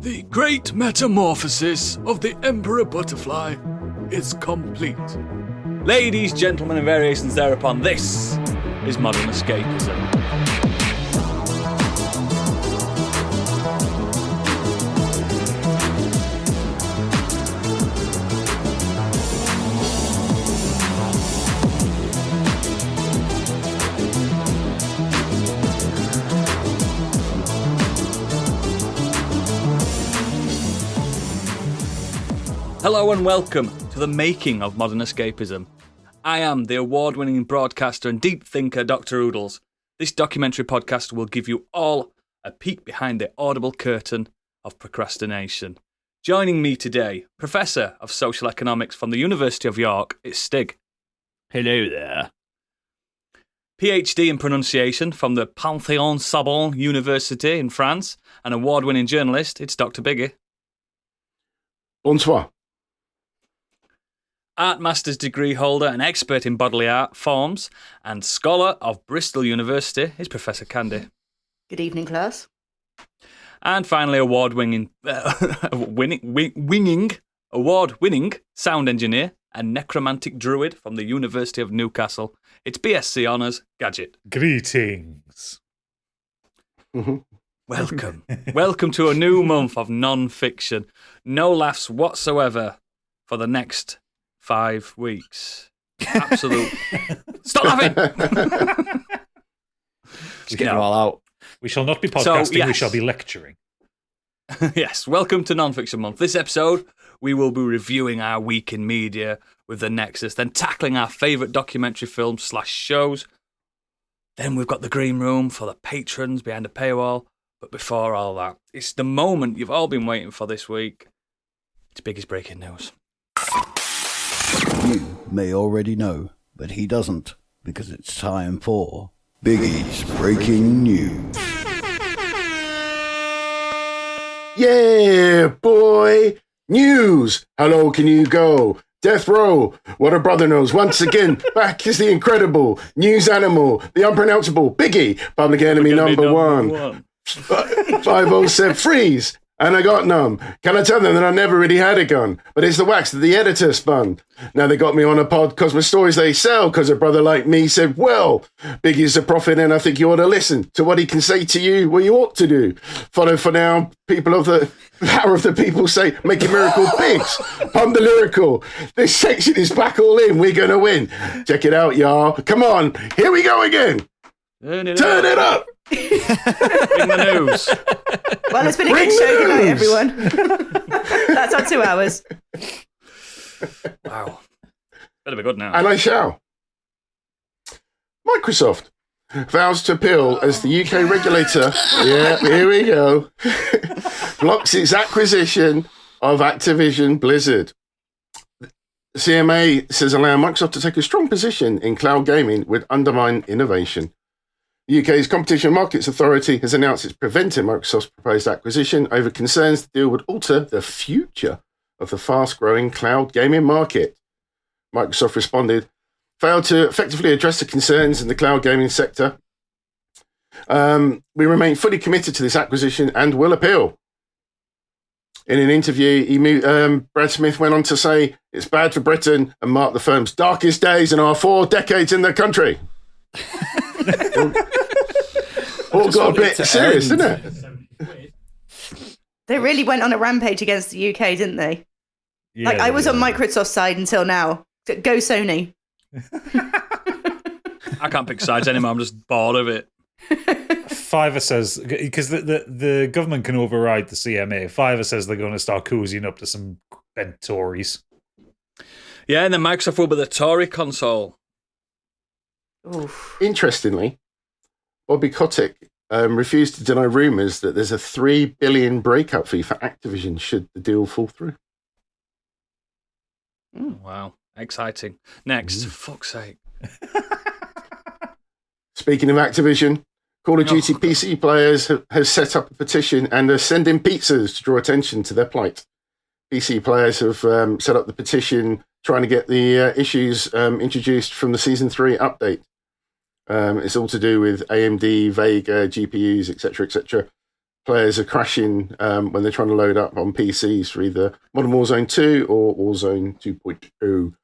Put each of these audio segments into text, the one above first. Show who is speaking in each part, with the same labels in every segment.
Speaker 1: The great metamorphosis of the Emperor Butterfly is complete.
Speaker 2: Ladies, gentlemen, and variations thereupon, this is Modern Escapism. Hello and welcome to the making of Modern Escapism. I am the award-winning broadcaster and deep thinker Dr. Oodles. This documentary podcast will give you all a peek behind the audible curtain of procrastination. Joining me today, Professor of Social Economics from the University of York, it's Stig.
Speaker 3: Hello there.
Speaker 2: PhD in pronunciation from the Panthéon-Sorbonne University in France, an award-winning journalist, it's Dr. Biggie.
Speaker 4: Bonsoir.
Speaker 2: Art Master's degree holder and expert in bodily art forms and scholar of Bristol University is Professor Candy.
Speaker 5: Good evening, class.
Speaker 2: And finally, award-winning sound engineer and necromantic druid from the University of Newcastle. It's BSc Honours, Gadget.
Speaker 3: Greetings.
Speaker 2: Welcome. Welcome to a new month of non-fiction. No laughs whatsoever for the next 5 weeks. Absolute. Stop laughing!
Speaker 4: Just get it all out.
Speaker 3: We shall not be podcasting,
Speaker 2: yes.
Speaker 3: We shall be lecturing.
Speaker 2: Yes, welcome to Non-Fiction Month. This episode, we will be reviewing our week in media with The Nexus, then tackling our favourite documentary films / shows. Then we've got the green room for the patrons behind the paywall. But before all that, it's the moment you've all been waiting for this week. It's Biggie's breaking news.
Speaker 6: You may already know, but he doesn't, because it's time for Biggie's Breaking News.
Speaker 4: Yeah, boy. News. How low can you go? Death Row. What a brother knows. Once again, back is the incredible news animal, the unpronounceable Biggie, public enemy number one. 507 freeze. And I got none. Can I tell them that I never really had a gun? But it's the wax that the editor spun. Now they got me on a pod because my stories they sell. Because a brother like me said, well, Biggie's a prophet and I think you ought to listen to what he can say to you, what you ought to do. Follow for now, people of the power of the people say, make a miracle bigs. Pump the lyrical. This section is back all in. We're going to win. Check it out, y'all. Come on. Here we go again. Turn it up.
Speaker 2: Bring the news.
Speaker 5: Well, it's been a good show. Good night, everyone. That's our 2 hours.
Speaker 2: Wow. Better be good now.
Speaker 4: And I shall. Microsoft vows to appeal as the UK regulator. Yeah, here we go. Blocks its acquisition of Activision Blizzard. CMA says allow Microsoft to take a strong position in cloud gaming would undermine innovation. The UK's Competition and Markets Authority has announced it's preventing Microsoft's proposed acquisition over concerns the deal would alter the future of the fast-growing cloud gaming market. Microsoft responded, failed to effectively address the concerns in the cloud gaming sector. We remain fully committed to this acquisition and will appeal. In an interview, Brad Smith went on to say, it's bad for Britain and marked the firm's darkest days in our 4 decades in the country. All got a bit serious, didn't it?
Speaker 5: They really went on a rampage against the UK, didn't they?
Speaker 3: Yeah,
Speaker 5: I was on Microsoft's side until now. Go Sony.
Speaker 2: I can't pick sides anymore. I'm just bored of it.
Speaker 3: Fiverr says, because the government can override the CMA, Fiverr says they're going to start cozying up to some bent Tories.
Speaker 2: Yeah, and then Microsoft will be the Tory console.
Speaker 5: Oof.
Speaker 4: Interestingly, Bobby Kotick refused to deny rumours that there's a $3 billion breakup fee for Activision should the deal fall through.
Speaker 2: Wow, exciting. Next, for fuck's sake.
Speaker 4: Speaking of Activision, Call of Duty PC players have set up a petition and are sending pizzas to draw attention to their plight. PC players have set up the petition trying to get the issues introduced from the Season 3 update. It's all to do with AMD, Vega, GPUs, etc., etc. players are crashing when they're trying to load up on PCs for either Modern Warzone 2 or Warzone 2.0.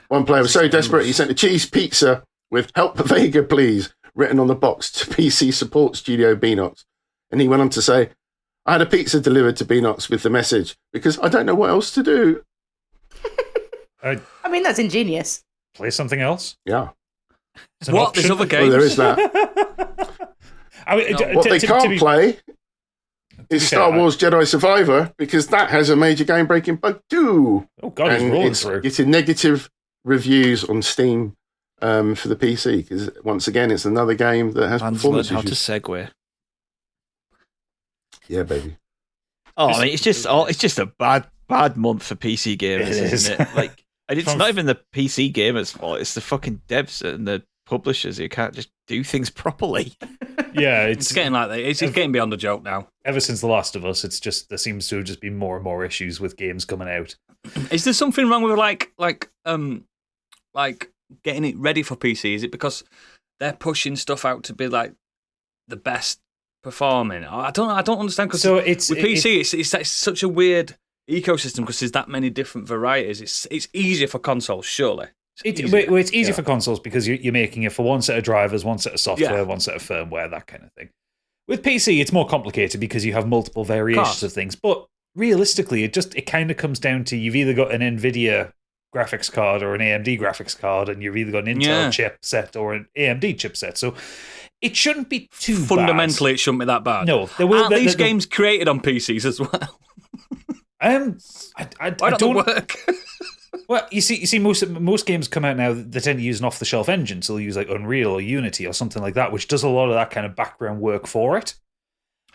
Speaker 4: One player was so desperate he sent a cheese pizza with "Help Vega, please" written on the box to PC support studio Beanox. And he went on to say, "I had a pizza delivered to Beanox with the message because I don't know what else to do."
Speaker 5: I mean, that's ingenious.
Speaker 3: Play something else.
Speaker 4: Yeah.
Speaker 3: It's an
Speaker 2: What? There's
Speaker 3: option.
Speaker 2: other
Speaker 4: Well,
Speaker 2: games?
Speaker 4: there is that.
Speaker 3: I mean,
Speaker 4: What they can't play is Star Wars Jedi Survivor because that has a major game-breaking bug too.
Speaker 3: Oh God, he's
Speaker 4: And
Speaker 3: rolling
Speaker 4: it's
Speaker 3: through.
Speaker 4: getting negative reviews on Steam for the PC because once again, it's another game that has
Speaker 7: Man's
Speaker 4: performance
Speaker 7: learned how to
Speaker 4: issues.
Speaker 7: segue.
Speaker 4: Yeah, baby.
Speaker 7: Oh, I mean, it's just a bad month for PC gamers,
Speaker 3: It is.
Speaker 7: isn't it? Like, and it's
Speaker 3: From-
Speaker 7: not even the PC gamers' fault. It's the fucking devs and the publishers who can't just do things properly.
Speaker 3: Yeah,
Speaker 2: It's getting like that. It's getting beyond a joke now.
Speaker 3: ever since The Last of Us, it's just there seems to have just been more and more issues with games coming out.
Speaker 2: Is there something wrong with like getting it ready for PC? Is it because they're pushing stuff out to be like the best performing? I don't understand because
Speaker 3: So it's
Speaker 2: with PC, it's such a weird ecosystem because there's that many different varieties. It's easier for consoles, surely.
Speaker 3: It's
Speaker 2: easier.
Speaker 3: easier for consoles because you're making it for one set of drivers, one set of software,
Speaker 2: Yeah.
Speaker 3: one set of firmware, that kind of thing. With PC, it's more complicated because you have multiple variations of things. But realistically, it kind of comes down to you've either got an NVIDIA graphics card or an AMD graphics card, and you've either got an Intel chipset or an AMD chipset. So it shouldn't be too
Speaker 2: Fundamentally, it shouldn't be that bad.
Speaker 3: No,
Speaker 2: Aren't these games created on PCs as well?
Speaker 3: I
Speaker 2: Why don't
Speaker 3: don't
Speaker 2: they work?
Speaker 3: Well, you see, most games come out now. They tend to use an off-the-shelf engine, so they'll use like Unreal or Unity or something like that, which does a lot of that kind of background work for it.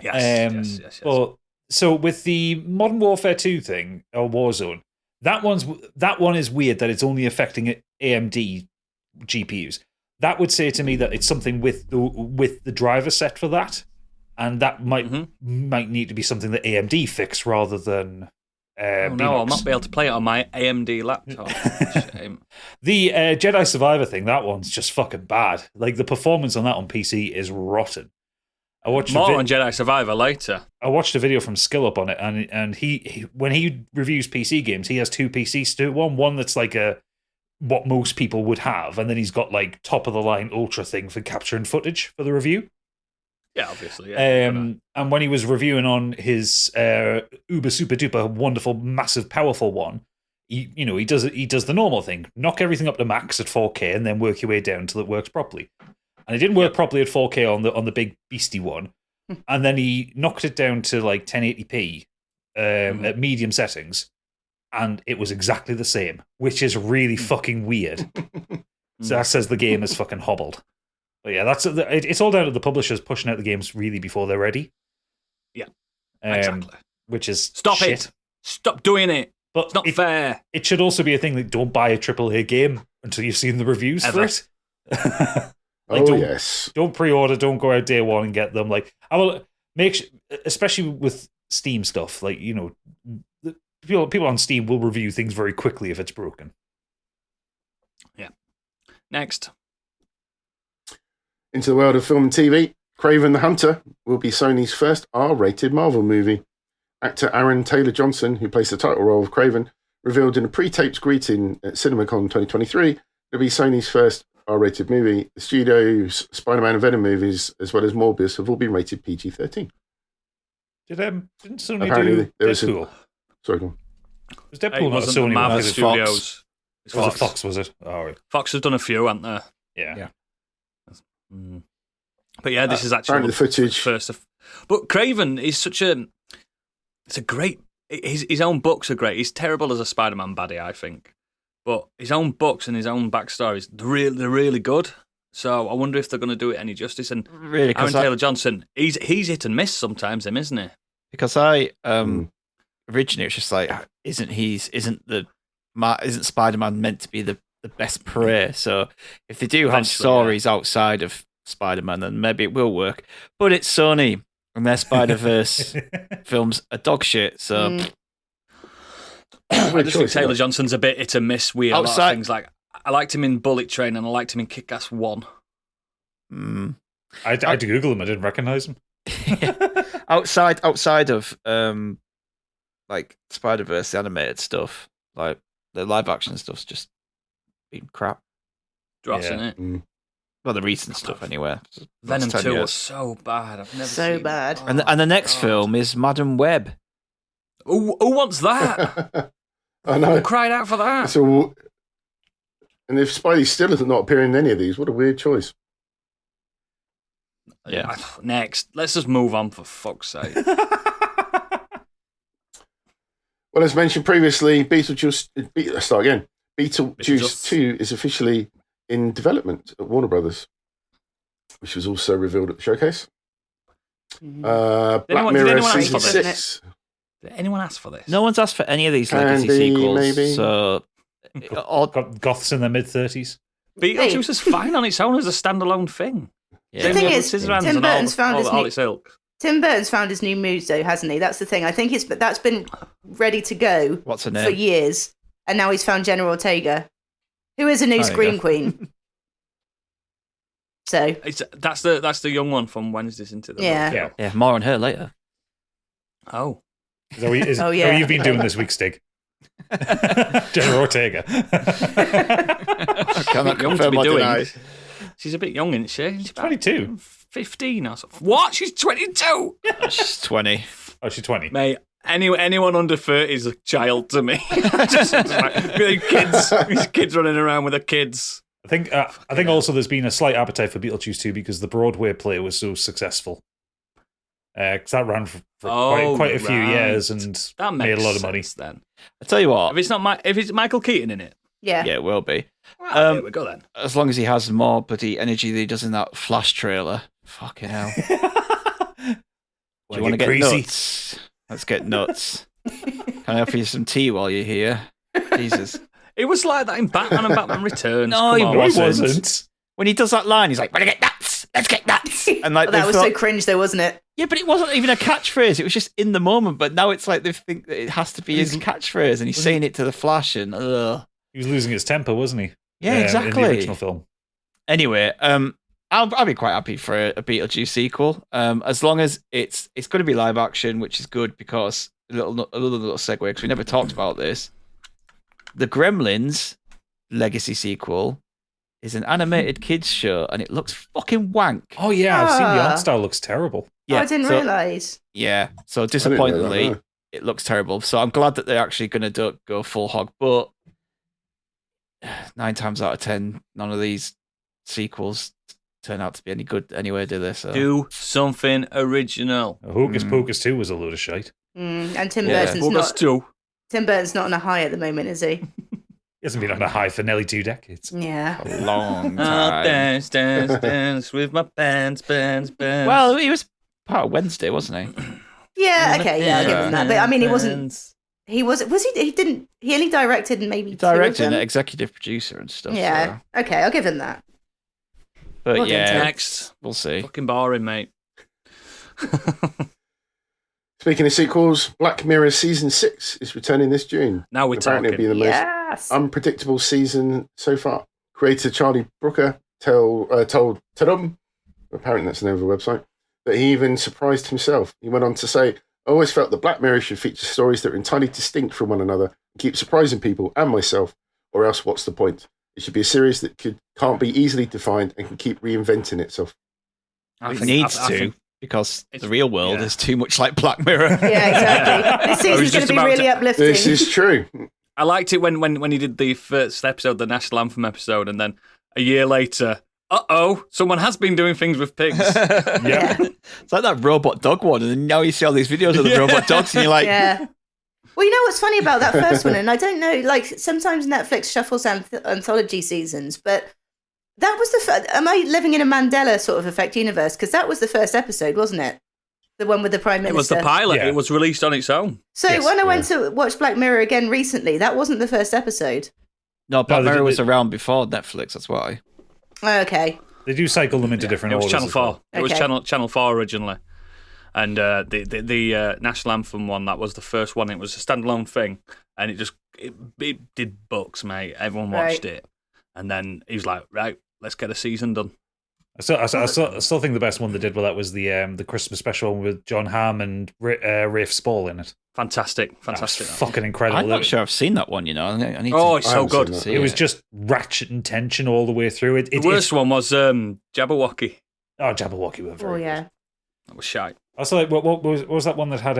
Speaker 2: Yes.
Speaker 3: But so with the Modern Warfare 2 thing or Warzone, that one is weird that it's only affecting AMD GPUs. That would say to me that it's something with the driver set for that, and that might need to be something that AMD fix rather than.
Speaker 2: No, I'll not be able to play it on my AMD laptop. Shame.
Speaker 3: The Jedi Survivor thing, that one's just fucking bad. Like the performance on that on PC is rotten. I watched
Speaker 2: More on Jedi Survivor later.
Speaker 3: I watched a video from SkillUp on it, and he when he reviews PC games, he has two PCs to one that's like what most people would have, and then he's got like top of the line ultra thing for capturing footage for the review.
Speaker 2: Yeah, obviously.
Speaker 3: And when he was reviewing on his uber super duper wonderful massive powerful one, he does the normal thing, knock everything up to max at 4K, and then work your way down until it works properly. And it didn't work properly at 4K on the big beastie one, and then he knocked it down to like 1080p at medium settings, and it was exactly the same, which is really fucking weird. So that says the game is fucking hobbled. But yeah, it's all down to the publishers pushing out the games really before they're ready.
Speaker 2: Yeah, exactly.
Speaker 3: Which is
Speaker 2: Stop
Speaker 3: shit.
Speaker 2: it. Stop doing it.
Speaker 3: But
Speaker 2: It's not fair.
Speaker 3: It should also be a thing that don't buy a AAA game until you've seen the reviews for it.
Speaker 4: Yes.
Speaker 3: Don't pre-order. Don't go out day one and get them. Like I will make sure, especially with Steam stuff. Like people on Steam will review things very quickly if it's broken.
Speaker 2: Yeah. Next.
Speaker 4: Into the world of film and TV, Kraven the Hunter will be Sony's first R-rated Marvel movie. Actor Aaron Taylor Johnson, who plays the title role of Kraven, revealed in a pre-taped greeting at CinemaCon 2023 it'll be Sony's first R-rated movie. The studio's Spider-Man and Venom movies, as well as Morbius, have all been rated PG-13.
Speaker 3: Didn't Sony
Speaker 4: Apparently,
Speaker 3: do
Speaker 4: there was a-
Speaker 3: Deadpool?
Speaker 4: Sorry, go on.
Speaker 3: Was
Speaker 2: It
Speaker 3: Deadpool not a
Speaker 2: wasn't the
Speaker 3: Sony
Speaker 2: Marvel
Speaker 3: one?
Speaker 7: was
Speaker 2: Studios. It's
Speaker 3: Was
Speaker 2: Fox.
Speaker 3: it Fox? Was it? Oh, right.
Speaker 2: Fox has done a few, haven't they?
Speaker 3: Yeah.
Speaker 2: Mm. But yeah, this is actually
Speaker 4: Apparently the footage.
Speaker 2: first. But Craven is such a. It's a great. His own books are great. He's terrible as a Spider-Man baddie, I think. But his own books and his own backstories, they're really good. So I wonder if they're going to do it any justice. And
Speaker 7: Really,
Speaker 2: Aaron Taylor Johnson, he's hit and miss sometimes, isn't he?
Speaker 7: because I originally it was just like, isn't Spider-Man meant to be the best prey? So if they do have
Speaker 2: Eventually,
Speaker 7: stories outside of Spider-Man, then maybe it will work. But it's Sony, and their Spider-Verse films are dog shit. So
Speaker 2: I just think Taylor Johnson's a bit hit and miss with a lot of
Speaker 7: Outside-
Speaker 2: things. Like I liked him in Bullet Train and I liked him in Kick-Ass 1.
Speaker 3: I had to Google him. I didn't recognize him.
Speaker 7: outside of like Spider-Verse, the animated stuff, like the live action stuff's just been crap.
Speaker 2: Dross,
Speaker 3: Yeah.
Speaker 2: innit?
Speaker 4: Mm.
Speaker 7: Well, the recent stuff anyway.
Speaker 2: Venom
Speaker 7: Last
Speaker 2: 2
Speaker 7: 10
Speaker 2: was
Speaker 7: years.
Speaker 2: so bad. I've never
Speaker 5: So
Speaker 2: seen
Speaker 5: bad.
Speaker 2: It.
Speaker 7: And the next
Speaker 2: God.
Speaker 7: film is Madam Web.
Speaker 2: Who wants that?
Speaker 4: I know.
Speaker 2: Who cried out for that?
Speaker 4: So, and if Spidey still is not appearing in any of these, what a weird choice.
Speaker 7: Yeah.
Speaker 2: Next, let's just move on for fuck's sake.
Speaker 4: Well, as mentioned previously, let's start again. Beetlejuice
Speaker 2: Beetlejuice.
Speaker 4: 2 is officially in development at Warner Brothers, which was also revealed at the showcase. Black
Speaker 2: anyone- did
Speaker 4: Mirror
Speaker 2: anyone ask
Speaker 4: Season
Speaker 2: for this?
Speaker 4: 6.
Speaker 2: Did anyone ask for this?
Speaker 7: No one's asked for any of these legacy
Speaker 4: Andy,
Speaker 7: sequels.
Speaker 4: maybe?
Speaker 7: So, all,
Speaker 3: Got goths in their mid-30s.
Speaker 2: Beetlejuice is fine on its own as a standalone thing.
Speaker 7: yeah.
Speaker 5: The
Speaker 2: Same
Speaker 5: thing
Speaker 2: with
Speaker 5: is,
Speaker 2: Scissorhands
Speaker 5: Tim
Speaker 2: and all
Speaker 5: Burton's found his
Speaker 2: all
Speaker 5: new-
Speaker 2: its ilk.
Speaker 5: Tim Burton's found his new muse, though, hasn't he? That's the thing. I think that's been ready to go
Speaker 7: what's her
Speaker 5: for
Speaker 7: name?
Speaker 5: years, and now he's found Jenna Ortega, who is a new
Speaker 7: There you
Speaker 5: Scream
Speaker 7: go.
Speaker 5: Queen. So
Speaker 2: That's the young one from Wednesdays into the
Speaker 5: Yeah.
Speaker 3: Yeah.
Speaker 7: Yeah, more on her later.
Speaker 2: Oh,
Speaker 3: Is that what
Speaker 5: Oh, yeah.
Speaker 3: how you've been doing this week, Stig? Jenna Ortega.
Speaker 7: I cannot
Speaker 2: young to
Speaker 7: confirm
Speaker 2: be
Speaker 7: or
Speaker 2: doing.
Speaker 7: deny.
Speaker 2: She's a bit young, isn't she? She's about
Speaker 3: 22.
Speaker 2: 15 or something. What? She's 22?
Speaker 7: She's 20.
Speaker 3: Oh, she's 20.
Speaker 2: Mate, anyone under 30 is a child to me. just like, these kids running around with their kids.
Speaker 3: I think also there's been a slight appetite for Beetlejuice 2 because the Broadway play was so successful. Because that ran for quite a few
Speaker 2: right.
Speaker 3: years and
Speaker 2: That
Speaker 3: made
Speaker 2: makes
Speaker 3: a lot of money.
Speaker 2: sense then.
Speaker 7: I tell you what,
Speaker 2: If it's Michael Keaton in it,
Speaker 5: yeah,
Speaker 7: yeah, it will be.
Speaker 2: well, there we go then.
Speaker 7: As long as he has more bloody energy than he does in that Flash trailer. Fucking hell. Do you want to get
Speaker 3: crazy?
Speaker 7: nuts? Let's get nuts. Can I offer you some tea while you're here? Jesus.
Speaker 2: It was like that in Batman and Batman Returns.
Speaker 7: No,
Speaker 2: Come
Speaker 7: he
Speaker 2: on.
Speaker 3: No, he
Speaker 7: wasn't.
Speaker 3: wasn't.
Speaker 7: When he does that line, he's like, "Wanna get nuts? Let's get nuts!" And like,
Speaker 5: Oh, that
Speaker 7: they
Speaker 5: was
Speaker 7: thought-
Speaker 5: so cringe, though, wasn't it?
Speaker 7: yeah, but it wasn't even a catchphrase. It was just in the moment. But now it's like they think that it has to be his catchphrase, and he's saying it to the Flash, and
Speaker 3: He was losing his temper, wasn't he?
Speaker 7: yeah,
Speaker 3: In
Speaker 7: exactly.
Speaker 3: the original film.
Speaker 7: Anyway, I'll be quite happy for a Beetlejuice sequel, as long as it's going to be live action, which is good because a little segue because we never talked about this. The Gremlins legacy sequel is an animated kids show, and it looks fucking wank.
Speaker 3: Oh, yeah, I've seen the
Speaker 5: Ah.
Speaker 3: art style looks terrible.
Speaker 5: Oh, I didn't
Speaker 7: so,
Speaker 5: realise.
Speaker 7: Yeah, so
Speaker 4: I didn't know that,
Speaker 7: disappointingly,
Speaker 4: no.
Speaker 7: it looks terrible. So I'm glad that they're actually going to go full hog, but 9 times out of 10, none of these sequels turn out to be any good anyway, do they? So
Speaker 2: Do something original.
Speaker 3: Hocus Pocus 2 was a load of shite.
Speaker 5: And Tim
Speaker 7: Yeah.
Speaker 5: Burton's
Speaker 2: Well, that's
Speaker 5: not.
Speaker 2: two.
Speaker 5: Tim Burton's not on a high at the moment, is he?
Speaker 3: He hasn't been on a high for nearly 2 decades.
Speaker 5: Yeah.
Speaker 7: a long
Speaker 2: I'll
Speaker 7: time.
Speaker 2: dance with my bands.
Speaker 7: Well, he was part of Wednesday, wasn't he?
Speaker 5: Yeah. Okay. Yeah, I'll give him that. But I mean, he wasn't.
Speaker 2: Bands.
Speaker 5: He was. Was he? He didn't. He only directed and maybe
Speaker 7: He
Speaker 5: two of
Speaker 7: directed
Speaker 5: them.
Speaker 7: and executive producer and stuff.
Speaker 5: Yeah.
Speaker 7: so-
Speaker 5: Okay, I'll give him that.
Speaker 7: But
Speaker 5: Well done,
Speaker 7: yeah,
Speaker 5: Tim.
Speaker 2: Next.
Speaker 7: we'll see.
Speaker 2: Fucking boring, mate.
Speaker 4: Speaking of sequels, Black Mirror Season 6 is returning this June.
Speaker 2: Now we're
Speaker 4: Apparently it'll be
Speaker 2: talking.
Speaker 4: the most
Speaker 5: Yes.
Speaker 4: unpredictable season so far. Creator Charlie Brooker told Tadum, apparently that's the name of the website, that he even surprised himself. He went on to say, I always felt that Black Mirror should feature stories that are entirely distinct from one another and keep surprising people and myself, or else what's the point? It should be a series that can't be easily defined and can keep reinventing itself.
Speaker 7: It needs to, because
Speaker 2: it's-
Speaker 7: the real world
Speaker 2: yeah.
Speaker 7: is too much like Black Mirror.
Speaker 5: Yeah, exactly. This
Speaker 2: I was
Speaker 5: season's going
Speaker 2: just
Speaker 5: to be
Speaker 2: about
Speaker 5: really
Speaker 2: to-
Speaker 5: uplifting.
Speaker 4: This is true.
Speaker 2: I liked it when he did the first episode, the National Anthem episode, and then a year later, someone has been doing things with pigs.
Speaker 5: Yeah.
Speaker 7: It's like that robot dog one, and then now you see all these videos of the
Speaker 2: Yeah.
Speaker 7: robot dogs, and you're like,
Speaker 5: Yeah. Well, you know what's funny about that first one, and I don't know, like sometimes Netflix shuffles anthology seasons, but that was am I living in a Mandela sort of effect universe? Because that was the first episode, wasn't it? The one with the Prime
Speaker 2: It was
Speaker 5: Minister.
Speaker 2: the pilot.
Speaker 3: Yeah.
Speaker 2: It was released on its own.
Speaker 5: So
Speaker 3: Yes,
Speaker 5: when I went to watch Black Mirror again recently, that wasn't the first episode.
Speaker 7: no, Black
Speaker 3: they
Speaker 7: Mirror
Speaker 3: did-
Speaker 7: was around before Netflix, that's why.
Speaker 5: Oh, okay.
Speaker 3: They do cycle them into different
Speaker 2: It was
Speaker 3: orders.
Speaker 2: Channel
Speaker 3: as well.
Speaker 2: 4. It was
Speaker 5: Okay.
Speaker 2: Channel 4 originally. And the National Anthem one, that was the first one. It was a standalone thing. And it did bucks, mate. Everyone watched it. And then he was like, right, let's get a season done.
Speaker 3: I still think the best one they did with that was the Christmas special with John Hamm and Rafe Spall in it.
Speaker 2: Fantastic.
Speaker 3: That was
Speaker 2: That.
Speaker 3: fucking incredible.
Speaker 7: I'm not sure I've seen that one. I need
Speaker 2: Oh,
Speaker 7: to
Speaker 2: it's so
Speaker 4: haven't seen
Speaker 2: good.
Speaker 4: that.
Speaker 7: see
Speaker 3: It was just ratchet and tension all the way through.
Speaker 2: The worst one was Jabberwocky.
Speaker 3: Jabberwocky were very
Speaker 5: Oh yeah.
Speaker 3: good.
Speaker 2: That was shite.
Speaker 3: I was like, what was that one that had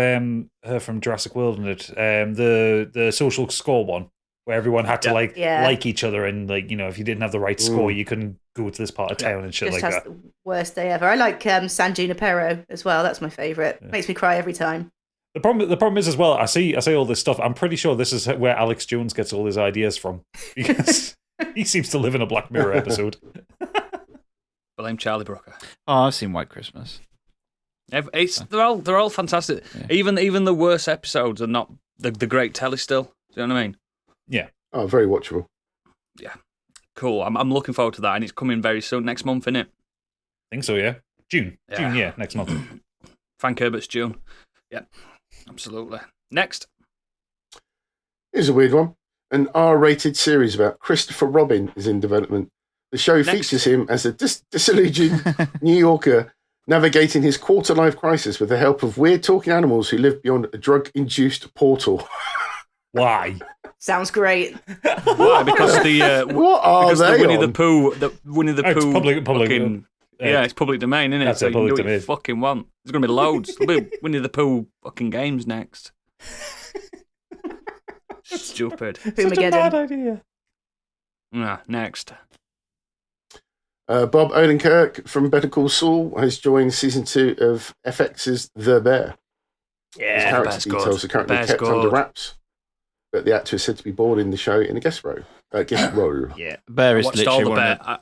Speaker 3: her from Jurassic World in it? The social score one, where everyone had to like each other, and if you didn't have the right score, you couldn't go to this part of town and shit
Speaker 5: Just
Speaker 3: like
Speaker 5: has
Speaker 3: that.
Speaker 5: the worst day ever. I like San Junipero as well. That's my favourite. Makes me cry every time.
Speaker 3: The problem is as well. I see all this stuff. I'm pretty sure this is where Alex Jones gets all his ideas from, because he seems to live in a Black Mirror episode.
Speaker 2: Blame Charlie Brooker.
Speaker 7: Oh, I've seen White Christmas.
Speaker 2: They're all fantastic.
Speaker 7: Yeah.
Speaker 2: Even the worst episodes are not the great telly still. Do you know what I mean?
Speaker 3: Yeah.
Speaker 4: Oh, very watchable.
Speaker 2: Cool. I'm looking forward to that, and it's coming very soon. Next month, innit?
Speaker 3: I think so, yeah. June, next month.
Speaker 2: Frank Herbert's June. Yeah, absolutely. Next.
Speaker 4: Here's a weird one. An R-rated series about Christopher Robin is in development. The show features him as a disillusioned New Yorker navigating his quarter-life crisis with the help of weird talking animals who live beyond a drug-induced portal.
Speaker 3: Why?
Speaker 5: Sounds great.
Speaker 2: Why? Because
Speaker 4: What are
Speaker 2: because
Speaker 4: they
Speaker 2: the Winnie
Speaker 4: on?
Speaker 2: the Pooh,
Speaker 3: It's public.
Speaker 2: fucking, it's public domain, isn't it?
Speaker 3: That's
Speaker 2: So
Speaker 3: it,
Speaker 2: you can do
Speaker 3: public
Speaker 2: what you
Speaker 3: domain.
Speaker 2: fucking want. There's going to be loads. There'll be Winnie the Pooh fucking games next. Stupid.
Speaker 3: Such a bad
Speaker 5: Boomageddon.
Speaker 3: idea.
Speaker 2: Next.
Speaker 4: Bob Odenkirk from Better Call Saul has joined season 2 of FX's The Bear. His
Speaker 2: Yeah,
Speaker 4: character
Speaker 2: Bear's
Speaker 4: details
Speaker 2: good.
Speaker 4: are currently
Speaker 2: Bear's
Speaker 4: kept under
Speaker 2: good.
Speaker 4: wraps, but the actor is said to be bored in the show in a guest role.
Speaker 7: Yeah, Bear
Speaker 2: I
Speaker 7: is
Speaker 2: watched all
Speaker 7: literally
Speaker 2: the
Speaker 7: one
Speaker 2: Bear.
Speaker 7: of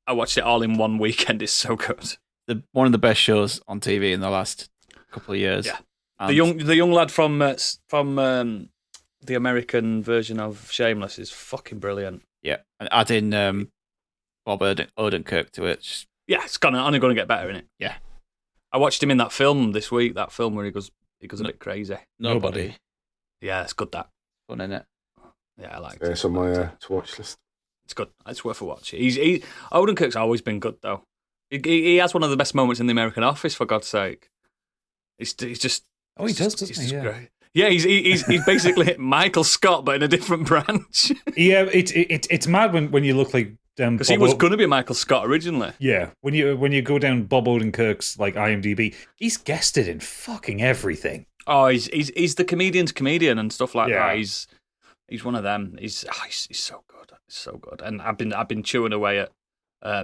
Speaker 2: I watched it all in one weekend. It's so good.
Speaker 7: one of the best shows on TV in the last couple of years.
Speaker 2: Yeah.
Speaker 7: And
Speaker 2: The young lad from the American version of Shameless is fucking brilliant.
Speaker 7: yeah, and add in Bob Odenkirk to it. Just,
Speaker 2: Yeah, it's only going to get better, isn't it?
Speaker 7: Yeah.
Speaker 2: I watched him in that film this week. That film where he goes a bit crazy.
Speaker 7: nobody.
Speaker 2: Yeah, it's good. That.
Speaker 7: Fun in it.
Speaker 2: Yeah, I like
Speaker 4: Yeah,
Speaker 2: it.
Speaker 4: it's on my to watch list.
Speaker 2: It's good. It's worth a watch. Odenkirk's always been good though. He has one of the best moments in The American Office, for God's sake. He's just.
Speaker 3: Oh, he does, doesn't he? Yeah.
Speaker 2: Great. Yeah, he's basically Michael Scott, but in a different branch.
Speaker 3: Yeah, it's mad when you look like
Speaker 2: Because he was going to be Michael Scott originally.
Speaker 3: Yeah, when you go down Bob Odenkirk's like IMDb, he's guested in fucking everything.
Speaker 2: Oh, he's the comedian's comedian and stuff like
Speaker 3: Yeah.
Speaker 2: that. He's one of them. He's so good. He's so good. And I've been chewing away at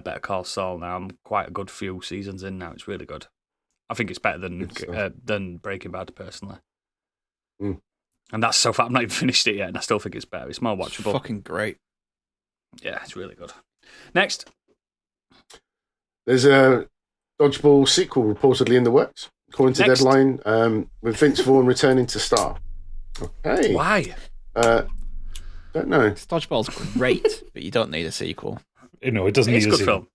Speaker 2: Better Call Saul now. I'm quite a good few seasons in now. It's really good. I think it's better than Breaking Bad personally.
Speaker 4: Mm.
Speaker 2: And that's so far. I've not even finished it yet, and I still think it's better. It's more watchable.
Speaker 7: Fucking great.
Speaker 2: Yeah, it's really good. Next.
Speaker 4: There's a Dodgeball sequel reportedly in the works, according to
Speaker 2: Next.
Speaker 4: Deadline, with Vince Vaughn returning to star. Okay.
Speaker 2: Why?
Speaker 4: Don't know.
Speaker 7: Dodgeball's great, but you don't need a sequel.
Speaker 3: No, it doesn't
Speaker 2: It's a
Speaker 3: need a
Speaker 2: good
Speaker 3: sequel.
Speaker 2: film.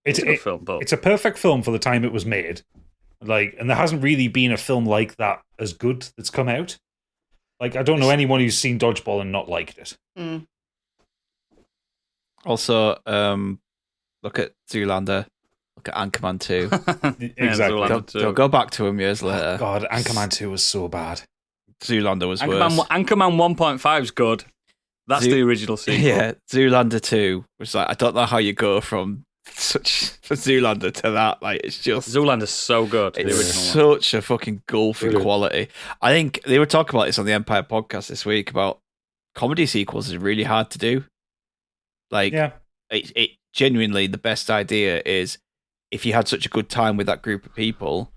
Speaker 2: It's a good film, but
Speaker 3: It's a perfect film for the time it was made. And there hasn't really been a film like that as good that's come out. I don't know anyone who's seen Dodgeball and not liked it.
Speaker 5: Mm.
Speaker 7: Also, look at Zoolander. Look at Anchorman 2.
Speaker 3: Exactly.
Speaker 2: Zoolander.
Speaker 7: They'll go back to him years later.
Speaker 3: God, Anchorman 2 was so bad.
Speaker 7: Zoolander was worse.
Speaker 2: Anchorman 1.5 is good. That's the original sequel.
Speaker 7: Yeah, Zoolander 2 was like, I don't know how you go from Zoolander to that. Like, it's just
Speaker 2: Zoolander's so good. The
Speaker 7: it's
Speaker 2: original one.
Speaker 7: such a fucking gulf in
Speaker 4: Brilliant.
Speaker 7: quality. I think they were talking about this on the Empire podcast this week about comedy sequels is really hard to do. Like,
Speaker 3: Yeah.
Speaker 7: it genuinely, the best idea is if you had such a good time with that group of people,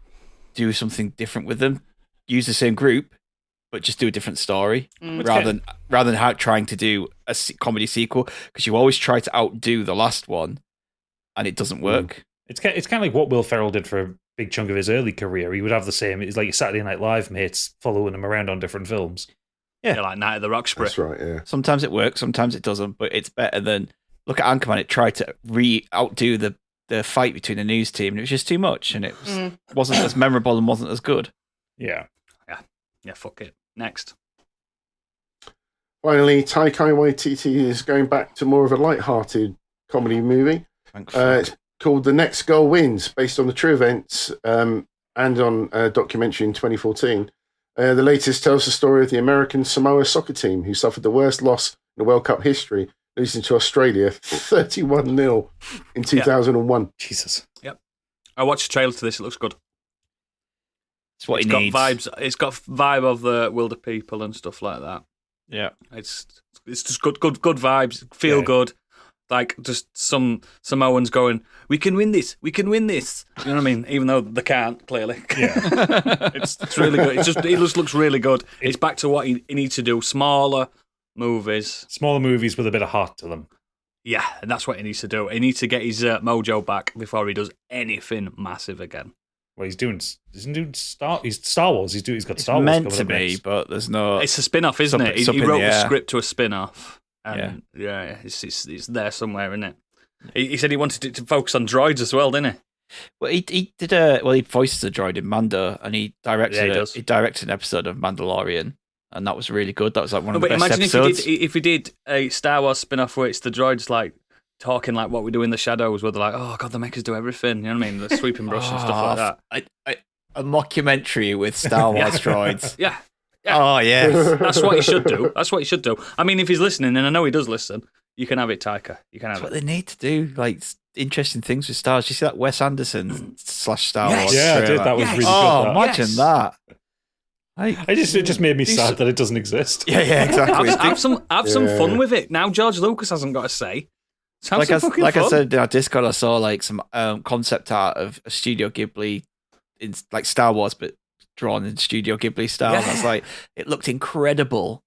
Speaker 7: do something different with them. Use the same group, but just do a different story
Speaker 5: Mm.
Speaker 7: rather than trying to do a comedy sequel, because you always try to outdo the last one, and it doesn't work.
Speaker 3: It's kind of like what Will Ferrell did for a big chunk of his early career. He would have the same. It's like Saturday Night Live mates following him around on different films.
Speaker 2: Yeah, like Night of the Roxbury.
Speaker 4: That's right, yeah.
Speaker 7: Sometimes it works, sometimes it doesn't, but it's better than look at Anchorman. It tried to outdo the fight between the news team, and it was just too much, and it wasn't as memorable and wasn't as good.
Speaker 3: Yeah.
Speaker 2: Yeah, fuck it. Next.
Speaker 4: Finally, Taika Waititi is going back to more of a light-hearted comedy movie.
Speaker 7: Thank
Speaker 4: It's called The Next Goal Wins, based on the true events and on a documentary in 2014. The latest tells the story of the American Samoa soccer team, who suffered the worst loss in the World Cup history, losing to Australia 31-0 in 2001.
Speaker 3: Jesus.
Speaker 2: I watched the trailer to this. It looks good.
Speaker 7: It's what
Speaker 2: It's
Speaker 7: he needs.
Speaker 2: got vibes. It's got vibe of the Wilder People and stuff like that.
Speaker 7: Yeah.
Speaker 2: It's just good vibes. Feel
Speaker 3: Yeah.
Speaker 2: good. Like just some Samoans going, we can win this. We can win this. You know what I mean? Even though they can't, clearly.
Speaker 3: Yeah.
Speaker 2: It's really good. It just looks really good. It's back to what he needs to do. Smaller movies.
Speaker 3: Smaller movies with a bit of heart to them.
Speaker 2: Yeah, and that's what he needs to do. He needs to get his mojo back before he does anything massive again.
Speaker 3: Well, he's doing Star Wars. He's got
Speaker 7: It's
Speaker 3: Star Wars
Speaker 7: meant
Speaker 3: coming
Speaker 7: to
Speaker 3: up
Speaker 7: be,
Speaker 3: next.
Speaker 7: but there's no.
Speaker 2: It's a spin-off, isn't it?
Speaker 7: It's
Speaker 2: He
Speaker 7: up in
Speaker 2: wrote
Speaker 7: the
Speaker 2: the
Speaker 7: air.
Speaker 2: script to a spin-off. And yeah, it's there somewhere, isn't it? He said he wanted it to focus on droids as well, didn't he?
Speaker 7: Well, he did he voices a droid in Mando, and he directed he directed an episode of Mandalorian, and that was really good. That was like one of the best
Speaker 2: imagine
Speaker 7: episodes.
Speaker 2: if he did a Star Wars spin-off where it's the droids like talking like what we do in the shadows, where they're like, oh god, they make us do everything. You know what I mean? The sweeping brush and stuff like that.
Speaker 7: A mockumentary with Star Wars droids.
Speaker 2: Yeah.
Speaker 7: Oh yes.
Speaker 2: That's what he should do. That's what he should do. I mean, if he's listening, and I know he does listen, you can have it, Taika. You can have
Speaker 7: That's what
Speaker 2: it.
Speaker 7: they need to do. Like interesting things with Star Wars. You see that Wes Anderson / Star
Speaker 2: Yes.
Speaker 7: Wars?
Speaker 3: Yeah, I did.
Speaker 7: trailer?
Speaker 3: That was
Speaker 2: Yes.
Speaker 3: really
Speaker 7: Oh,
Speaker 3: good.
Speaker 7: imagine
Speaker 2: Yes.
Speaker 7: that. Like,
Speaker 3: It just made me
Speaker 7: Do
Speaker 3: sad
Speaker 7: some-
Speaker 3: that it doesn't exist.
Speaker 7: yeah, exactly.
Speaker 2: Have some
Speaker 4: Yeah.
Speaker 2: fun with it. Now George Lucas hasn't got a say. Let's have some fucking
Speaker 7: like
Speaker 2: fun.
Speaker 7: I said in our Discord, I saw like some concept art of a Studio Ghibli in like Star Wars, but drawn in Studio Ghibli style. And I was
Speaker 2: Yeah.
Speaker 7: like, it looked incredible.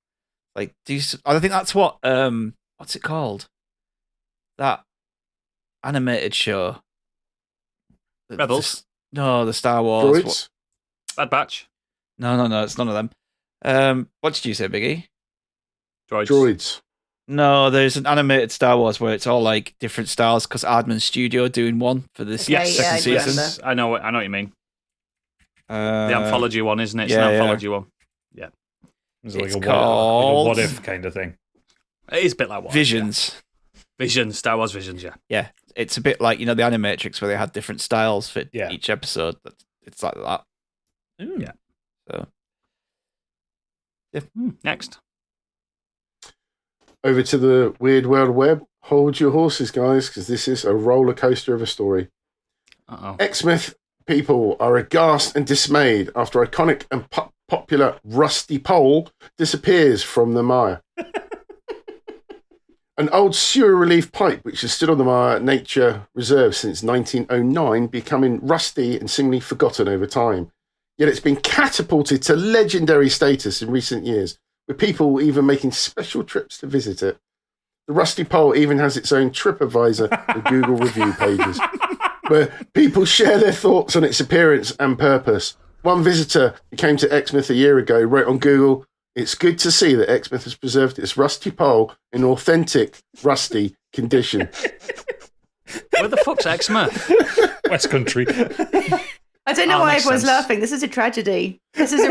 Speaker 7: Like, I think that's what what's it called? That animated show.
Speaker 2: Rebels?
Speaker 7: No, the Star Wars.
Speaker 4: Droids?
Speaker 2: Bad Batch.
Speaker 7: No, it's none of them. What did you say, Biggie?
Speaker 4: Droids.
Speaker 7: No, there's an animated Star Wars where it's all like different styles because Aardman Studio doing one for this
Speaker 2: Yes,
Speaker 5: Yeah, I
Speaker 7: second season.
Speaker 5: remember.
Speaker 2: I know what you mean. The
Speaker 7: The
Speaker 2: anthology one, isn't it? It's
Speaker 7: yeah,
Speaker 2: an
Speaker 7: yeah.
Speaker 2: anthology one.
Speaker 3: It's like
Speaker 7: It's
Speaker 3: a
Speaker 7: called-
Speaker 3: what if kind of thing.
Speaker 2: It is a bit like what?
Speaker 7: Visions.
Speaker 2: Yeah. Visions, Star Wars Visions, yeah.
Speaker 7: Yeah, it's a bit like the Animatrix where they had different styles for
Speaker 3: Yeah.
Speaker 7: each episode. It's like that.
Speaker 2: Yeah.
Speaker 7: So
Speaker 2: Next.
Speaker 4: Over to the weird world web. Hold your horses, guys, because this is a roller coaster of a story.
Speaker 2: Uh-oh.
Speaker 4: Exmouth people are aghast and dismayed after iconic and popular rusty pole disappears from the mire. An old sewer relief pipe, which has stood on the Mire Nature Reserve since 1909, becoming rusty and seemingly forgotten over time. Yet it's been catapulted to legendary status in recent years, with people even making special trips to visit it. The rusty pole even has its own TripAdvisor and Google review pages, where people share their thoughts on its appearance and purpose. One visitor who came to Exmouth a year ago wrote on Google, "It's good to see that Exmouth has preserved its rusty pole in authentic rusty condition."
Speaker 2: Where the fuck's Exmouth?
Speaker 3: West Country.
Speaker 5: I don't know why
Speaker 2: makes
Speaker 5: everyone's
Speaker 2: sense.
Speaker 5: laughing. This is a tragedy. This is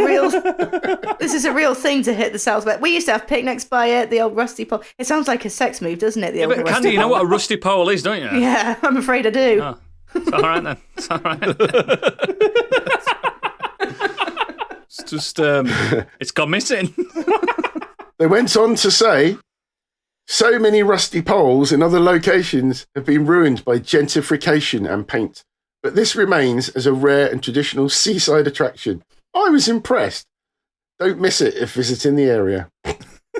Speaker 5: a real thing to hit the Southwest. We used to have picnics by it, the old rusty pole. It sounds like a sex move, doesn't it? The
Speaker 2: Yeah,
Speaker 5: old
Speaker 2: but
Speaker 5: rusty
Speaker 2: Candy, you know
Speaker 5: pole.
Speaker 2: what a rusty pole is, don't you?
Speaker 5: Yeah, I'm afraid I do.
Speaker 2: Oh, it's all right then. It's all right. It's just, it's gone missing.
Speaker 4: They went on to say, so many rusty poles in other locations have been ruined by gentrification and paint, but this remains as a rare and traditional seaside attraction. I was impressed. Don't miss it if visiting the area.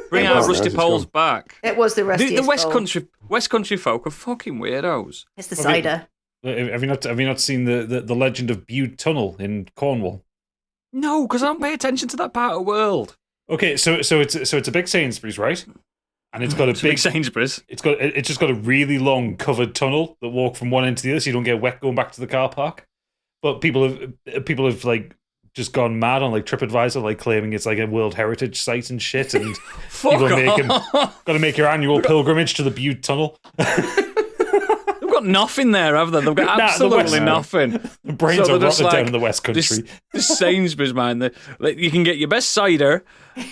Speaker 2: Bring
Speaker 5: It
Speaker 2: our
Speaker 5: was.
Speaker 2: rusty
Speaker 4: It's
Speaker 2: poles
Speaker 4: gone.
Speaker 2: back.
Speaker 5: It was the rustiest
Speaker 2: The
Speaker 5: pole.
Speaker 2: West Country folk are fucking weirdos.
Speaker 5: It's the
Speaker 3: Okay.
Speaker 5: cider.
Speaker 3: Have you not seen the legend of Bude Tunnel in Cornwall?
Speaker 2: No, because I don't pay attention to that part of the world.
Speaker 3: Okay, so it's a big Sainsbury's, right? And it's got a
Speaker 2: It's big
Speaker 3: big
Speaker 2: Sainsbury's.
Speaker 3: it's just got a really long covered tunnel that walk from one end to the other, so you don't get wet going back to the car park. But people have like just gone mad on like TripAdvisor, like claiming it's like a World Heritage site and shit, and
Speaker 2: Fuck
Speaker 3: people are making
Speaker 2: off.
Speaker 3: got to make your annual pilgrimage to the Bude Tunnel.
Speaker 2: They've got nothing there, have they? They've got
Speaker 3: Nah, the
Speaker 2: absolutely
Speaker 3: West-
Speaker 2: nothing.
Speaker 3: The brains
Speaker 2: So
Speaker 3: are
Speaker 2: they're just
Speaker 3: rotted down
Speaker 2: like,
Speaker 3: in the West Country.
Speaker 2: This Sainsbury's, man. You can get your best cider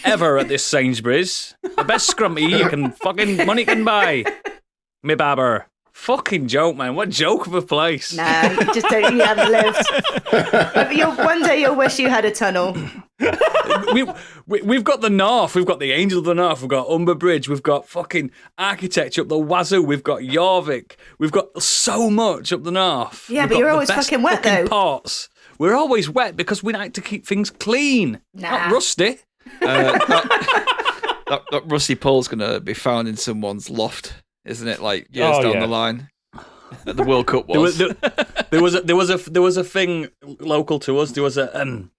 Speaker 2: ever at this Sainsbury's. The best scrumpy you can fucking money can buy. Me babber. Fucking joke, man. What joke of a place.
Speaker 5: Nah, you just don't. You haven't lived. One day you'll wish you had a tunnel.
Speaker 2: We've got the North. We've got the Angel of the North. We've got Umber Bridge. We've got fucking architecture up the wazoo. We've got Jorvik. We've got so much up the North.
Speaker 5: Yeah,
Speaker 2: We've
Speaker 5: but
Speaker 2: got
Speaker 5: you're
Speaker 2: the
Speaker 5: always
Speaker 2: best
Speaker 5: fucking wet,
Speaker 2: fucking
Speaker 5: though.
Speaker 2: Ports. We're always wet because we like to keep things clean, not rusty.
Speaker 7: That rusty pole's going to be found in someone's loft, isn't it? Like years down the line. The World Cup was.
Speaker 2: There was a thing local to us. There was a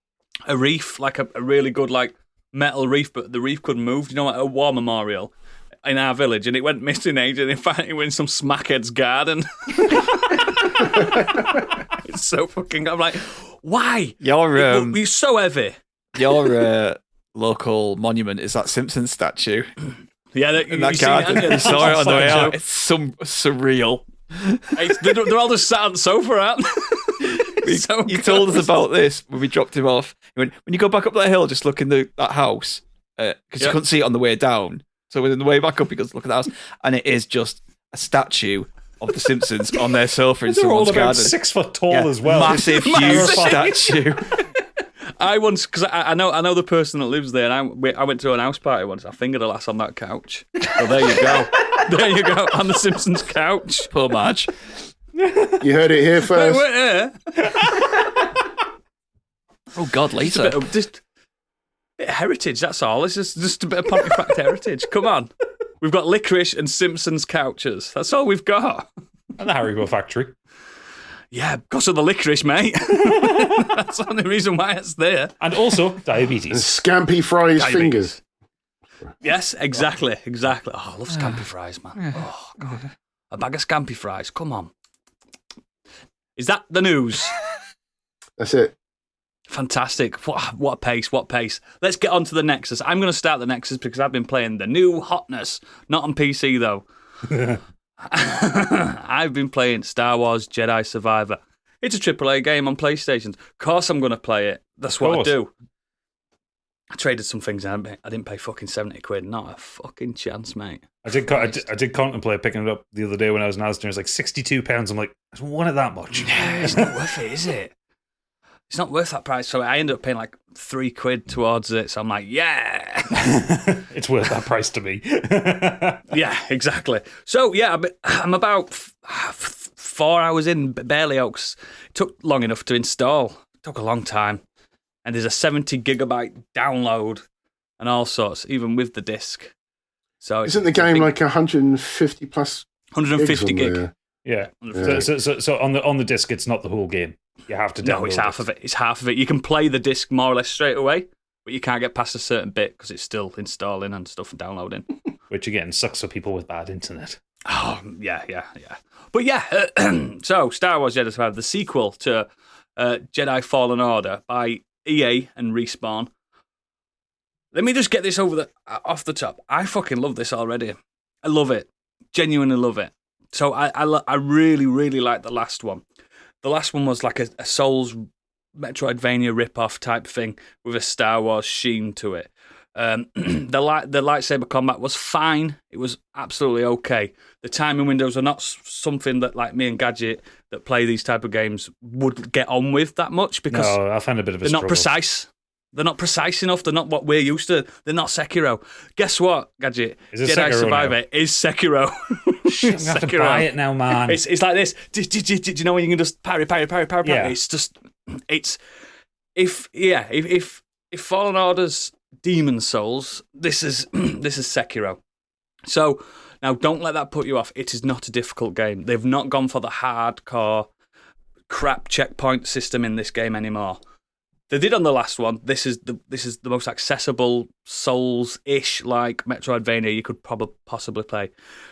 Speaker 2: reef, like a really good like metal reef, but the reef couldn't move. You know, like a war memorial in our village, and it went missing age, and in fact, it went in some smackhead's garden. It's so fucking. I'm like, why? You're so heavy.
Speaker 7: Your local monument is that Simpsons statue.
Speaker 2: Yeah,
Speaker 7: in that garden. You saw it on the way out. It's some surreal.
Speaker 2: They're all just sat on the sofa, aren't they?
Speaker 7: You told us about this when we dropped him off. When you go back up that hill, just look in that house because you couldn't see it on the way down. So on the way back up, you go look at the house, and it is just a statue of the Simpsons on their sofa in
Speaker 3: They're all
Speaker 7: someone's
Speaker 3: about
Speaker 7: garden.
Speaker 3: 6 foot tall as well.
Speaker 7: Massive, huge statue.
Speaker 2: I once, because I know the person that lives there, and I went to an house party once. I fingered a lass on that couch. So there you go. There you go, on the Simpsons couch.
Speaker 7: Poor Marge.
Speaker 4: You heard it here first.
Speaker 2: Wait,
Speaker 7: Oh God, later.
Speaker 2: Just a bit of heritage, that's all. It's just a bit of Pontefract heritage. Come on. We've got licorice and Simpsons couches. That's all we've got.
Speaker 3: And the Haribo factory.
Speaker 2: Yeah, because of the licorice, mate. That's the only reason why it's there.
Speaker 3: And also
Speaker 4: And
Speaker 3: diabetes.
Speaker 4: Scampy Fry's fingers.
Speaker 2: Yes, exactly. Oh, I love scampi fries, man. Oh, God. A bag of scampi fries. Come on. Is that the news?
Speaker 4: That's it.
Speaker 2: Fantastic. What a pace, what pace. Let's get on to the Nexus. I'm going to start the Nexus because I've been playing the new hotness. Not on PC, though. I've been playing Star Wars Jedi Survivor. It's a AAA game on PlayStation. Of course I'm going to play it. That's what I do. I traded some things and I didn't pay fucking 70 quid. Not a fucking chance, mate.
Speaker 3: I did contemplate picking it up the other day when I was in Asda. It was like £62. I'm like, I don't want it that much.
Speaker 2: Yeah, it's not worth it, is it? It's not worth that price. So I ended up paying like 3 quid towards it. So I'm like, yeah.
Speaker 3: It's worth that price to me.
Speaker 2: Yeah, exactly. So yeah, I'm about 4 hours in, barely. Oaks. It took long enough to install. It took a long time. And there's a 70 gigabyte download and all sorts, even with the disc. So
Speaker 4: Isn't the game like 150 plus
Speaker 2: 150
Speaker 4: gigs on
Speaker 2: gig?
Speaker 4: there?
Speaker 3: Yeah.
Speaker 4: Yeah.
Speaker 3: So on the disc, it's not the whole game. You have to download
Speaker 2: No, it's half of it. It's half of it. You can play the disc more or less straight away, but you can't get past a certain bit because it's still installing and stuff and downloading.
Speaker 3: Which again sucks for people with bad internet.
Speaker 2: Oh, yeah. But yeah, so Star Wars Jedi Survivor, the sequel to Jedi Fallen Order by EA and Respawn. Let me just get this off the top. I fucking love this already. I love it. Genuinely love it. So I really, really like the last one. The last one was like a Souls Metroidvania rip-off type thing with a Star Wars sheen to it. The lightsaber combat was fine. It was absolutely okay. The timing windows are not something that like me and Gadget that play these type of games would get on with that much because
Speaker 3: No, I found a bit of a
Speaker 2: they're
Speaker 3: struggle.
Speaker 2: not precise. They're not precise enough. They're not what we're used to. They're not Sekiro. Guess what, Gadget?
Speaker 3: Is it
Speaker 2: Jedi
Speaker 3: Sekiro
Speaker 2: Survivor
Speaker 3: now?
Speaker 2: is Sekiro.
Speaker 3: Shit, I'm gonna have to buy it now, man.
Speaker 2: It's like this. Do you know when you can just parry?
Speaker 3: Yeah.
Speaker 2: It's just if Fallen Order's Demon Souls, this is Sekiro. So now don't let that put you off. It is not a difficult game. They've not gone for the hardcore crap checkpoint system in this game anymore. They did on the last one. This is the most accessible Souls-ish like Metroidvania you could probably possibly play.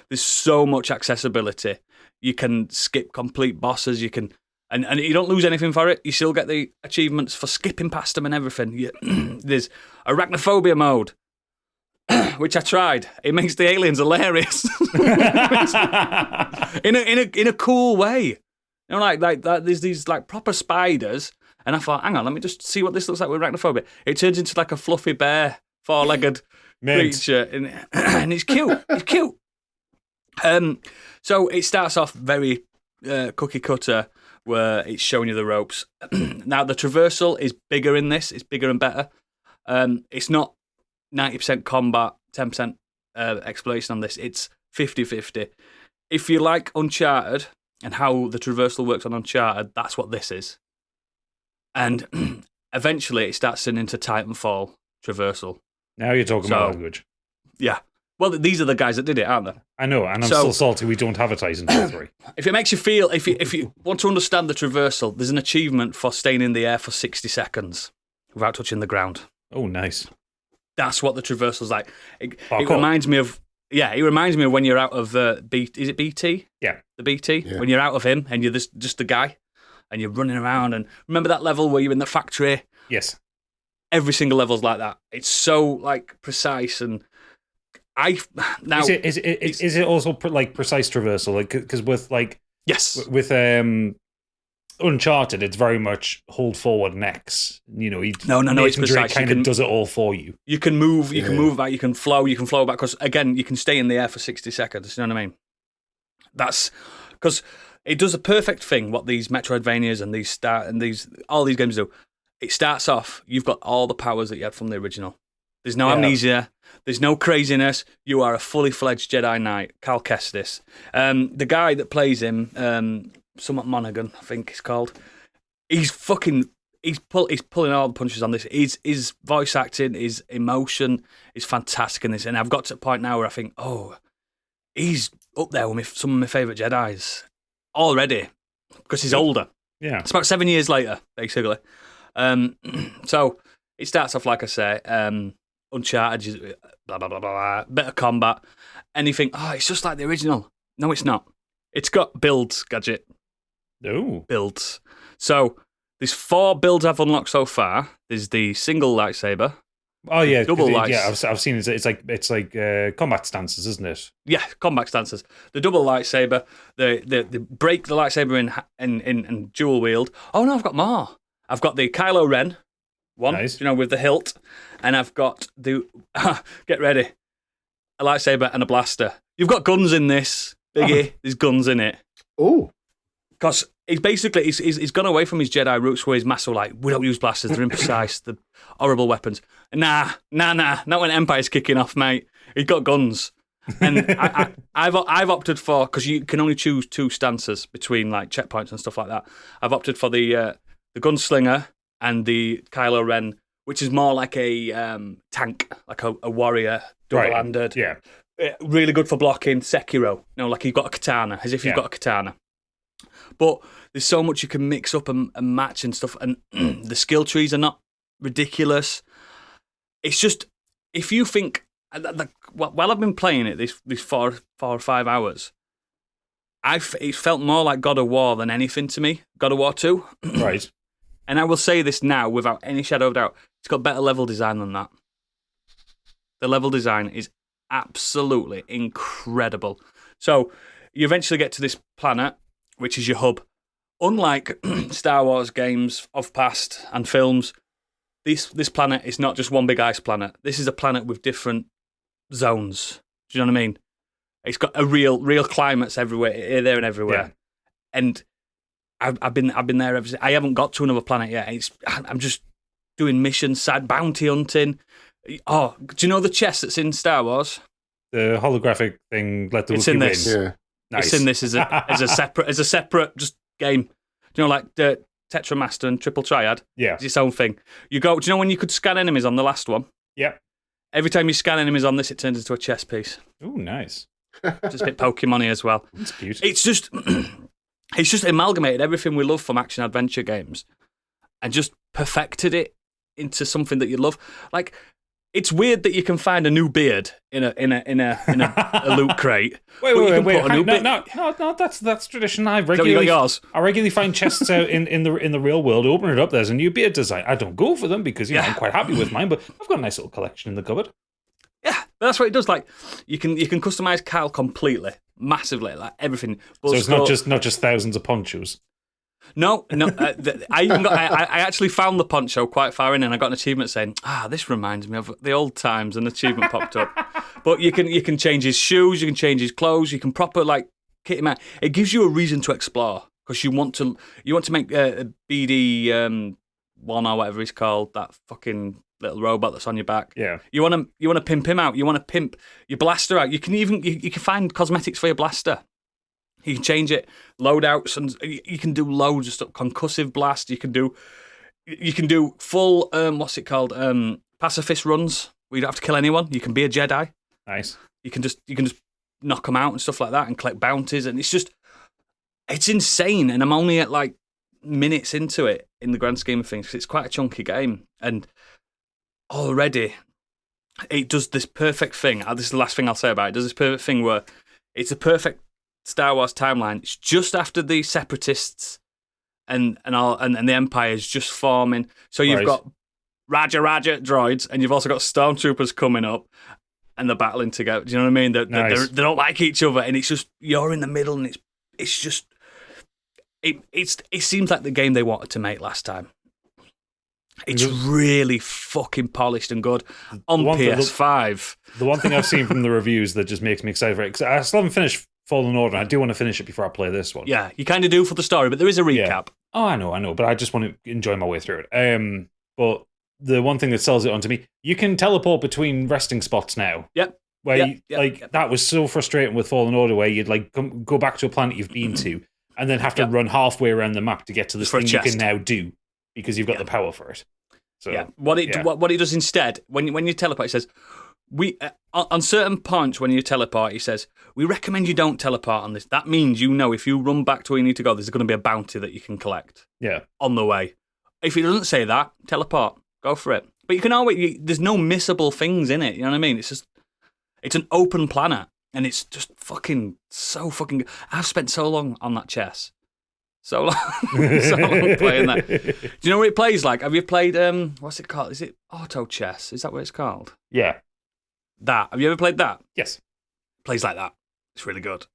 Speaker 2: There's so much accessibility. You can skip complete bosses. You can, and you don't lose anything for it. You still get the achievements for skipping past them and everything. There's arachnophobia mode, which I tried. It makes the aliens hilarious in a cool way. You know, like that. There's these like proper spiders. And I thought, hang on, let me just see what this looks like with arachnophobia. It turns into like a fluffy bear, 4-legged creature. And it's cute. It's cute. So it starts off very cookie cutter, where it's showing you the ropes. Now the traversal is bigger in this; it's bigger and better. It's not 90% combat, 10% exploration on this. It's 50-50. If you like Uncharted and how the traversal works on Uncharted, that's what this is. And eventually, it starts turning into Titanfall traversal.
Speaker 3: Now you're talking about language.
Speaker 2: Yeah. Well, these are the guys that did it, aren't they?
Speaker 3: I know, and I'm still salty we don't have a Titanfall 3.
Speaker 2: If it makes you feel, if you want to understand the traversal, there's an achievement for staying in the air for 60 seconds without touching the ground.
Speaker 3: Oh, nice.
Speaker 2: That's what the traversal's like. It reminds me of, it reminds me of when you're out of, is it BT?
Speaker 3: Yeah.
Speaker 2: The BT?
Speaker 4: Yeah.
Speaker 2: When you're out of him and you're just the guy and you're running around, and remember that level where you're in the factory?
Speaker 3: Yes.
Speaker 2: Every single level's like that. It's so like precise, and now
Speaker 3: is it also like precise traversal? Like, because with like
Speaker 2: yes,
Speaker 3: with Uncharted, it's very much hold forward and X. You know,
Speaker 2: no, it's precise.
Speaker 3: Kind of does it all for you.
Speaker 2: You can move, you can move back, you can flow back. Because again, you can stay in the air for 60 seconds. You know what I mean? That's because it does a perfect thing. What these Metroidvanias and all these games do. It starts off. You've got all the powers that you had from the original. There's no amnesia. There's no craziness. You are a fully fledged Jedi Knight, Cal Kestis. The guy that plays him, somewhat Monaghan, I think he's called. He's pulling all the punches on this. His voice acting, his emotion is fantastic in this. And I've got to a point now where I think, he's up there with some of my favourite Jedis already because he's older.
Speaker 3: Yeah,
Speaker 2: it's about 7 years later, basically. So it starts off like I say. Uncharted, blah, blah, blah, blah, bit of combat. And you think, it's just like the original. No, it's not. It's got builds, Gadget.
Speaker 3: Oh.
Speaker 2: Builds. So there's 4 builds I've unlocked so far. There's the single lightsaber.
Speaker 3: Oh, yeah.
Speaker 2: Double lightsaber.
Speaker 3: Yeah, I've seen it. It's like combat stances, isn't it?
Speaker 2: Yeah, combat stances. The double lightsaber, the break the lightsaber in dual wield. Oh, no, I've got more. I've got the Kylo Ren one,
Speaker 3: nice.
Speaker 2: With the hilt. And I've got get ready, a lightsaber and a blaster. You've got guns in this, Biggie. There's guns in it.
Speaker 4: Oh,
Speaker 2: because he's gone away from his Jedi roots, where he's massive. Like, we don't use blasters; they're imprecise, the horrible weapons. Nah. Not when Empire's kicking off, mate. He's got guns, and I've opted for, because you can only choose 2 stances between like checkpoints and stuff like that. I've opted for the gunslinger and the Kylo Ren, which is more like a tank, like a warrior, double-handed.
Speaker 3: Right. Yeah.
Speaker 2: Really good for blocking. Sekiro. Like you've got a katana, as if you've got a katana. But there's so much you can mix up and match and stuff, and the skill trees are not ridiculous. It's just, if you think, while I've been playing it these 4 or 5 hours, it felt more like God of War than anything to me. God of War 2.
Speaker 3: Right.
Speaker 2: And I will say this now without any shadow of doubt. It's got better level design than that. The level design is absolutely incredible. So you eventually get to this planet, which is your hub. Unlike Star Wars games of past and films, this planet is not just one big ice planet. This is a planet with different zones. Do you know what I mean? It's got a real climates everywhere, here, there, and everywhere.
Speaker 3: Yeah.
Speaker 2: And I've been there I haven't got to another planet yet. I'm just doing missions, side bounty hunting. Oh, do you know the chest that's in Star Wars?
Speaker 3: The holographic thing. Let the
Speaker 2: It's
Speaker 3: Wookiee
Speaker 2: in this.
Speaker 3: win.
Speaker 4: yeah.
Speaker 2: It's
Speaker 3: Nice.
Speaker 2: in this as a separate just game. Do you know, like the Tetramaster and Triple Triad?
Speaker 3: Yeah.
Speaker 2: It's its own thing. You go. Do you know when you could scan enemies on the last one?
Speaker 3: Yep.
Speaker 2: Every time you scan enemies on this, it turns into a chess piece.
Speaker 3: Oh, nice.
Speaker 2: Just a bit Pokemon-y as well.
Speaker 3: That's cute.
Speaker 2: It's just amalgamated everything we love from action adventure games and just perfected it into something that you love. Like, it's weird that you can find a new beard in a loot crate.
Speaker 3: Wait. No, that's tradition. I
Speaker 2: You got yours.
Speaker 3: regularly find chests out in the real world. Open it up. There's a new beard design. I don't go for them because I'm quite happy with mine, but I've got a nice little collection in the cupboard.
Speaker 2: Yeah, that's what it does. Like, you can customize Cal completely, massively, like everything.
Speaker 3: So it's not just thousands of ponchos.
Speaker 2: No. I even got. I actually found the poncho quite far in, and I got an achievement saying, this reminds me of the old times. An achievement popped up. But you can change his shoes, you can change his clothes, you can proper kit him out. It gives you a reason to explore because you want to make BD one or whatever he's called, that fucking little robot that's on your back.
Speaker 3: Yeah.
Speaker 2: You want to pimp him out. You want to pimp your blaster out. You can even you can find cosmetics for your blaster. You can change it, loadouts, and you can do loads of stuff. Concussive blast. You can do full what's it called? Pacifist runs where you don't have to kill anyone. You can be a Jedi.
Speaker 3: Nice.
Speaker 2: You can just knock them out and stuff like that, and collect bounties, and it's insane. And I'm only at minutes into it in the grand scheme of things because it's quite a chunky game, and already it does this perfect thing. This is the last thing I'll say about it. It does this perfect thing where it's a perfect Star Wars timeline. It's just after the Separatists and the Empire's just forming. So you've got Roger droids, and you've also got Stormtroopers coming up, and they're battling together. Do you know what I mean? They don't like each other, and it's just you're in the middle, and it's just it seems like the game they wanted to make last time. It's really fucking polished and good on PS5.
Speaker 3: The one thing I've seen from the reviews that just makes me excited for it, because I still haven't finished Fallen Order, and I do want to finish it before I play this one.
Speaker 2: Yeah, you kind of do for the story, but there is a recap.
Speaker 3: Yeah. Oh, I know, but I just want to enjoy my way through it. But the one thing that sells it onto me, you can teleport between resting spots now.
Speaker 2: Yep.
Speaker 3: That was so frustrating with Fallen Order, where you'd go back to a planet you've been to, and then have to run halfway around the map to get to this thing you can now do because you've got the power for it. So
Speaker 2: what it does instead, when you teleport, it says on certain points when you teleport, he says we recommend you don't teleport on this. That means if you run back to where you need to go, there's going to be a bounty that you can collect.
Speaker 3: Yeah.
Speaker 2: On the way. If he doesn't say that, teleport, go for it. But you can always there's no missable things in it. You know what I mean? It's an open planet, and it's just so fucking good. I've spent so long on that chess. So long playing that. Do you know what it plays like? Have you played, what's it called? Is it Auto Chess? Is that what it's called?
Speaker 3: Yeah.
Speaker 2: That. Have you ever played that?
Speaker 3: Yes.
Speaker 2: It plays like that. It's really good.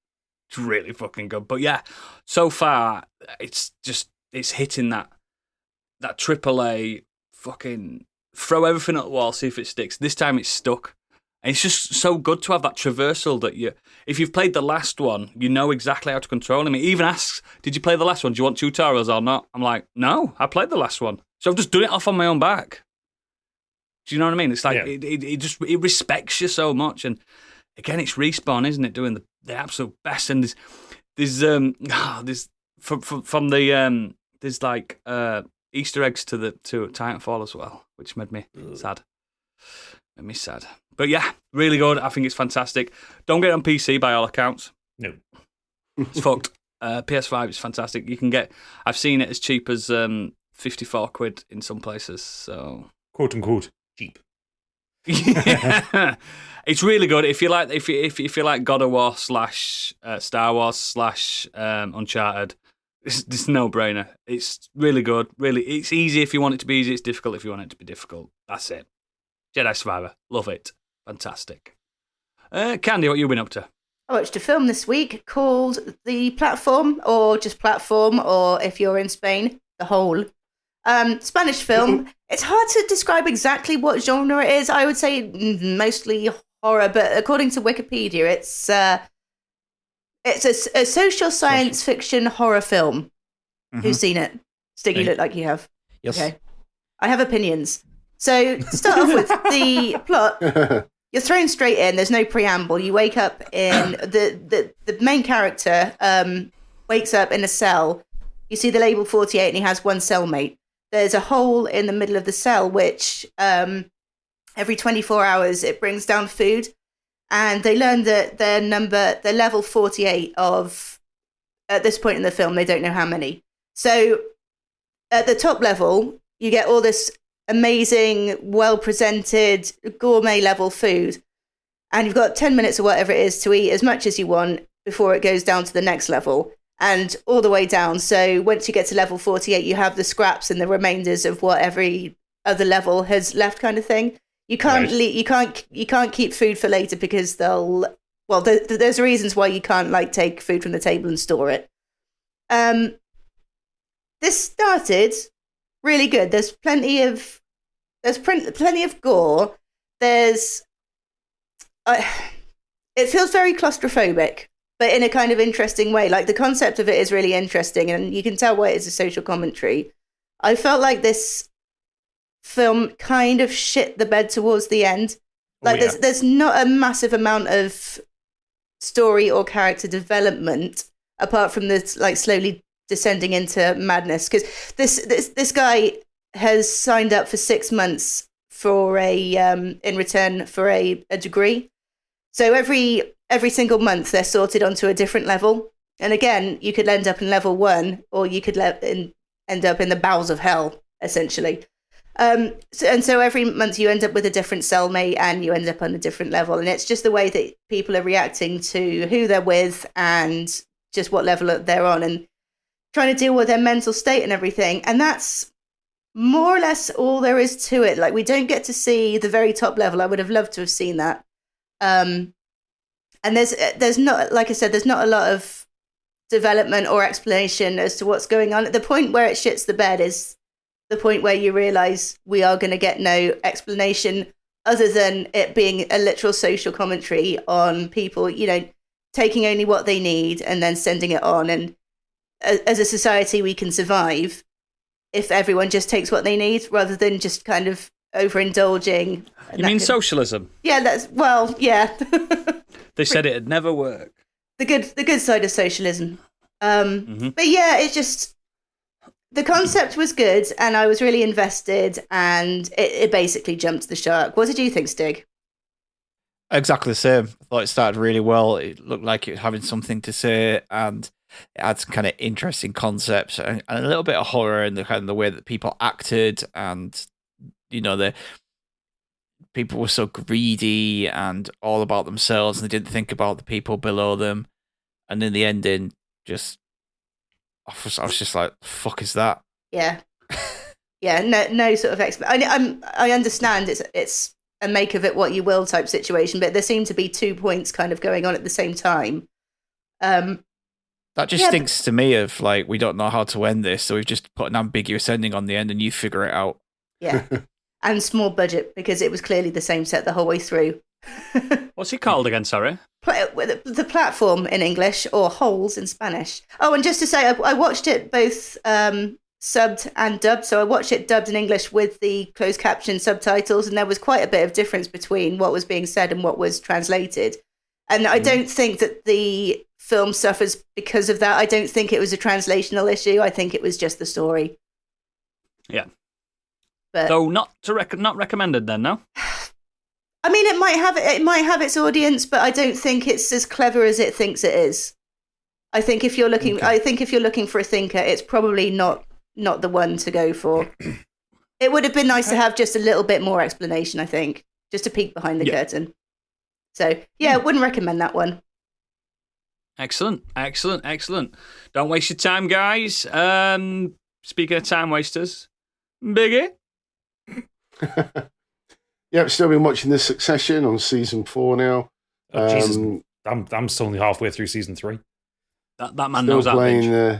Speaker 2: It's really fucking good. But yeah, so far, it's hitting that AAA fucking throw everything at the wall, see if it sticks. This time it's stuck. And it's just so good to have that traversal that if you've played the last one, you know exactly how to control him. It even asks, did you play the last one? Do you want tutorials or not? I'm like, no, I played the last one. So I've just done it off on my own back. Do you know what I mean? It's like, it respects you so much. And again, it's Respawn, isn't it? Doing the absolute best. And there's Easter eggs to Titanfall as well, which made me sad. Made me sad. But yeah, really good. I think it's fantastic. Don't get it on PC by all accounts.
Speaker 3: No.
Speaker 2: It's fucked. PS5 is fantastic. You can I've seen it as cheap as 54 quid in some places. So
Speaker 3: quote unquote cheap.
Speaker 2: Yeah. It's really good. If you like God of War / Star Wars / Uncharted, it's no brainer. It's really good. Really, it's easy if you want it to be easy. It's difficult if you want it to be difficult. That's it. Jedi Survivor. Love it. Fantastic. Candy, what you been up to?
Speaker 5: I watched a film this week called The Platform, or just Platform, or if you're in Spain, The Hole. Spanish film. It's hard to describe exactly what genre it is. I would say mostly horror, but according to Wikipedia, it's a social science fiction horror film. Mm-hmm. Who's seen it? Stig, you look like you have.
Speaker 7: Yes.
Speaker 5: Okay. I have opinions. So to start off with the plot, you're thrown straight in. There's no preamble. You wake up in the main character wakes up in a cell. You see the label 48, and he has one cellmate. There's a hole in the middle of the cell, which every 24 hours it brings down food, and they learn that they're level 48 of. At this point in the film, they don't know how many. So at the top level, you get all this amazing, well-presented, gourmet-level food. And you've got 10 minutes or whatever it is to eat as much as you want before it goes down to the next level. And all the way down. So once you get to level 48, you have the scraps and the remainders of what every other level has left, kind of thing. You can't you can't keep food for later because there's reasons why you can't take food from the table and store it. this started really good. There's plenty of gore. There's it feels very claustrophobic, but in a kind of interesting way. Like the concept of it is really interesting, and you can tell why it's a social commentary. I felt like this film kind of shit the bed towards the end. Like there's not a massive amount of story or character development apart from this like slowly descending into madness, because this guy has signed up for 6 months for in return for a degree. So every single month they're sorted onto a different level, and again you could end up in level 1 or you could end up in the bowels of hell essentially. So every month you end up with a different cellmate and you end up on a different level, and it's just the way that people are reacting to who they're with and just what level they're on and trying to deal with their mental state and everything. And that's more or less all there is to it. Like, we don't get to see the very top level. I would have loved to have seen that. And there's not, like I said, there's not a lot of development or explanation as to what's going on. At the point where it shits the bed is the point where you realize we are going to get no explanation other than it being a literal social commentary on people, taking only what they need and then sending it on. And as a society, we can survive if everyone just takes what they need rather than just kind of overindulging.
Speaker 2: You mean socialism?
Speaker 5: Yeah, yeah.
Speaker 2: They said it'd never work.
Speaker 5: The good side of socialism. But yeah, it's just, the concept was good and I was really invested, and it basically jumped the shark. What did you think, Stig?
Speaker 7: Exactly the same. I thought it started really well. It looked like it was having something to say, and it had some kind of interesting concepts and a little bit of horror in the kind of the way that people acted, and the people were so greedy and all about themselves, and they didn't think about the people below them. And in the ending, I was just like, the fuck is that?
Speaker 5: Yeah, yeah. No sort of explanation. I understand it's a make of it what you will type situation, but there seem to be 2 points kind of going on at the same time.
Speaker 7: That just stinks to me of like, we don't know how to end this, so we've just put an ambiguous ending on the end and you figure it out.
Speaker 5: Yeah. And small budget, because it was clearly the same set the whole way through.
Speaker 2: What's it called again, sorry?
Speaker 5: The Platform in English, or Holes in Spanish. Oh, and just to say, I watched it both subbed and dubbed. So I watched it dubbed in English with the closed caption subtitles, and there was quite a bit of difference between what was being said and what was translated. And I don't think that the film suffers because of that. I don't think it was a translational issue. I think it was just the story.
Speaker 2: Yeah.
Speaker 5: But,
Speaker 2: so not recommended then, no?
Speaker 5: I mean, it might have its audience, but I don't think it's as clever as it thinks it is. I think if you're looking, for a thinker, it's probably not the one to go for. It would have been nice to have just a little bit more explanation, I think, just a peek behind the curtain. So yeah, I wouldn't recommend that one.
Speaker 2: Excellent. Don't waste your time, guys. Speaking of time wasters, Biggie.
Speaker 4: Yeah, I've still been watching this Succession on season 4 now.
Speaker 3: Oh, Jesus. I'm still only halfway through season 3.
Speaker 2: That man
Speaker 4: still
Speaker 2: knows that.
Speaker 4: Playing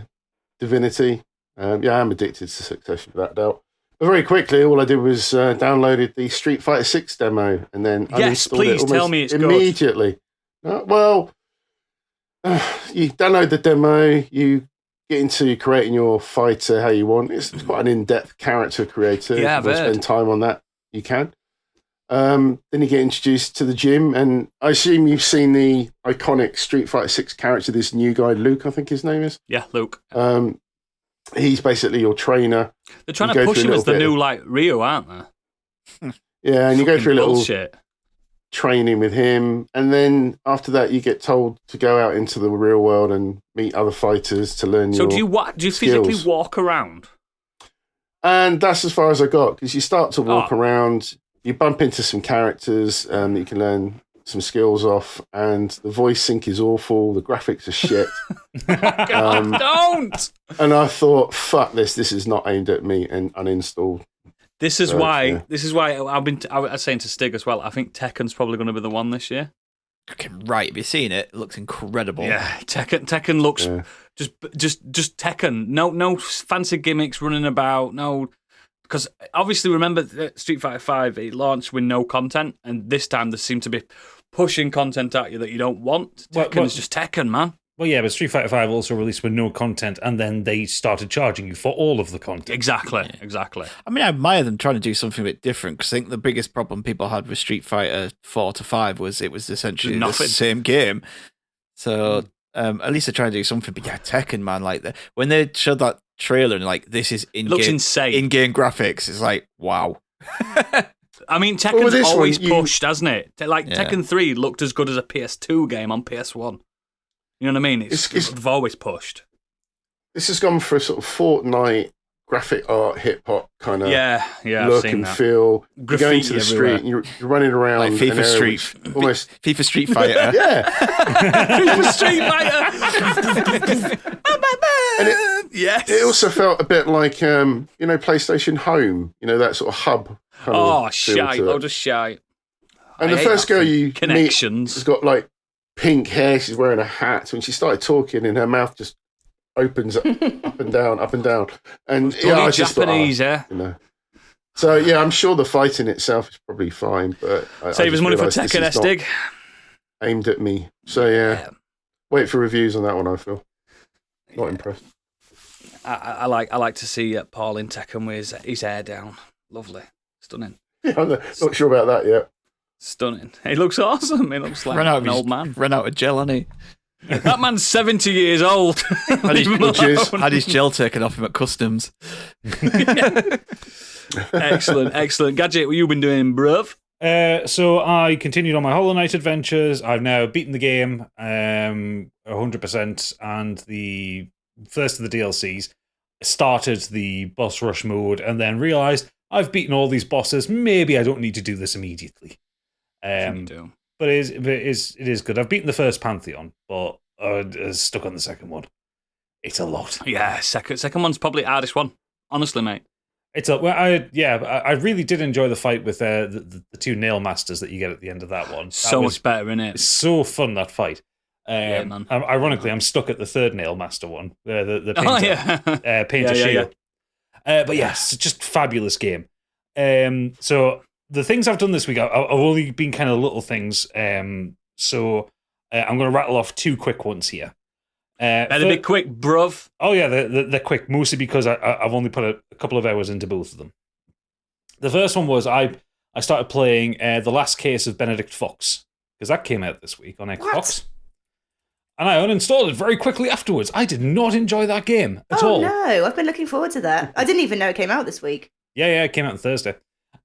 Speaker 4: Divinity. Yeah, I'm addicted to Succession, without doubt. But very quickly, all I did was downloaded the Street Fighter 6 demo and then uninstalled it
Speaker 2: tell me it's
Speaker 4: immediately. You download the demo, you get into creating your fighter how you want. It's quite an in-depth character creator.
Speaker 2: Yeah,
Speaker 4: if you want to spend time on that, you can. Then you get introduced to the gym, and I assume you've seen the iconic Street Fighter 6 character, this new guy, Luke, I think his name is.
Speaker 2: Yeah, Luke.
Speaker 4: He's basically your trainer.
Speaker 2: They're trying to push him as the new, Ryu, aren't they?
Speaker 4: Yeah, and you go through a little
Speaker 2: bullshit
Speaker 4: training with him, and then after that you get told to go out into the real world and meet other fighters to learn your
Speaker 2: do you physically walk around?
Speaker 4: And that's as far as I got, because you start to walk around, you bump into some characters that you can learn some skills off, and the voice sync is awful, the graphics are shit.
Speaker 2: God, don't!
Speaker 4: And I thought, fuck this is not aimed at me, and uninstalled.
Speaker 2: This is why I was saying to Stig as well, I think Tekken's probably going to be the one this year.
Speaker 7: looking right. Have you seen it? It looks incredible.
Speaker 2: Yeah, Tekken looks
Speaker 4: Yeah.
Speaker 2: just Tekken. No fancy gimmicks running about. No, because obviously remember Street Fighter V, it launched with no content, and this time they seem to be pushing content at you that you don't want. Tekken is just Tekken, man.
Speaker 3: Well, yeah, but Street Fighter V also released with no content, and then they started charging you for all of the content.
Speaker 2: Exactly.
Speaker 7: I mean, I admire them trying to do something a bit different because I think the biggest problem people had with Street Fighter 4 to 5 was it was essentially the
Speaker 2: Nothing.
Speaker 7: same game. So at least they're trying to do something. But yeah, Tekken, man, like when they showed that trailer and like this is
Speaker 2: Looks insane.
Speaker 7: in-game graphics, it's like wow.
Speaker 2: I mean,
Speaker 4: with
Speaker 2: Tekken's
Speaker 4: this one,
Speaker 2: always
Speaker 4: you-
Speaker 2: pushed, hasn't it? Like
Speaker 7: Yeah.
Speaker 2: Tekken 3 looked as good as a PS2 game on PS1. You know what I mean? They've always pushed.
Speaker 4: This has gone for a sort of Fortnite graphic art hip hop kind of
Speaker 2: Yeah, I've
Speaker 4: look
Speaker 2: seen
Speaker 4: and
Speaker 2: that.
Speaker 4: feel. You're going
Speaker 2: Graffiti
Speaker 4: to the
Speaker 2: everywhere.
Speaker 4: street, and you're running around
Speaker 7: Like
Speaker 4: an
Speaker 7: FIFA
Speaker 4: area
Speaker 7: Street,
Speaker 4: which almost
Speaker 7: FIFA Street Fighter.
Speaker 4: yeah.
Speaker 2: FIFA Street Fighter.
Speaker 4: And
Speaker 2: yes.
Speaker 4: it also felt a bit like PlayStation Home, that sort of hub. Kind
Speaker 2: Oh,
Speaker 4: of feel
Speaker 2: shite.
Speaker 4: to it.
Speaker 2: Load of shite.
Speaker 4: And
Speaker 2: I
Speaker 4: the
Speaker 2: hate
Speaker 4: first
Speaker 2: that
Speaker 4: girl
Speaker 2: thing.
Speaker 4: you meet
Speaker 2: Connections.
Speaker 4: has got like pink hair. She's wearing a hat. When she started talking, and her mouth just opens up, up and down, up and down. And yeah, I
Speaker 2: Bloody
Speaker 4: just thought,
Speaker 2: Japanese, eh?
Speaker 4: So yeah, I'm sure the fight in itself is probably fine, but I
Speaker 2: Save his
Speaker 4: just
Speaker 2: money for
Speaker 4: realised this
Speaker 2: Tekken,
Speaker 4: is not
Speaker 2: Estig.
Speaker 4: aimed at me. So yeah, wait for reviews on that one. I feel not impressed.
Speaker 2: I like to see Paul in Tekken with his hair down. Lovely. Stunning.
Speaker 4: Yeah, I'm not sure about that yet.
Speaker 2: Stunning. He looks awesome. He looks like
Speaker 7: Run out of
Speaker 2: an
Speaker 7: his-
Speaker 2: old man.
Speaker 7: Ran out of gel, hasn't he?
Speaker 2: That man's 70 years old.
Speaker 7: Had his,
Speaker 2: Leave him
Speaker 4: Which is-
Speaker 2: alone.
Speaker 7: had his gel taken off him at customs.
Speaker 2: Excellent. Gadget, what you been doing, bruv?
Speaker 3: So I continued on my Hollow Knight adventures. I've now beaten the game 100%, and the first of the DLCs. Started the boss rush mode, and then realised I've beaten all these bosses. Maybe I don't need to do this immediately.
Speaker 2: You do.
Speaker 3: But it is good. I've beaten the first Pantheon, but stuck on the second one. It's a lot.
Speaker 2: Yeah, second one's probably the hardest one. Honestly, mate.
Speaker 3: I really did enjoy the fight with the two nail masters that you get at the end of that one.
Speaker 2: So much better, innit?
Speaker 3: It's so fun, that fight.
Speaker 2: Yeah, man.
Speaker 3: Ironically, I'm stuck at the third nail master one, the
Speaker 2: Oh,
Speaker 3: painter,
Speaker 2: yeah.
Speaker 3: painter
Speaker 2: Yeah.
Speaker 3: shield. But yes, just fabulous game. So the things I've done this week, I've only been kind of little things. So I'm going to rattle off two quick ones here.
Speaker 2: Better be quick, bruv.
Speaker 3: Oh yeah, they're quick, mostly because I've only put a couple of hours into both of them. The first one was I started playing The Last Case of Benedict Fox, because that came out this week on Xbox. And I uninstalled it very quickly afterwards. I did not enjoy that game at all.
Speaker 5: No, I've been looking forward to that. I didn't even know it came out this week.
Speaker 3: Yeah, it came out on Thursday.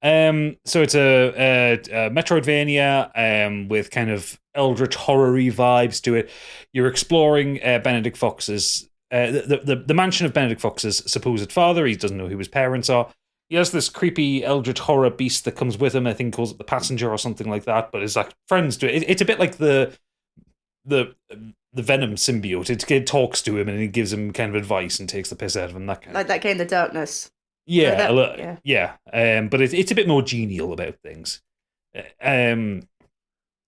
Speaker 3: So it's a Metroidvania with kind of eldritch horror-y vibes to it. You're exploring Benedict Fox's the mansion of Benedict Fox's supposed father. He doesn't know who his parents are. He has this creepy eldritch horror beast that comes with him. I think he calls it the Passenger or something like that. But it's like friends to it. It's a bit like the Venom symbiote. It talks to him and it gives him kind of advice and takes the piss out of him. That kind of
Speaker 5: Like that game, The Darkness.
Speaker 3: yeah,
Speaker 5: that-
Speaker 3: a little, yeah. But it's a bit more genial about things.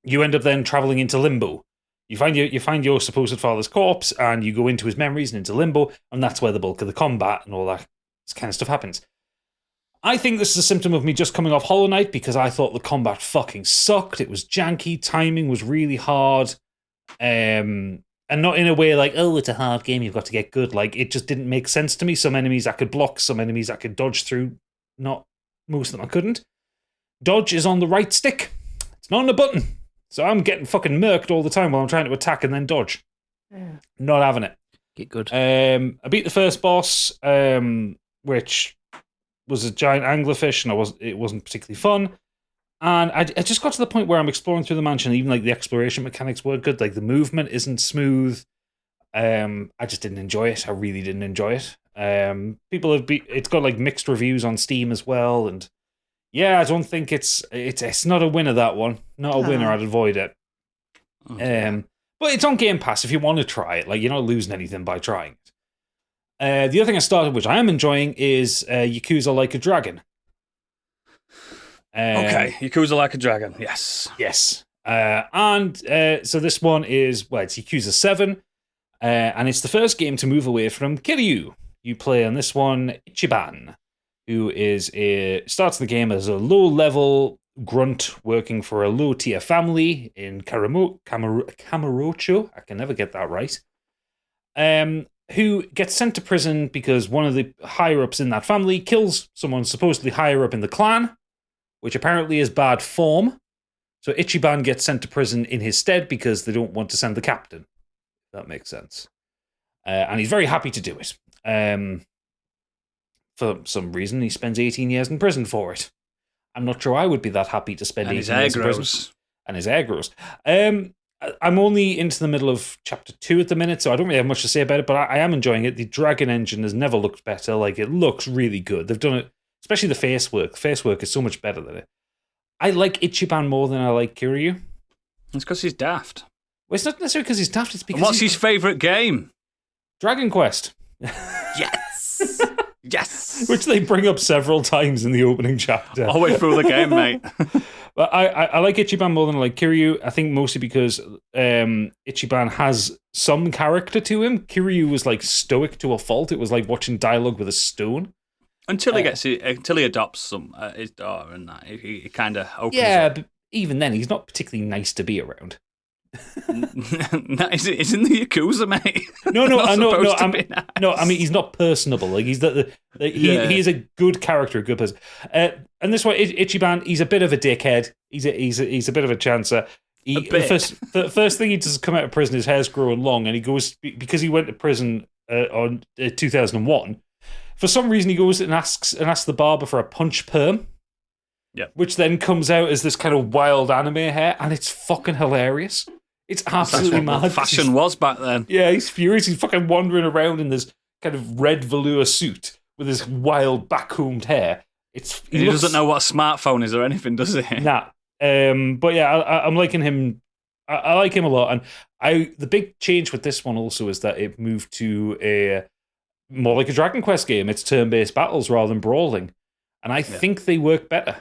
Speaker 3: You end up then traveling into limbo. You find your supposed father's corpse, and you go into his memories and into limbo, and that's where the bulk of the combat and all that kind of stuff happens. I think this is a symptom of me just coming off Hollow Knight, because I thought the combat fucking sucked. It was janky, timing was really hard, and not in a way like, oh, it's a hard game, you've got to get good. Like, it just didn't make sense to me. Some enemies I could block, some enemies I could dodge through. Not most of them I couldn't. Dodge is on the right stick. It's not on the button. So I'm getting fucking murked all the time while I'm trying to attack and then dodge.
Speaker 5: Yeah.
Speaker 3: Not having it.
Speaker 7: Get good.
Speaker 3: I beat the first boss, which was a giant anglerfish, and it wasn't particularly fun. And I just got to the point where I'm exploring through the mansion, even like the exploration mechanics were good, like the movement isn't smooth. I just didn't enjoy it. I really didn't enjoy it. It's got like mixed reviews on Steam as well, and yeah, I don't think it's not a winner, that one. Not a winner. I'd avoid it.
Speaker 2: Okay.
Speaker 3: But it's on Game Pass if you want to try it. Like, you're not losing anything by trying it. The other thing I started, which I am enjoying, is Yakuza Like a Dragon.
Speaker 2: Okay, Yakuza Like a Dragon. Yes.
Speaker 3: Yes. So this one is, it's Yakuza 7, and it's the first game to move away from Kiryu. You play on this one Ichiban, who starts the game as a low-level grunt working for a low-tier family in Kamurocho. I can never get that right. Who gets sent to prison because one of the higher-ups in that family kills someone supposedly higher up in the clan, which apparently is bad form. So Ichiban gets sent to prison in his stead because they don't want to send the captain. That makes sense. And he's very happy to do it. For some reason, he spends 18 years in prison for it. I'm not sure I would be that happy to spend 18 years in prison. And his hair grows. I'm only into the middle of chapter 2 at the minute, so I don't really have much to say about it, but I am enjoying it. The Dragon engine has never looked better. Like, it looks really good. They've done it, especially the face work. The face work is so much better than it. I like Ichiban more than I like Kiryu.
Speaker 2: It's because he's daft.
Speaker 3: Well, it's not necessarily because he's daft, it's because
Speaker 2: And what's his favourite game?
Speaker 3: Dragon Quest.
Speaker 2: Yes! Yes!
Speaker 3: Which they bring up several times in the opening chapter.
Speaker 2: All the way through the game, mate.
Speaker 3: But I like Ichiban more than I like Kiryu. I think mostly because Ichiban has some character to him. Kiryu was like stoic to a fault. It was like watching dialogue with a stone.
Speaker 2: Until he adopts his daughter and that, he kind of opens up.
Speaker 3: But even then, he's not particularly nice to be around.
Speaker 2: No, it's in the Yakuza, mate.
Speaker 3: No. I mean, he's not personable. Like he is a good character, a good person. And this one, Ichiban, he's a bit of a dickhead. He's a bit of a chancer. The first thing he does is come out of prison. His hair's growing long, and he goes because he went to prison on 2001. For some reason, he goes and asks the barber for a punch perm.
Speaker 2: Yeah.
Speaker 3: Which then comes out as this kind of wild anime hair, and it's fucking hilarious. It's absolutely mad.
Speaker 2: What fashion was back then.
Speaker 3: Yeah, he's furious. He's fucking wandering around in this kind of red velour suit with his wild backcombed hair.
Speaker 2: He doesn't know what a smartphone is or anything, does he?
Speaker 3: Nah. But yeah, I'm liking him. I like him a lot. And the big change with this one also is that it moved to a more like a Dragon Quest game. It's turn-based battles rather than brawling. And I think they work better.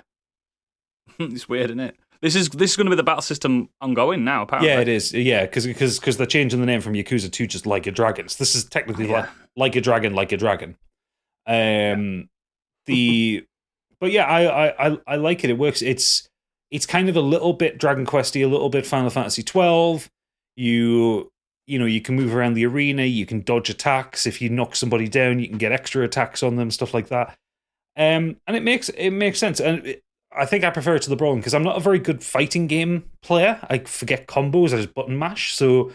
Speaker 2: It's weird, isn't it? This is going to be the battle system ongoing now, apparently.
Speaker 3: Yeah, it is. Yeah, because they're changing the name from Yakuza 2 just Like a Dragon. So this is technically like a dragon, like a dragon. But yeah, I like it. It works. It's kind of a little bit Dragon Questy, a little bit Final Fantasy 12. You can move around the arena. You can dodge attacks. If you knock somebody down, you can get extra attacks on them, stuff like that. And it makes sense. And I think I prefer it to the brawling because I'm not a very good fighting game player. I forget combos. I just button mash. So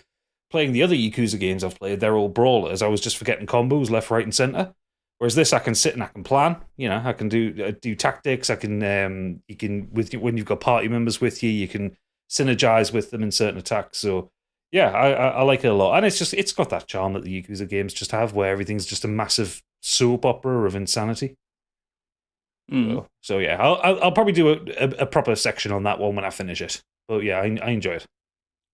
Speaker 3: playing the other Yakuza games I've played, they're all brawlers. I was just forgetting combos left, right, and center. Whereas this, I can sit and I can plan. I can do tactics. I can when you've got party members with you, you can synergize with them in certain attacks. So yeah, I like it a lot, and it's got that charm that the Yakuza games just have, where everything's just a massive soap opera of insanity. So yeah, I'll probably do a proper section on that one when I finish it. But yeah, I enjoy it.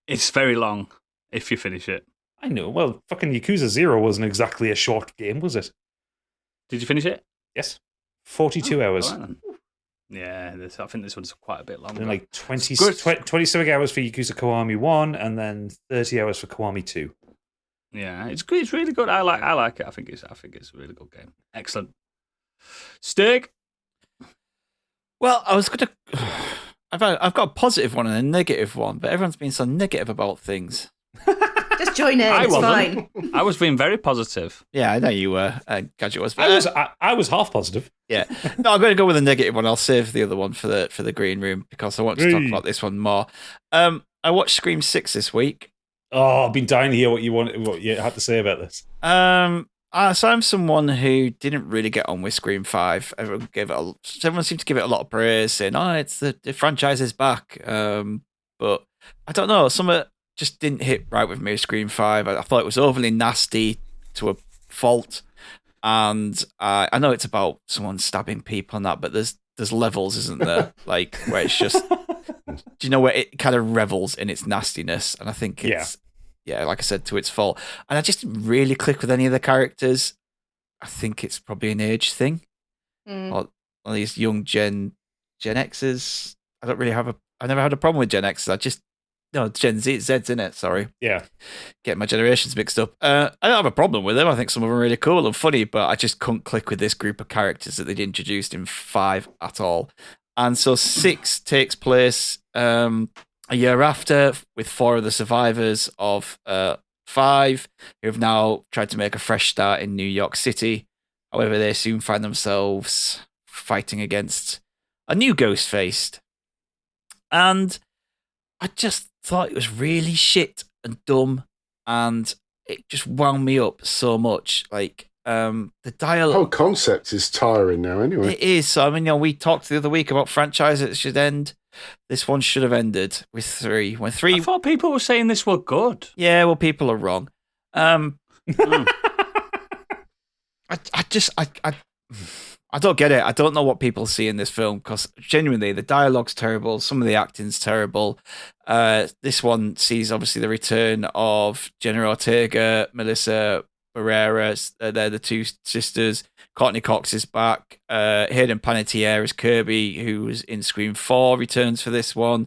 Speaker 2: It's very long if you finish it.
Speaker 3: I know. Well, fucking Yakuza 0 wasn't exactly a short game, was it?
Speaker 2: Did you finish it?
Speaker 3: Yes. 42 hours.
Speaker 2: Right, yeah, I think this one's quite a bit longer.
Speaker 3: And like 20-something hours for Yakuza Kiwami 1 and then 30 hours for Kiwami 2.
Speaker 2: Yeah, it's good. It's really good. I like it. I think it's a really good game. Excellent. Steak.
Speaker 7: Well, I was going to. I've got a positive one and a negative one, but everyone's been so negative about things.
Speaker 5: Just join in. It's fine.
Speaker 2: I was being very positive.
Speaker 7: Yeah, I know you were. Gadget was.
Speaker 3: I was half positive.
Speaker 7: Yeah. No, I'm going to go with a negative one. I'll save the other one for the green room because I want to talk about this one more. I watched Scream 6 this week. Oh,
Speaker 3: I've been dying to hear what you had to say about this.
Speaker 7: So I'm someone who didn't really get on with Scream 5. Everyone seemed to give it a lot of praise, saying, it's the franchise is back. But I don't know, some of it just didn't hit right with me, Scream 5. I thought it was overly nasty to a fault. And I know it's about someone stabbing people and that, but there's levels, isn't there? Like, where it's just, do you know, where it kind of revels in its nastiness? And I think it's, yeah, like I said, to its fault. And I just didn't really click with any of the characters. I think it's probably an age thing. Or these young Gen Xers. I don't really have I never had a problem with Gen X. I just Gen Z's in it. Sorry,
Speaker 3: Yeah.
Speaker 7: getting my generations mixed up. I don't have a problem with them. I think some of them are really cool and funny, but I just couldn't click with this group of characters that they'd introduced in 5 at all. And so 6 takes place a year after, with 4 of the survivors of 5 who have now tried to make a fresh start in New York City. However, they soon find themselves fighting against a new Ghostface. And I just thought it was really shit and dumb, and it just wound me up so much. Like, the
Speaker 4: The
Speaker 7: dialogue.
Speaker 4: whole concept is tiring now, anyway.
Speaker 7: It is. So, I mean, we talked the other week about franchises that should end. This one should have ended with 3. When 3.
Speaker 2: I thought people were saying this were good.
Speaker 7: Yeah, well, people are wrong. I don't get it. I don't know what people see in this film, because genuinely the dialogue's terrible. Some of the acting's terrible. This one sees obviously the return of Jenna Ortega, Melissa Barrera. They're the 2 sisters. Courtney Cox is back. Hayden Panettiere as Kirby, who was in Scream 4, returns for this one.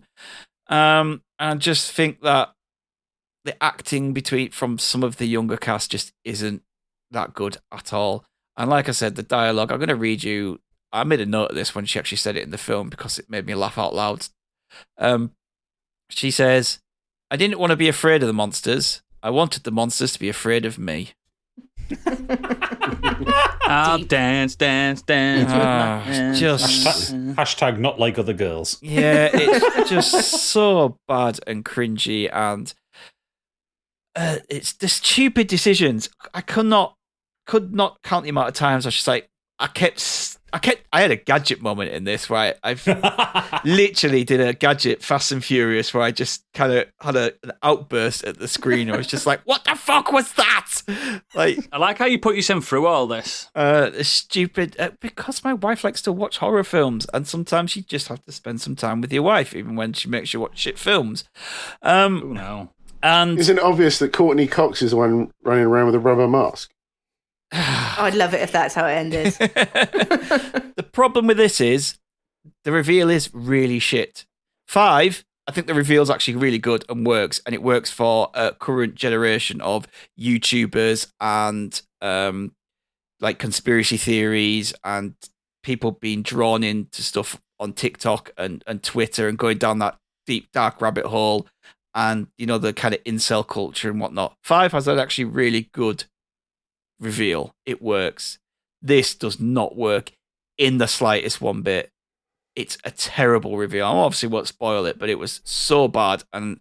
Speaker 7: And I just think that the acting from some of the younger cast just isn't that good at all. And like I said, the dialogue, I'm going to read you. I made a note of this when she actually said it in the film because it made me laugh out loud. She says, "I didn't want to be afraid of the monsters. I wanted the monsters to be afraid of me."
Speaker 2: I'll dance, dance, dance. with my hands.
Speaker 3: Hashtag not like other girls.
Speaker 7: Yeah, it's just so bad and cringy, and it's the stupid decisions. I could not count the amount of times I was just like, I had a gadget moment in this where I've literally did a gadget Fast and Furious where I just kind of had an outburst at the screen. I was just like, what the fuck was that? Like,
Speaker 2: I like how you put yourself through all this.
Speaker 7: it's stupid, because my wife likes to watch horror films, and sometimes you just have to spend some time with your wife, even when she makes you watch shit films.
Speaker 2: Oh no.
Speaker 7: And
Speaker 4: Isn't it obvious that Courtney Cox is the one running around with a rubber mask?
Speaker 5: I'd love it if that's how it ended.
Speaker 7: the problem with this is the reveal is really shit. 5, I think the reveal is actually really good and works, and it works for a current generation of YouTubers and like conspiracy theories and people being drawn into stuff on TikTok and Twitter and going down that deep dark rabbit hole, and the kind of incel culture and whatnot. 5 has an actually really good reveal. It works. This does not work in the slightest one bit. It's a terrible reveal. I obviously won't spoil it, but it was so bad, and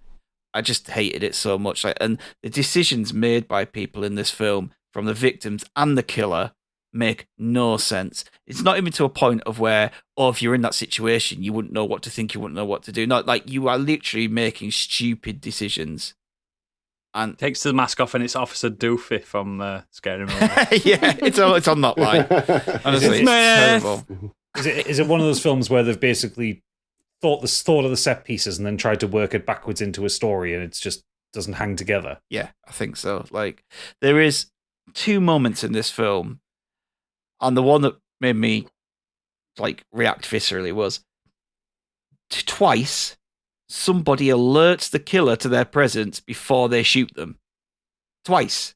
Speaker 7: I just hated it so much. And the decisions made by people in this film, from the victims and the killer, make no sense. It's not even to a point of where, if you're in that situation, you wouldn't know what to think, you wouldn't know what to do. Not like you are literally making stupid decisions. And
Speaker 2: Takes the mask off and it's Officer Doofy from Scary Movie.
Speaker 7: yeah, it's on that line. Honestly, it's terrible.
Speaker 3: Is it one of those films where they've basically thought of the set pieces and then tried to work it backwards into a story, and it just doesn't hang together?
Speaker 7: Yeah, I think so. Like, there is 2 moments in this film, and the one that made me like react viscerally was twice somebody alerts the killer to their presence before they shoot them. Twice.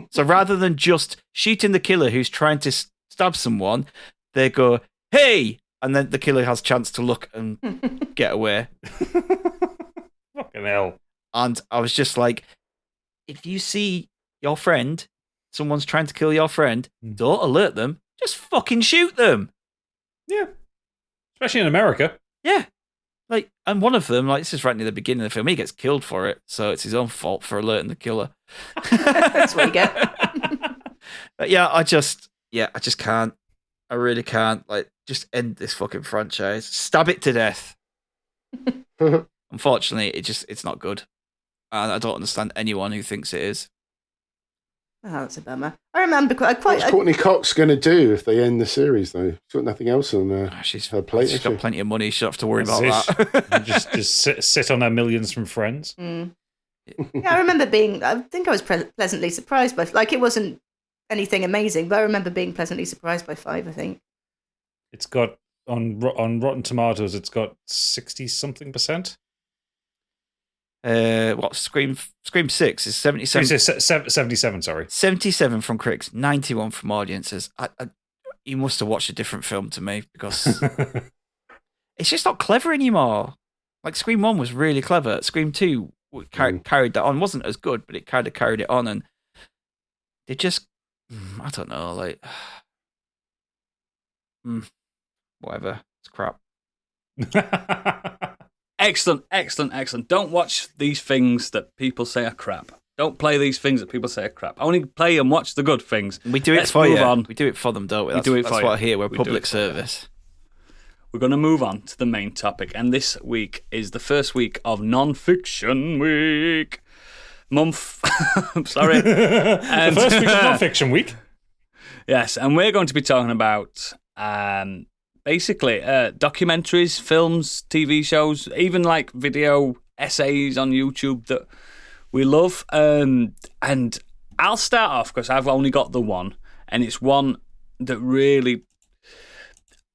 Speaker 7: So rather than just shooting the killer who's trying to stab someone, they go, "Hey!" and then the killer has a chance to look and get away.
Speaker 3: Fucking hell.
Speaker 7: And I was just like, if you see your friend, someone's trying to kill your friend, don't alert them, just fucking shoot them.
Speaker 3: Yeah. Especially in America.
Speaker 7: Yeah. Like, and one of them, like, this is right near the beginning of the film, he gets killed for it, so it's his own fault for alerting the killer.
Speaker 5: That's what you get.
Speaker 7: But yeah, I just can't. I really can't. Like, just end this fucking franchise. Stab it to death. Unfortunately, it's not good. And I don't understand anyone who thinks it is.
Speaker 5: Oh, that's a bummer. I remember
Speaker 4: What's Courtney Cox going to do if they end the series, though? She's got nothing else on her plate.
Speaker 7: She's got plenty of money. She don't have to worry about
Speaker 3: That's
Speaker 7: that.
Speaker 3: just sit on her millions from Friends.
Speaker 5: Yeah, I remember I think I was pleasantly surprised by, like, it wasn't anything amazing, but I remember being pleasantly surprised by 5, I think.
Speaker 3: It's got on Rotten Tomatoes, it's got 60-something%.
Speaker 7: What Scream 6 is 77.
Speaker 3: 77, sorry.
Speaker 7: 77 from critics, 91 from audiences. You must have watched a different film to me because it's just not clever anymore. Like Scream 1 was really clever. Scream 2 carried that on. Wasn't as good, but it kind of carried it on. And they just, I don't know, like, whatever. It's crap.
Speaker 2: Excellent. Don't watch these things that people say are crap. Don't play these things that people say are crap. Only play and watch the good things.
Speaker 7: We do it
Speaker 2: Let's
Speaker 7: for
Speaker 2: move
Speaker 7: you.
Speaker 2: on.
Speaker 7: We do it for them, don't we?
Speaker 2: do it
Speaker 7: that's
Speaker 2: for
Speaker 7: what I
Speaker 2: you.
Speaker 7: hear. We're
Speaker 2: We do
Speaker 7: public
Speaker 2: it for you.
Speaker 7: service.
Speaker 2: We're going to move on to the main topic, and this week is the first week of non-fiction week. Month. I'm sorry.
Speaker 3: The first week of non-fiction week.
Speaker 2: Yes, and we're going to be talking about basically documentaries, films, TV shows, even like video essays on YouTube that we love. And I'll start off because I've only got the one, and it's one that really,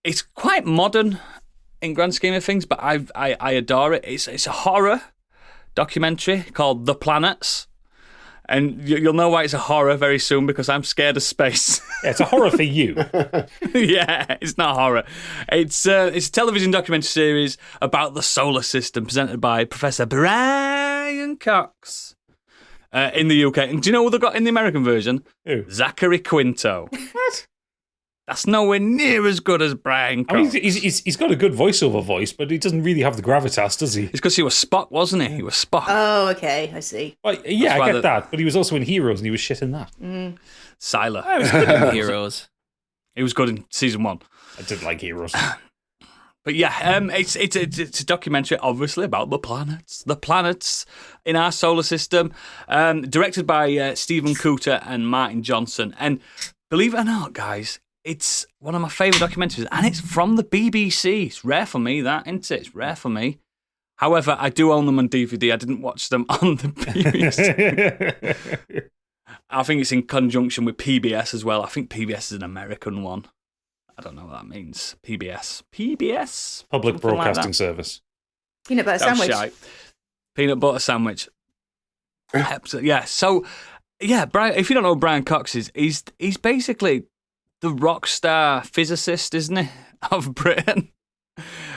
Speaker 2: it's quite modern in grand scheme of things, but I adore it. It's a horror documentary called The Planets. And you'll know why it's a horror very soon because I'm scared of space.
Speaker 3: Yeah, it's a horror for you.
Speaker 2: Yeah, it's not horror. It's a television documentary series about the solar system presented by Professor Brian Cox in the UK. And do you know who they got in the American version?
Speaker 3: Who?
Speaker 2: Zachary Quinto.
Speaker 3: What?
Speaker 2: That's nowhere near as good as Brian
Speaker 3: I mean,
Speaker 2: Cox.
Speaker 3: he's got a good voiceover voice, but he doesn't really have the gravitas, does he?
Speaker 2: It's because he was Spock, wasn't he? He was Spock.
Speaker 5: Oh, okay, I see.
Speaker 3: Well, yeah,
Speaker 2: That's why
Speaker 3: I get that, but he was also in Heroes, and he was shit in that.
Speaker 2: Siler.
Speaker 7: I was good in Heroes.
Speaker 2: He was good in season 1.
Speaker 3: I did like Heroes.
Speaker 2: But yeah, it's a documentary, obviously, about the planets in our solar system, directed by Stephen Cooter and Martin Johnson. And believe it or not, guys, it's one of my favourite documentaries, and it's from the BBC. It's rare for me, that, isn't it? It's rare for me. However, I do own them on DVD. I didn't watch them on the BBC. I think it's in conjunction with PBS as well. I think PBS is an American one. I don't know what that means. PBS?
Speaker 3: Public
Speaker 2: Something like
Speaker 3: Broadcasting
Speaker 2: that.
Speaker 3: Service.
Speaker 5: Peanut butter
Speaker 2: That was
Speaker 5: sandwich.
Speaker 2: shite. Peanut butter sandwich. Absolutely. Yeah. So, yeah, Brian. If you don't know who Brian Cox is, he's basically the rock star physicist, isn't he, of Britain?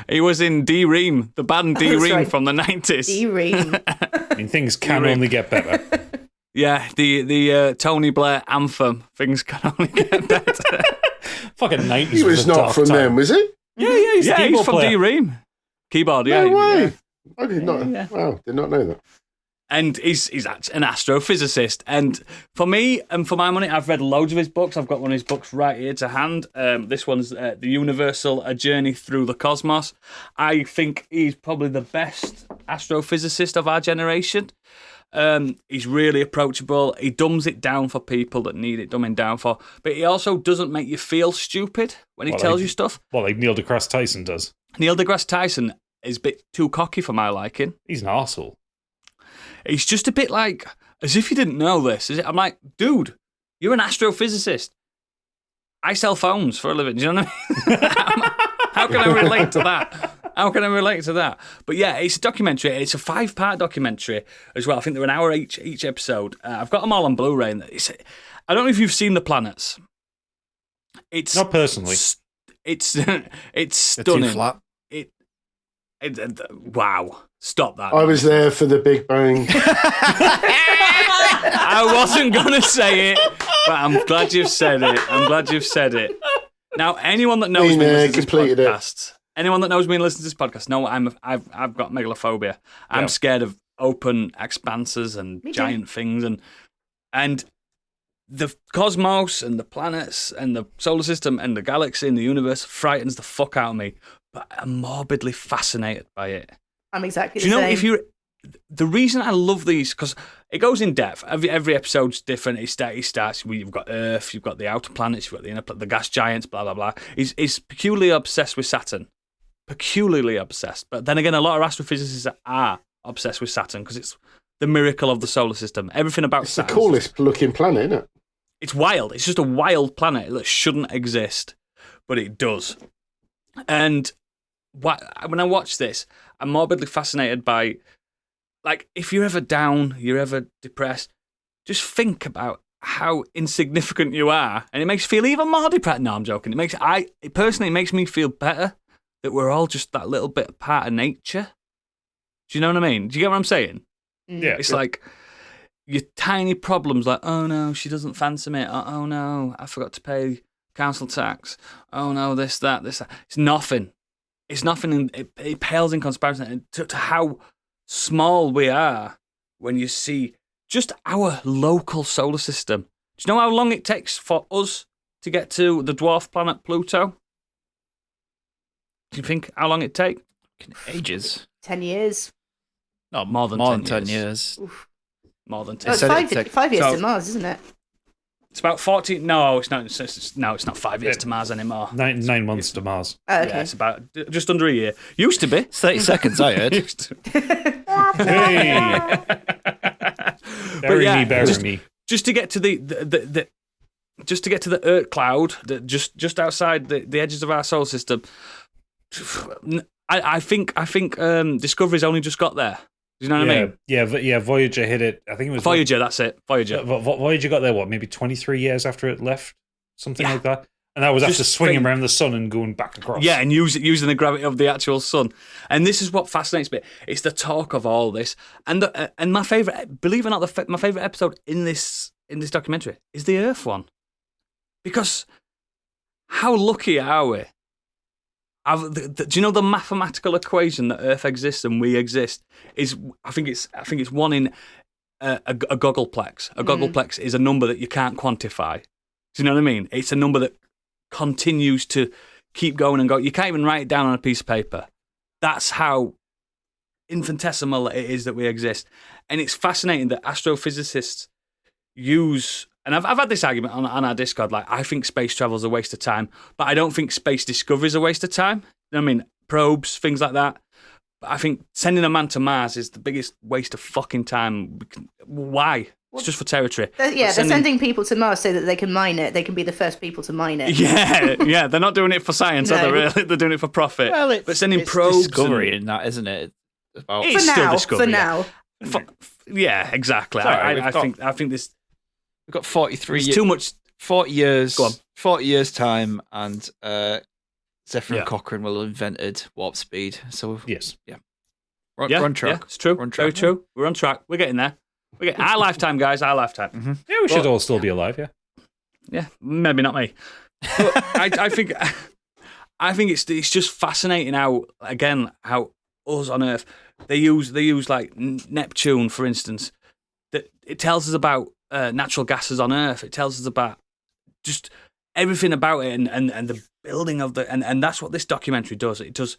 Speaker 2: He was in D-Ream, the band
Speaker 5: That's
Speaker 2: D-Ream
Speaker 5: right.
Speaker 2: from the 90s.
Speaker 5: D-Ream.
Speaker 3: I mean, things can only get better.
Speaker 2: Yeah, the Tony Blair anthem. Things can only get better.
Speaker 3: Fucking 90s.
Speaker 4: He was
Speaker 3: a
Speaker 4: not
Speaker 3: dark
Speaker 4: from
Speaker 3: time.
Speaker 4: them, was he?
Speaker 3: Yeah, he's
Speaker 2: Yeah,
Speaker 3: the
Speaker 2: he's
Speaker 3: keyboard
Speaker 2: from
Speaker 3: player.
Speaker 2: D-Ream. Keyboard, yeah.
Speaker 4: No way.
Speaker 2: Yeah.
Speaker 4: I did not.
Speaker 2: Yeah.
Speaker 4: Wow, did not know that.
Speaker 2: And he's an astrophysicist. And for me, and for my money, I've read loads of his books. I've got one of his books right here to hand. This one's The Universal, A Journey Through the Cosmos. I think he's probably the best astrophysicist of our generation. He's really approachable. He dumbs it down for people that need it dumbing down for. But he also doesn't make you feel stupid when he
Speaker 3: Well,
Speaker 2: tells
Speaker 3: like-
Speaker 2: you stuff.
Speaker 3: Well, like Neil deGrasse Tyson does.
Speaker 2: Neil deGrasse Tyson is a bit too cocky for my liking.
Speaker 3: He's an arsehole.
Speaker 2: He's just a bit like, as if you didn't know this. I'm like, dude, you're an astrophysicist. I sell phones for a living. Do you know what I mean? How can I relate to that? But yeah, it's a documentary. It's a 5-part documentary as well. I think they're an hour each episode. I've got them all on Blu-ray. And I don't know if you've seen The Planets. It's
Speaker 3: Not personally.
Speaker 2: It's
Speaker 7: They're
Speaker 2: stunning.
Speaker 7: too flat.
Speaker 2: Wow. Stop that.
Speaker 4: I was there for the Big Bang.
Speaker 2: I wasn't going to say it, but I'm glad you've said it. Now, anyone that knows
Speaker 4: Been
Speaker 2: me and
Speaker 4: there,
Speaker 2: listens to this
Speaker 4: completed it.
Speaker 2: podcast, anyone that knows me and listens to this podcast, know I've got megalophobia. I'm
Speaker 3: Yeah.
Speaker 2: scared of open expanses and
Speaker 5: Me too.
Speaker 2: giant things, and the cosmos and the planets and the solar system and the galaxy and the universe frightens the fuck out of me. But I'm morbidly fascinated by it.
Speaker 5: I'm exactly
Speaker 2: Do you
Speaker 5: the
Speaker 2: know
Speaker 5: same.
Speaker 2: the reason I love these, because it goes in depth. Every episode's different. It starts. You've got Earth, you've got the outer planets, you've got the inner, the gas giants, blah blah blah. He's peculiarly obsessed with Saturn, peculiarly obsessed. But then again, a lot of astrophysicists are obsessed with Saturn because it's the miracle of the solar system. Everything about
Speaker 4: It's the
Speaker 2: Saturn.
Speaker 4: coolest looking planet, isn't it?
Speaker 2: It's wild. It's just a wild planet that shouldn't exist, but it does. And when I watch this, I'm morbidly fascinated by, like, if you're ever down, you're ever depressed, just think about how insignificant you are, and it makes you feel even more depressed. No, I'm joking. It personally makes me feel better that we're all just that little bit part of nature. Do you know what I mean? Do you get what I'm saying?
Speaker 3: Yeah.
Speaker 2: It's like your tiny problems, like, oh no, she doesn't fancy me. Oh no, I forgot to pay council tax. Oh no, this, that. It's nothing. It's nothing. It pales in comparison to how small we are when you see just our local solar system. Do you know how long it takes for us to get to the dwarf planet Pluto? Do you think how long it take?
Speaker 7: Ages.
Speaker 5: 10 years.
Speaker 7: No,
Speaker 2: More than 10
Speaker 7: years.
Speaker 2: More than
Speaker 5: Oh,
Speaker 2: 10.
Speaker 5: it's
Speaker 7: said
Speaker 5: five,
Speaker 7: it took-
Speaker 5: 5 years
Speaker 2: so-
Speaker 5: to Mars, isn't it?
Speaker 2: It's about 14. No, it's not. No, it's not 5 years to Mars anymore.
Speaker 3: 9 months to Mars.
Speaker 5: Oh, okay.
Speaker 2: Yeah, it's about just under a year. Used to be.
Speaker 7: 30 seconds, I heard.
Speaker 2: Used to.
Speaker 3: Hey! Bury me.
Speaker 2: Just to get to the just to get to the Earth cloud, just outside the edges of our solar system. I think Discovery's only just got there. Do you know what I mean?
Speaker 3: Yeah, Voyager hit it. I think it was
Speaker 2: Voyager, that's it. Voyager.
Speaker 3: Voyager got there, maybe 23 years after it left? Something
Speaker 2: Yeah.
Speaker 3: like that. And that was
Speaker 2: Just
Speaker 3: after swinging
Speaker 2: think-
Speaker 3: around the sun and going back across.
Speaker 2: Yeah, and using the gravity of the actual sun. And this is what fascinates me. It's the talk of all this. And and my favorite, believe it or not, my favorite episode in this documentary is the Earth one, because how lucky are we? Do you know the mathematical equation that Earth exists and we exist is? I think it's one in a goggleplex. A goggleplex is a number that you can't quantify. Do you know what I mean? It's a number that continues to keep going and go. You can't even write it down on a piece of paper. That's how infinitesimal it is that we exist. And it's fascinating that astrophysicists use, and I've had this argument on our Discord, like, I think space travel is a waste of time, but I don't think space discovery is a waste of time. You know what I mean? Probes, things like that. But I think sending a man to Mars is the biggest waste of fucking time. Why? It's just for territory.
Speaker 5: They're sending people to Mars so that they can mine it. They can be the first people to mine it.
Speaker 2: Yeah, they're not doing it for science, are they?
Speaker 5: No.
Speaker 2: Really? They're doing it for profit.
Speaker 7: Well,
Speaker 2: but sending
Speaker 7: it's
Speaker 2: probes,
Speaker 7: discovery in that, isn't it? It's about
Speaker 2: It's
Speaker 5: For
Speaker 2: still
Speaker 5: now.
Speaker 2: discovery.
Speaker 5: For
Speaker 2: yeah.
Speaker 5: now.
Speaker 2: Yeah, exactly.
Speaker 7: Sorry,
Speaker 2: I think this
Speaker 7: we've got 43
Speaker 2: is
Speaker 7: years.
Speaker 2: too much.
Speaker 7: 40 years.
Speaker 2: Go on.
Speaker 7: 40 years time, and Zephyr
Speaker 2: Yeah.
Speaker 7: and Cochrane will have invented warp speed. So
Speaker 3: Yes.
Speaker 7: we're
Speaker 2: Yeah,
Speaker 7: on track.
Speaker 2: Yeah, it's true.
Speaker 7: We're on
Speaker 2: Very
Speaker 7: track.
Speaker 2: true. We're on track. We're getting there. We're getting our lifetime, guys. Our lifetime.
Speaker 3: Yeah, we should
Speaker 2: Well,
Speaker 3: all still be alive, yeah.
Speaker 2: Yeah, maybe not me. But I think it's just fascinating how us on Earth they use like Neptune, for instance. That it tells us about natural gases on Earth. It tells us about just everything about it and the building of the and that's what this documentary does. It does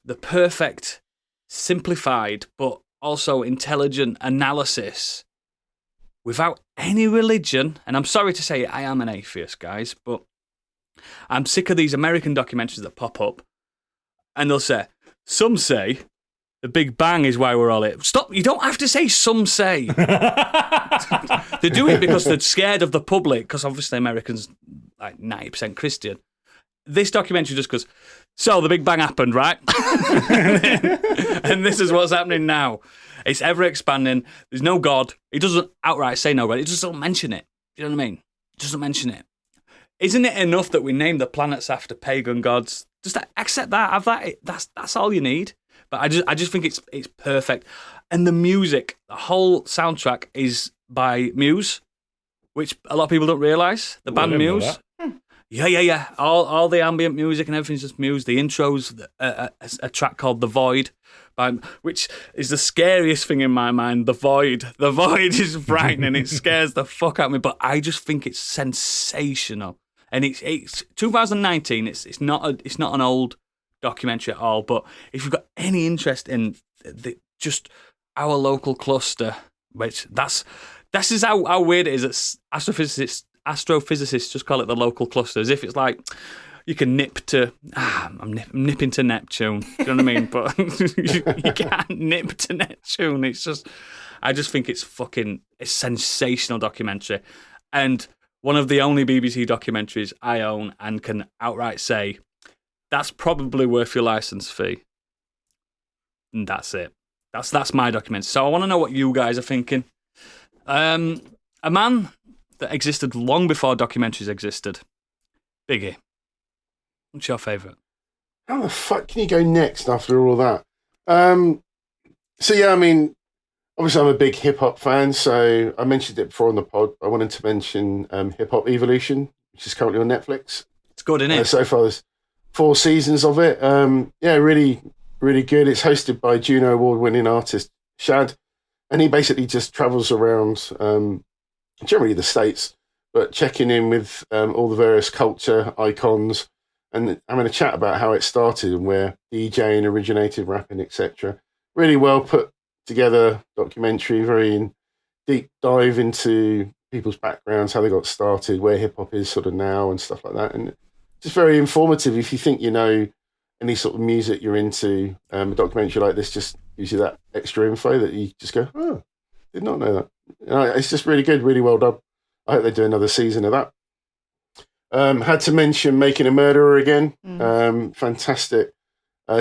Speaker 2: the perfect, simplified but also intelligent analysis without any religion. And I'm sorry to say I am an atheist, guys, but I'm sick of these American documentaries that pop up and they'll say, some say the Big Bang is why we're all here. Stop, you don't have to say some say. They do it because they're scared of the public, because obviously Americans like 90% Christian. This documentary just goes, so the Big Bang happened, right? And this is what's happening now. It's ever expanding. There's no God. He doesn't outright say no God. He just doesn't mention it. You know what I mean? He doesn't mention it. Isn't it enough that we name the planets after pagan gods? Just accept that. Have that. That's all you need. But I just think it's perfect. And the music, the whole soundtrack is by Muse, which a lot of people don't realise. The band
Speaker 3: I didn't know
Speaker 2: Muse.
Speaker 3: that.
Speaker 2: Yeah. All the ambient music and everything's just Muse. The intro's a track called The Void, which is the scariest thing in my mind. The Void is frightening. It scares the fuck out of me. But I just think it's sensational. And it's 2019. It's not an old documentary at all. But if you've got any interest in just our local cluster, which this is how weird it is that astrophysicists just call it the local cluster, as if it's like you can nip to I'm nipping to Neptune. You know what I mean? But you can't nip to Neptune. I just think it's sensational documentary, and one of the only BBC documentaries I own and can outright say That's probably worth your license fee. And that's it. That's my document. So I want to know what you guys are thinking. A man that existed long before documentaries existed. Biggie. What's your favourite?
Speaker 4: How the fuck can you go next after all of that? So yeah, I mean, obviously I'm a big hip hop fan, so I mentioned it before on the pod. I wanted to mention Hip Hop Evolution, which is currently on Netflix.
Speaker 2: It's good, isn't it?
Speaker 4: So far there's 4 seasons of it. Yeah, really, really good. It's hosted by Juno Award-winning artist Shad, and he basically just travels around, generally the States, but checking in with all the various culture icons and having a chat about how it started and where DJing originated, rapping, etc. Really well put together documentary, very deep dive into people's backgrounds, how they got started, where hip hop is sort of now and stuff like that. And just very informative. If you think you know any sort of music you're into, a documentary like this just gives you that extra info that you just go, oh, did not know that. It's just really good, really well done. I hope they do another season of that. Had to mention Making a Murderer again. Fantastic.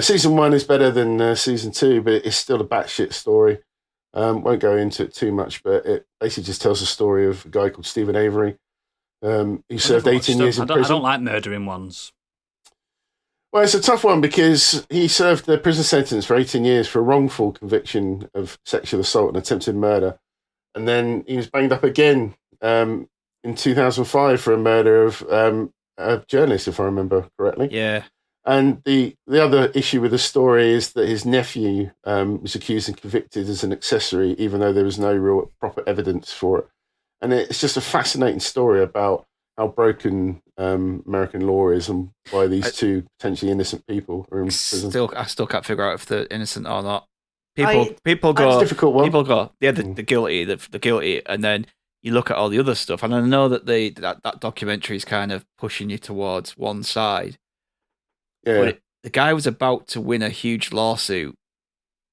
Speaker 4: Season 1 is better than season 2, but it's still a batshit story. Won't go into it too much, but it basically just tells the story of a guy called Stephen Avery, who served 18 years in prison.
Speaker 2: I don't like murdering ones.
Speaker 4: Well, it's a tough one because he served the prison sentence for 18 years for a wrongful conviction of sexual assault and attempted murder. And then he was banged up again in 2005 for a murder of a journalist, if I remember correctly.
Speaker 7: Yeah.
Speaker 4: And the other issue with the story is that his nephew was accused and convicted as an accessory, even though there was no real proper evidence for it. And it's just a fascinating story about how broken American law is and why these two potentially innocent people are in prison.
Speaker 7: I still can't figure out if they're innocent or not.
Speaker 4: It's a difficult one.
Speaker 7: People go, yeah, the guilty, the guilty, and then you look at all the other stuff, and I know that that documentary is kind of pushing you towards one side.
Speaker 4: Yeah.
Speaker 7: But the guy was about to win a huge lawsuit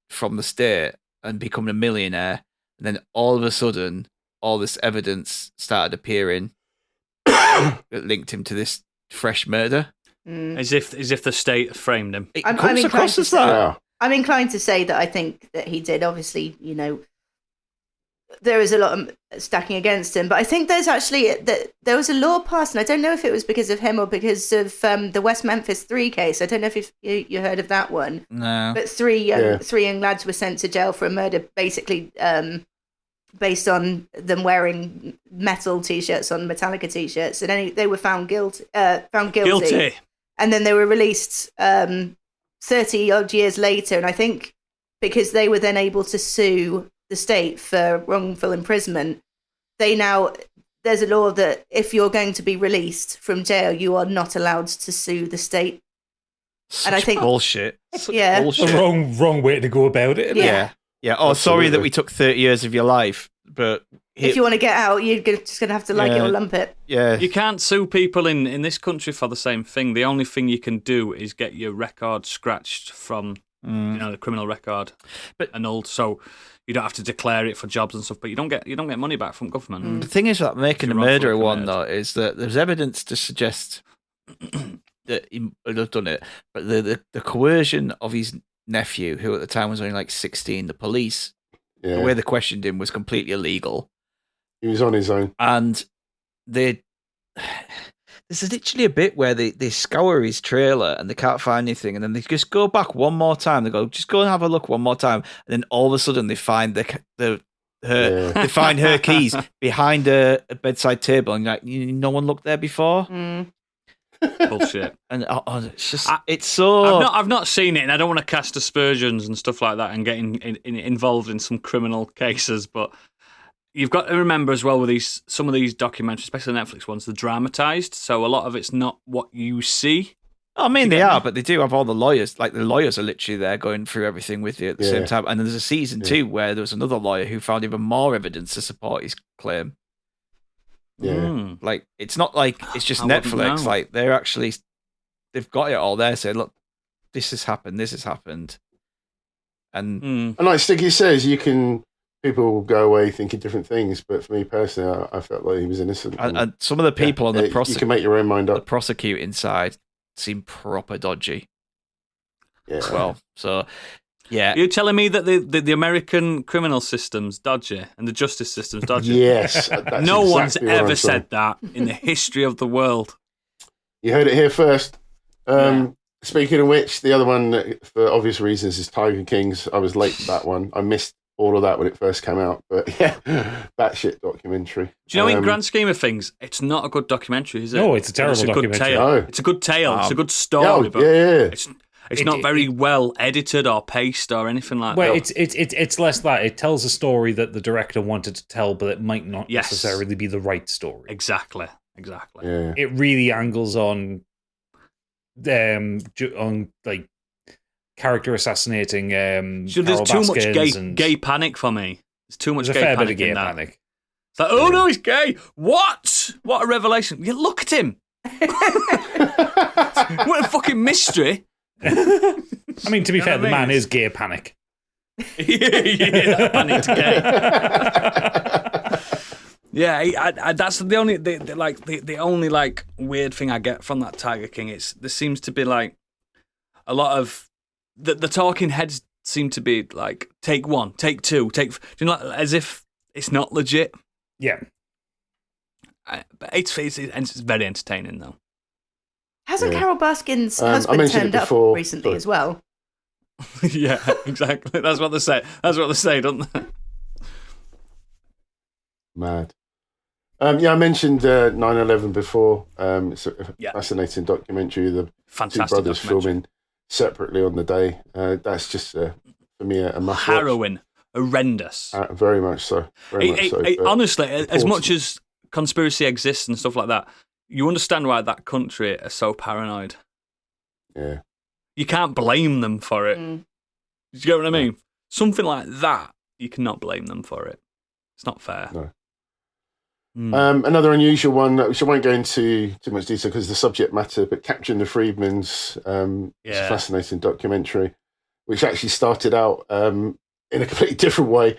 Speaker 7: from the state and become a millionaire, and then all of a sudden, all this evidence started appearing that linked him to this fresh murder.
Speaker 2: As if the state framed him.
Speaker 7: It comes across as that.
Speaker 4: Yeah.
Speaker 5: I'm inclined to say that I think that he did. Obviously, there is a lot of stacking against him, but I think there's actually there was a law passed, and I don't know if it was because of him or because of the West Memphis 3 case. I don't know if you heard of that one.
Speaker 7: No.
Speaker 5: But three young lads were sent to jail for a murder, basically based on them wearing metal T-shirts on Metallica T-shirts, and then they were found guilty. And then they were released 30 odd years later, and I think because they were then able to sue the state for wrongful imprisonment, there's a law that if you're going to be released from jail, you are not allowed to sue the state.
Speaker 7: And
Speaker 5: I think
Speaker 7: bullshit.
Speaker 5: Yeah,
Speaker 7: bullshit.
Speaker 3: The wrong way to go about it.
Speaker 7: Yeah. Oh,
Speaker 4: Absolutely.
Speaker 7: sorry that we took 30 years of your life, but
Speaker 5: if you want to get out, you're just going to have to like it or lump it.
Speaker 7: Yeah.
Speaker 2: You can't sue people in this country for the same thing. The only thing you can do is get your record scratched from the criminal record annulled. So you don't have to declare it for jobs and stuff, but you don't get money back from government.
Speaker 7: The thing is that Making a
Speaker 2: You're wrongfully
Speaker 7: Murderer one,
Speaker 2: committed.
Speaker 7: though, is that there's evidence to suggest that he would have done it, but the coercion of his nephew, who at the time was only like 16, the police, the way they questioned him was completely illegal.
Speaker 4: He was on his own.
Speaker 7: And there's literally a bit where they scour his trailer and they can't find anything, and then they just go back one more time. They go, just go and have a look one more time, and then all of a sudden they find they find her keys behind a bedside table, and you're like, no one looked there before.
Speaker 2: Bullshit.
Speaker 7: And it's just it's so.
Speaker 2: I've not seen it, and I don't want to cast aspersions and stuff like that, and getting involved in some criminal cases, but. You've got to remember as well with some of these documentaries, especially the Netflix ones, they're dramatised, so a lot of it's not what you see.
Speaker 7: I mean, they are, but they do have all the lawyers. Like, the lawyers are literally there going through everything with you at the same time. And there's a season 2 where there was another lawyer who found even more evidence to support his claim.
Speaker 4: Yeah.
Speaker 7: Like, it's not like it's just
Speaker 2: I wouldn't
Speaker 7: Netflix.
Speaker 2: know.
Speaker 7: Like, they've got it all there saying, look, this has happened. And
Speaker 4: And like Sticky says, people will go away thinking different things, but for me personally, I felt like he was innocent.
Speaker 7: and some of the people on the
Speaker 4: you can make your own mind
Speaker 7: the
Speaker 4: up.
Speaker 7: prosecuting side seem proper dodgy
Speaker 4: Yeah.
Speaker 7: as well. So, yeah.
Speaker 2: You're telling me that the American criminal system's dodgy and the justice system's dodgy?
Speaker 4: Yes. That's
Speaker 2: No one's
Speaker 4: exactly what I'm
Speaker 2: ever
Speaker 4: saying.
Speaker 2: said that in the history of the world.
Speaker 4: You heard it here first.
Speaker 2: Yeah.
Speaker 4: Speaking of which, the other one, for obvious reasons, is Tiger Kings. I was late to that one. I missed all of that when it first came out. But yeah, batshit documentary.
Speaker 2: Do you know, in grand scheme of things, it's not a good documentary, is it?
Speaker 3: No, it's a terrible
Speaker 2: Good
Speaker 3: documentary.
Speaker 2: tale.
Speaker 4: No.
Speaker 2: It's a good tale. It's a good
Speaker 4: Yeah,
Speaker 2: story, but
Speaker 4: yeah.
Speaker 2: it's not very well edited or paced or anything like
Speaker 3: Well,
Speaker 2: that.
Speaker 3: it's less that it tells a story that the director wanted to tell, but it might not
Speaker 2: Yes.
Speaker 3: necessarily be the right story.
Speaker 2: Exactly.
Speaker 4: Yeah.
Speaker 3: It really angles on like character assassinating.
Speaker 2: So there's
Speaker 3: Carol
Speaker 2: too much
Speaker 3: Baskins and
Speaker 2: gay panic for me. There's too much
Speaker 3: there's a
Speaker 2: gay
Speaker 3: fair
Speaker 2: panic
Speaker 3: bit of gay
Speaker 2: in that.
Speaker 3: panic.
Speaker 2: It's like, oh no, he's gay. What? What a revelation. You look at him. What a fucking mystery.
Speaker 3: I mean, to be
Speaker 2: You know
Speaker 3: fair,
Speaker 2: what
Speaker 3: the
Speaker 2: I
Speaker 3: man
Speaker 2: mean?
Speaker 3: is gay panic.
Speaker 2: Yeah, panicked gay. Yeah, that's the only the only like weird thing I get from that Tiger King. There seems to be like a lot of the talking heads seem to be like take one, take two, as if it's not legit.
Speaker 3: Yeah.
Speaker 2: But it's very entertaining though.
Speaker 5: Hasn't
Speaker 4: Yeah.
Speaker 5: Carol Baskin's
Speaker 4: I
Speaker 5: husband
Speaker 4: mentioned it
Speaker 5: turned up
Speaker 4: before.
Speaker 5: recently
Speaker 4: Sorry.
Speaker 5: as well?
Speaker 2: Yeah, exactly. That's what they say. Don't they?
Speaker 4: Mad. Yeah, I mentioned 9/11 before. It's a
Speaker 2: Yeah.
Speaker 4: fascinating documentary. The two
Speaker 2: Fantastic
Speaker 4: brothers
Speaker 2: documentary.
Speaker 4: filming separately on the day. That's just for me a must
Speaker 2: Harrowing, horrendous.
Speaker 4: watch. Very much so. Very much so. But
Speaker 2: Honestly, as
Speaker 4: important.
Speaker 2: much as conspiracy exists and stuff like that, you understand why that country are so paranoid.
Speaker 4: Yeah.
Speaker 2: You can't blame them for it.
Speaker 5: Mm.
Speaker 2: Do you get what I mean? Something like that, you cannot blame them for it. It's not fair.
Speaker 4: No.
Speaker 2: Mm.
Speaker 4: Another unusual one, which I won't go into too much detail because of the subject matter, but Capturing the Freedmans, it's a
Speaker 2: Yeah.
Speaker 4: fascinating documentary, which actually started out in a completely different way,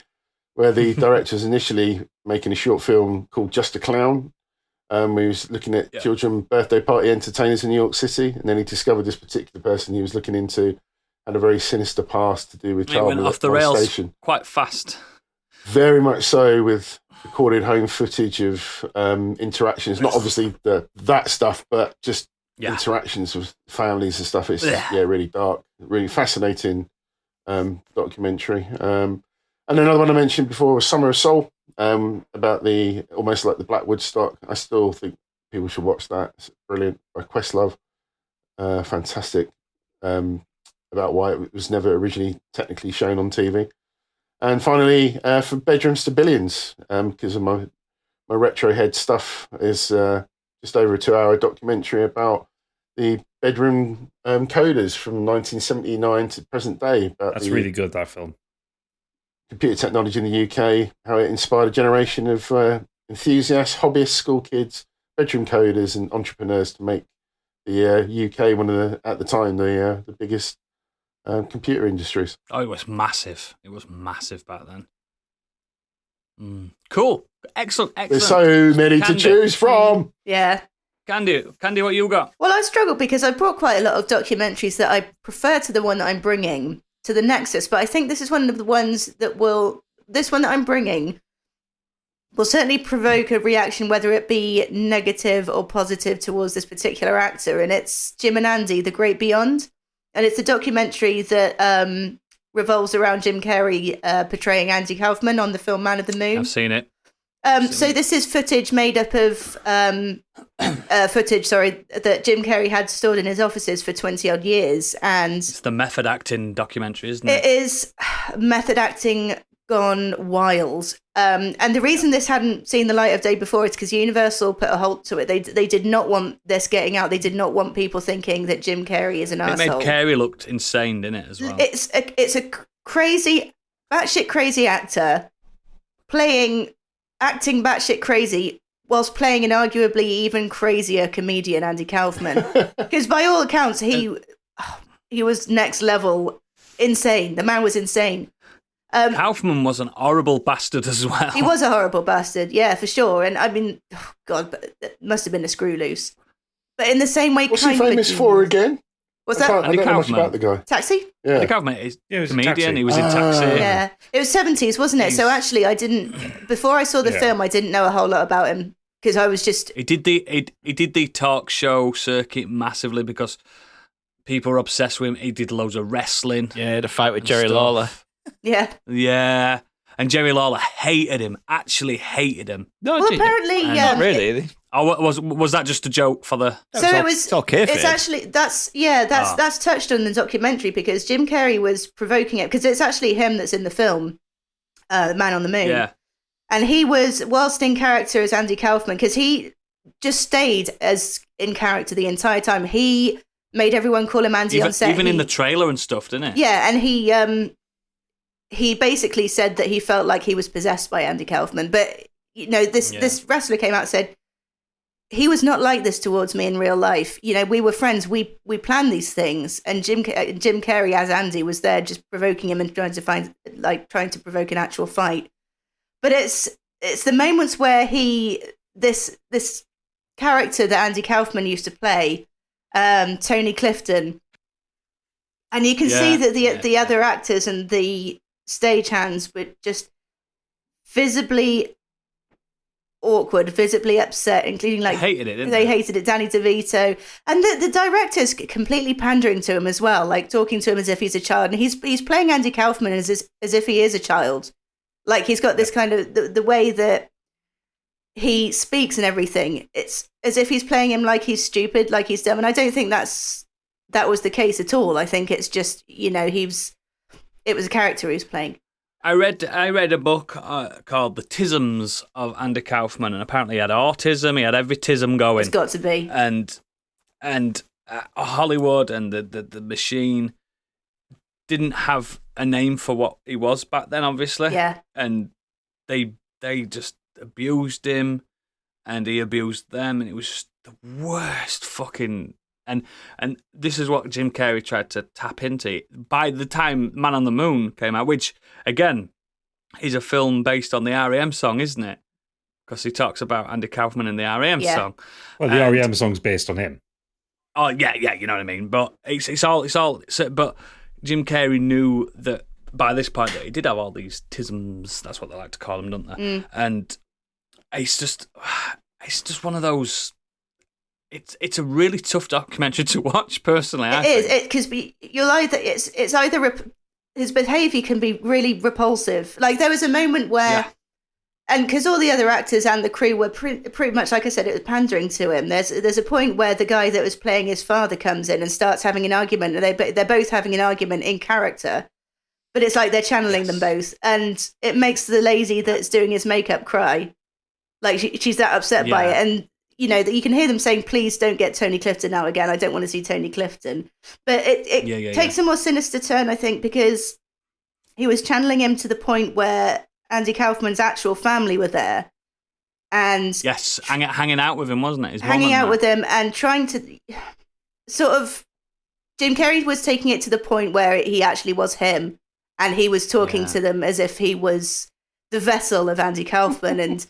Speaker 4: where the director was initially making a short film called Just a Clown. He was looking at
Speaker 2: Yeah.
Speaker 4: children birthday party entertainers in New York City, and then he discovered this particular person he was looking into had a very sinister past to do with
Speaker 2: It
Speaker 4: child
Speaker 2: went off the rails
Speaker 4: molestation.
Speaker 2: quite fast.
Speaker 4: Very much so, with recorded home footage of interactions. Not obviously that stuff, but just
Speaker 2: Yeah.
Speaker 4: interactions with families and stuff. It's
Speaker 2: Yeah.
Speaker 4: really dark, really fascinating documentary. And another one I mentioned before was Summer of Soul, about the almost like the Black Woodstock. I still think people should watch that. It's brilliant, by Questlove. Fantastic, about why it was never originally technically shown on TV. And finally, for Bedrooms to Billions, because of my retro head stuff, is just over a 2-hour documentary about the bedroom coders from 1979 to present day. About
Speaker 3: That's
Speaker 4: the
Speaker 3: really good, that film.
Speaker 4: computer technology in the UK, how it inspired a generation of enthusiasts, hobbyists, school kids, bedroom coders, and entrepreneurs to make the UK one of at the time the biggest computer industries.
Speaker 2: Oh, it was massive. It was massive back then. Cool. Excellent.
Speaker 4: There's so many to
Speaker 2: Candy.
Speaker 4: choose from.
Speaker 5: Yeah.
Speaker 2: Candy, what you got?
Speaker 5: Well, I struggle because I brought quite a lot of documentaries that I prefer to the one that I'm bringing to the Nexus, but I think this is one of the ones that this one that I'm bringing will certainly provoke a reaction, whether it be negative or positive towards this particular actor. And it's Jim and Andy, The Great Beyond. And it's a documentary that revolves around Jim Carrey portraying Andy Kaufman on the film Man of the Moon.
Speaker 2: I've seen it.
Speaker 5: So this is footage made up of footage, that Jim Carrey had stored in his offices for 20 odd years, and
Speaker 2: It's the method acting documentary, isn't
Speaker 5: it
Speaker 2: it?
Speaker 5: is method acting gone wild. And the reason this hadn't seen the light of day before is because Universal put a halt to it. They did not want this getting out. They did not want people thinking that Jim Carrey is an
Speaker 2: It made
Speaker 5: arsehole.
Speaker 2: Carey looked insane, didn't it, as well?
Speaker 5: It's a crazy, batshit crazy actor acting batshit crazy whilst playing an arguably even crazier comedian, Andy Kaufman. Because by all accounts, he was next level insane. The man was insane.
Speaker 2: Kaufman was an horrible bastard as well.
Speaker 5: He was a horrible bastard, yeah, for sure. And I mean, God, but it must have been a screw loose. But in the same way,
Speaker 4: What's he
Speaker 5: crime
Speaker 4: famous
Speaker 5: begins.
Speaker 4: for again?
Speaker 5: What's
Speaker 4: I
Speaker 5: that?
Speaker 4: don't know much
Speaker 2: Kaufman.
Speaker 4: about the guy.
Speaker 5: Taxi?
Speaker 4: Yeah.
Speaker 2: The government is
Speaker 3: Yeah, he was in
Speaker 2: comedian.
Speaker 3: Taxi.
Speaker 2: He was in Taxi.
Speaker 5: Yeah. It was 70s, wasn't it? So actually, I didn't. Before I saw the
Speaker 3: Yeah.
Speaker 5: film, I didn't know a whole lot about him because I was just.
Speaker 2: He did the talk show circuit massively because people were obsessed with him. He did loads of wrestling.
Speaker 7: Yeah, the fight with
Speaker 2: and
Speaker 7: Jerry
Speaker 2: stuff.
Speaker 7: Lawler.
Speaker 5: Yeah.
Speaker 2: Yeah. And Jerry Lawler hated him, actually hated him.
Speaker 7: No,
Speaker 5: Well,
Speaker 7: gee,
Speaker 5: apparently,
Speaker 7: not really.
Speaker 2: Oh, was that just a joke for the...
Speaker 5: So it was.
Speaker 7: It's okay.
Speaker 5: It's actually that's touched on in the documentary because Jim Carrey was provoking it because it's actually him that's in the film, Man on the Moon.
Speaker 2: Yeah.
Speaker 5: And he was, whilst in character as Andy Kaufman, because he just stayed as in character the entire time. He made everyone call him Andy on set.
Speaker 2: Even in the trailer and stuff, didn't it?
Speaker 5: Yeah, and he basically said that he felt like he was possessed by Andy Kaufman. But this wrestler came out and said he was not like this towards me in real life. We were friends. We planned these things, and Jim Carrey as Andy was there just provoking him and trying to provoke an actual fight. But it's the moments where this character that Andy Kaufman used to play, Tony Clifton, and you can see that the other actors and the stagehands were just visibly awkward, visibly upset, including
Speaker 2: They hated it, didn't
Speaker 5: they hated it. Danny DeVito and the director's completely pandering to him as well, like talking to him as if he's a child, and he's playing Andy Kaufman as if he is a child. Like he's got this kind of the way that he speaks and everything. It's as if he's playing him like he's stupid, like he's dumb. And I don't think that was the case at all. I think it's just it was a character he was playing.
Speaker 2: I read a book called The Tisms of Andy Kaufman, and apparently he had autism. He had every tism going.
Speaker 5: It's got to be.
Speaker 2: And Hollywood and the machine didn't have a name for what he was back then, obviously.
Speaker 5: Yeah.
Speaker 2: And they just abused him, and he abused them, and it was just the worst fucking. And this is what Jim Carrey tried to tap into. By the time Man on the Moon came out, which, again, is a film based on the R.E.M. song, isn't it? Because he talks about Andy Kaufman in the R.E.M. song.
Speaker 3: Well, the R.E.M. song's based on him.
Speaker 2: Oh, yeah, you know what I mean? But it's all... But Jim Carrey knew that by this point that he did have all these tisms. That's what they like to call them, don't they?
Speaker 5: Mm.
Speaker 2: And it's just one of those... It's a really tough documentary to watch, personally.
Speaker 5: It is because you'll either it's either his behaviour can be really repulsive. Like there was a moment where, and because all the other actors and the crew were pretty much, like I said, it was pandering to him. There's a point where the guy that was playing his father comes in and starts having an argument, and they're both having an argument in character, but it's like they're channeling them both, and it makes the lady that's doing his makeup cry, like she's that upset by it, and. That you can hear them saying, please don't get Tony Clifton out again. I don't want to see Tony Clifton. But it takes a more sinister turn, I think, because he was channeling him to the point where Andy Kaufman's actual family were there. And
Speaker 2: yes, hanging out with him, wasn't it? His
Speaker 5: hanging
Speaker 2: mum and
Speaker 5: out
Speaker 2: that.
Speaker 5: with him and trying to sort of... Jim Carrey was taking it to the point where he actually was him. And he was talking to them as if he was the vessel of Andy Kaufman. And...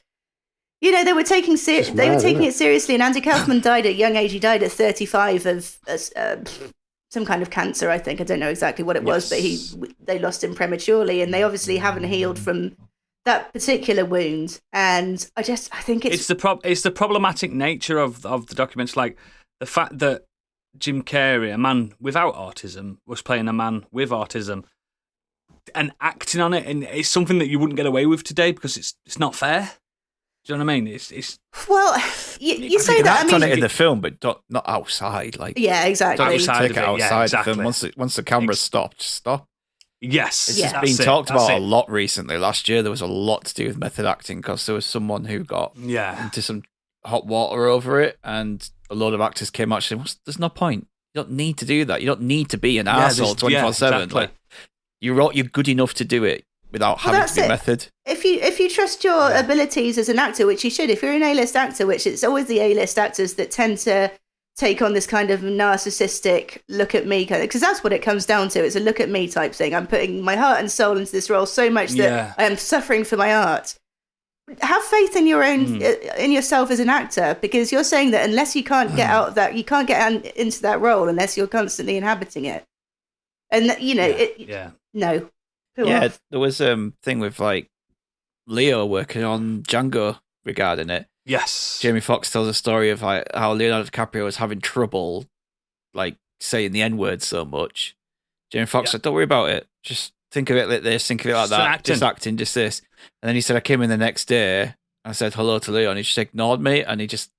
Speaker 5: they were taking it seriously, and Andy Kaufman died at a young age. He died at 35 of some kind of cancer, I think. I don't know exactly what it was, but they lost him prematurely, and they obviously haven't healed from that particular wound. And I think it's
Speaker 2: the problematic nature of the documents, like the fact that Jim Carrey, a man without autism, was playing a man with autism and acting on it, and it's something that you wouldn't get away with today because it's not fair. Do you know what I mean? It's
Speaker 5: well, you say that.
Speaker 7: Act on it in the film, but not outside. Like
Speaker 5: exactly.
Speaker 7: Don't
Speaker 2: Outside
Speaker 7: take
Speaker 2: of
Speaker 7: it
Speaker 2: it,
Speaker 7: outside
Speaker 2: exactly.
Speaker 7: of them. Once the camera's stopped, just stop.
Speaker 2: Yes,
Speaker 7: It's just been talked about a lot recently. Last year there was a lot to do with method acting because there was someone who got into some hot water over it, and a load of actors came out saying, "There's no point. You don't need to do that. You don't need to be an arsehole 24/7.
Speaker 2: Exactly.
Speaker 7: Like you're good enough to do it without having to be method."
Speaker 5: If you trust your abilities as an actor, which you should, if you're an A-list actor, which it's always the A-list actors that tend to take on this kind of narcissistic look at me kind of, because that's what it comes down to. It's a look at me type thing. I'm putting my heart and soul into this role so much that I am suffering for my art. have faith in your own in yourself as an actor, because you're saying that unless you can't get out of that, you can't get into that role unless you're constantly inhabiting it. And no.
Speaker 7: Yeah, there was thing with like Leo working on Django regarding it.
Speaker 2: Yes.
Speaker 7: Jamie Foxx tells a story of like how Leonardo DiCaprio was having trouble like saying the N-word so much. Jamie Foxx said, "Don't worry about it. Just think of it like this, think of it like that. Just acting, just this." And then he said, "I came in the next day and I said hello to Leo and he just ignored me and he just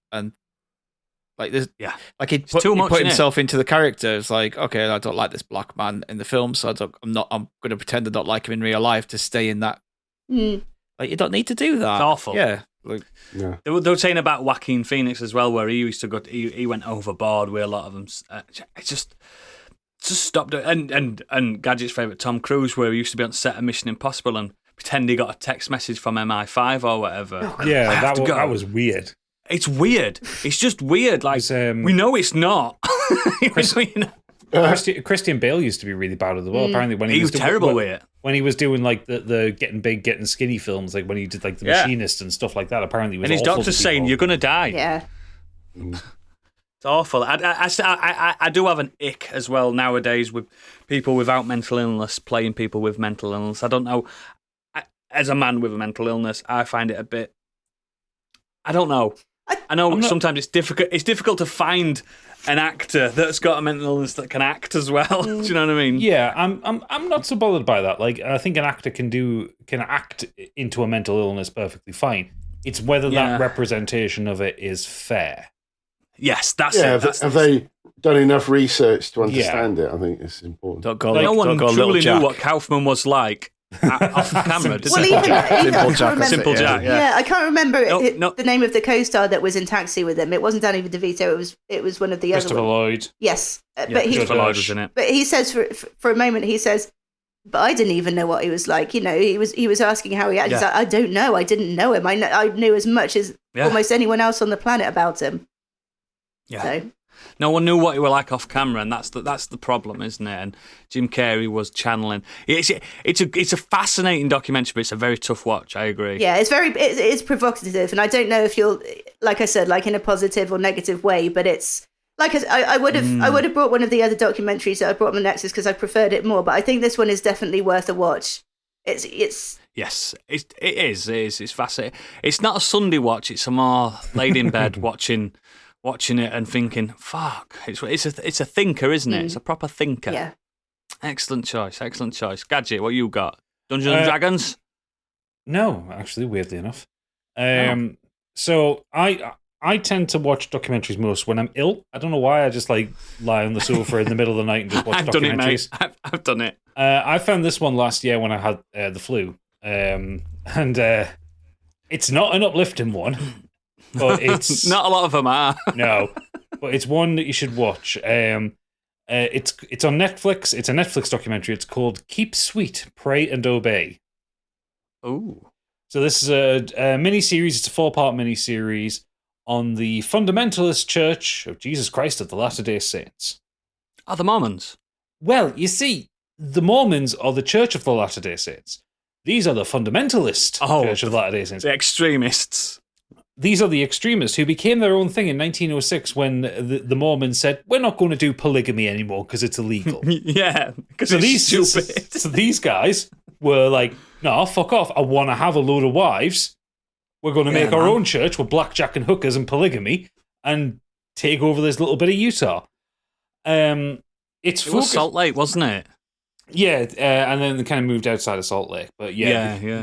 Speaker 7: like this, like he put himself into the character. It's like, okay, I don't like this black man in the film, so I'm going to pretend I don't like him in real life to stay in that. Like, you don't need to do that.
Speaker 2: It's awful.
Speaker 7: Yeah.
Speaker 2: They were saying about Joaquin Phoenix as well, where he used to go. He went overboard with a lot of them. It's just stopped it. And Gadget's favourite Tom Cruise, where he used to be on set of Mission Impossible and pretend he got a text message from MI5 or whatever.
Speaker 3: Yeah, that was weird.
Speaker 2: It's weird. It's just weird. Like, we know it's not.
Speaker 3: Christian Bale used to be really bad as well. Apparently, when
Speaker 2: he was terrible with it.
Speaker 3: When he was doing like the getting big, getting skinny films, like when he did like the Machinist and stuff like that. Apparently, he was
Speaker 2: and his
Speaker 3: awful
Speaker 2: doctor's saying you're gonna die.
Speaker 5: Yeah,
Speaker 2: it's awful. I do have an ick as well nowadays with people without mental illness playing people with mental illness. I don't know. As a man with a mental illness, I find it a bit. I don't know. I know sometimes it's difficult. It's difficult to find an actor that's got a mental illness that can act as well. Do you know what I mean?
Speaker 3: Yeah, I'm not so bothered by that. Like, I think an actor can act into a mental illness perfectly fine. It's whether that representation of it is fair.
Speaker 2: Yes, that's it.
Speaker 4: Have they done enough research to understand it? I think it's important.
Speaker 2: No one truly knew what Kaufman was like. Off camera, Simple Jack.
Speaker 5: Yeah, I can't remember the name of the co-star that was in Taxi with him. It wasn't Danny DeVito. It was one of the other.
Speaker 3: Christopher Lloyd.
Speaker 5: Yes,
Speaker 2: but Christopher Lloyd was in it.
Speaker 5: But he says for a moment, he says, "But I didn't even know what he was like." You know, he was asking how he acted. He's like, "I don't know. I didn't know him. I knew as much as almost anyone else on the planet about him."
Speaker 2: Yeah.
Speaker 5: So.
Speaker 2: No one knew what he was like off camera, and that's the problem, isn't it? And Jim Carrey was channeling. It's a fascinating documentary, but it's a very tough watch. I agree.
Speaker 5: Yeah, it's provocative, and I don't know if you'll, like I said, like in a positive or negative way, but it's like I would have brought one of the other documentaries that I brought on Nexus because I preferred it more, but I think this one is definitely worth a watch. It's
Speaker 2: yes, it is. It's fascinating. It's not a Sunday watch. It's a more laid in bed watching it and thinking, fuck, it's a thinker, isn't it? It's a proper thinker.
Speaker 5: Yeah.
Speaker 2: Excellent choice. Gadget, what you got? Dungeons and Dragons?
Speaker 3: No, actually, weirdly enough. So I tend to watch documentaries most when I'm ill. I don't know why. I just like lie on the sofa in the middle of the night and just watch
Speaker 2: I've
Speaker 3: documentaries.
Speaker 2: Done it, mate. I've done it.
Speaker 3: I found this one last year when I had the flu. And it's not an uplifting one. But it's
Speaker 2: not a lot of them are.
Speaker 3: No, but it's one that you should watch. It's on Netflix. It's a Netflix documentary. It's called "Keep Sweet, Pray and Obey."
Speaker 2: Oh,
Speaker 3: so this is a mini-series. It's a 4-part mini-series on the fundamentalist Church of Jesus Christ of the Latter-day Saints.
Speaker 2: Are the Mormons?
Speaker 3: Well, you see, the Mormons are the Church of the Latter-day Saints. These are the fundamentalist Church of the Latter-day Saints.
Speaker 2: The extremists.
Speaker 3: These are the extremists who became their own thing in 1906 when the Mormons said, we're not going to do polygamy anymore because it's illegal.
Speaker 2: Yeah, because it's stupid.
Speaker 3: So these guys were like, no, fuck off. I want to have a load of wives. We're going to make our own church with blackjack and hookers and polygamy and take over this little bit of Utah. It
Speaker 2: was Salt Lake, wasn't it?
Speaker 3: Yeah, and then they kind of moved outside of Salt Lake. But yeah.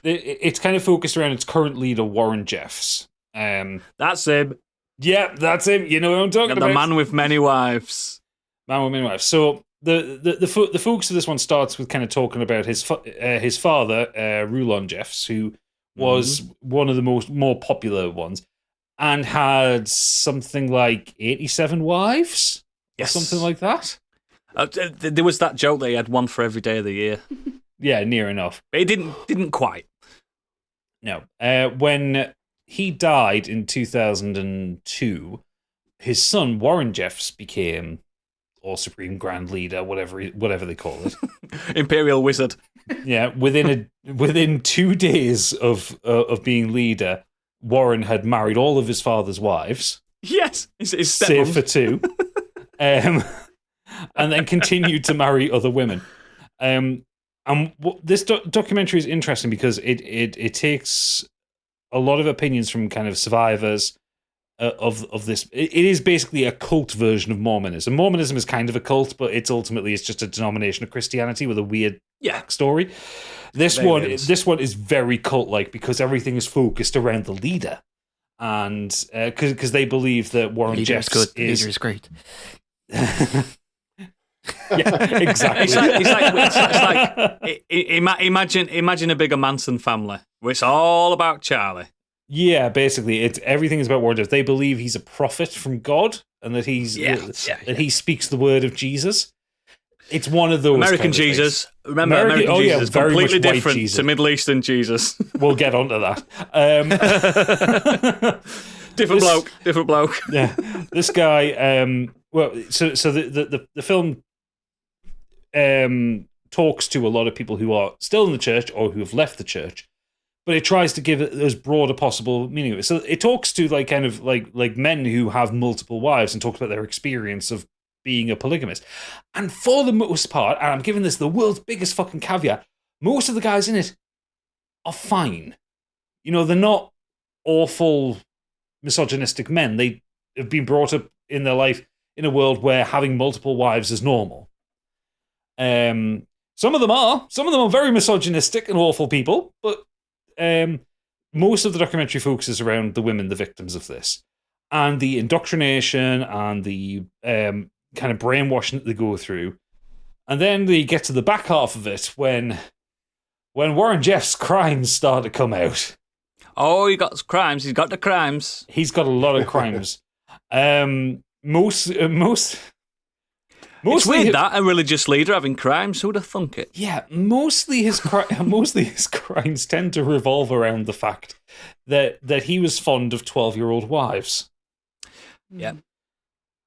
Speaker 3: It's kind of focused around its current leader, Warren Jeffs.
Speaker 2: That's him.
Speaker 3: Yeah, that's him. You know what I'm talking about.
Speaker 2: The man with many wives.
Speaker 3: Man with many wives. So the focus of this one starts with kind of talking about his father, Rulon Jeffs, who was one of the more popular ones, and had something like 87 wives, or something like that.
Speaker 2: There was that joke that he had one for every day of the year.
Speaker 3: Yeah, near enough.
Speaker 2: But he didn't quite.
Speaker 3: No. When he died in 2002, his son, Warren Jeffs, became All Supreme Grand Leader, whatever they call it.
Speaker 2: Imperial Wizard.
Speaker 3: Yeah, within 2 days of being leader, Warren had married all of his father's wives,
Speaker 2: Yes, his
Speaker 3: save
Speaker 2: stepmom.
Speaker 3: for 2, and then continued to marry other women. And this documentary is interesting because it takes a lot of opinions from kind of survivors of this. It is basically a cult version of Mormonism. Mormonism is kind of a cult, but it's just a denomination of Christianity with a weird backstory. This one is very cult-like because everything is focused around the leader, and because they believe that Warren
Speaker 7: Leader
Speaker 3: Jeffs
Speaker 7: is good. Leader is great.
Speaker 3: Yeah, exactly.
Speaker 2: Imagine a bigger Manson family where it's all about Charlie.
Speaker 3: Yeah, basically, everything is about Warren Jeffs. They believe he's a prophet from God and that he speaks the word of Jesus. It's one of those
Speaker 2: American
Speaker 3: kind of
Speaker 2: Jesus.
Speaker 3: things.
Speaker 2: Remember, American Jesus is
Speaker 3: very
Speaker 2: completely
Speaker 3: much white
Speaker 2: different
Speaker 3: Jesus.
Speaker 2: to Middle Eastern Jesus.
Speaker 3: We'll get onto that.
Speaker 2: Different bloke.
Speaker 3: Yeah, this guy. So the film talks to a lot of people who are still in the church or who have left the church, but it tries to give it as broad a possible meaning. So it talks to like men who have multiple wives and talks about their experience of being a polygamist. And for the most part, and I'm giving this the world's biggest fucking caveat, most of the guys in it are fine. You know, they're not awful misogynistic men. They have been brought up in their life in a world where having multiple wives is normal. Some of them are very misogynistic and awful people, but most of the documentary focuses around the women, the victims of this, and the indoctrination and the kind of brainwashing that they go through. And then they get to the back half of it when Warren Jeffs' crimes start to come out.
Speaker 2: Oh, he got crimes. He's got the crimes.
Speaker 3: He's got a lot of crimes. Most
Speaker 2: It's weird that a religious leader having crimes. Who'd have thunk it?
Speaker 3: Yeah, mostly his crimes tend to revolve around the fact that he was fond of 12-year-old wives.
Speaker 2: Yeah,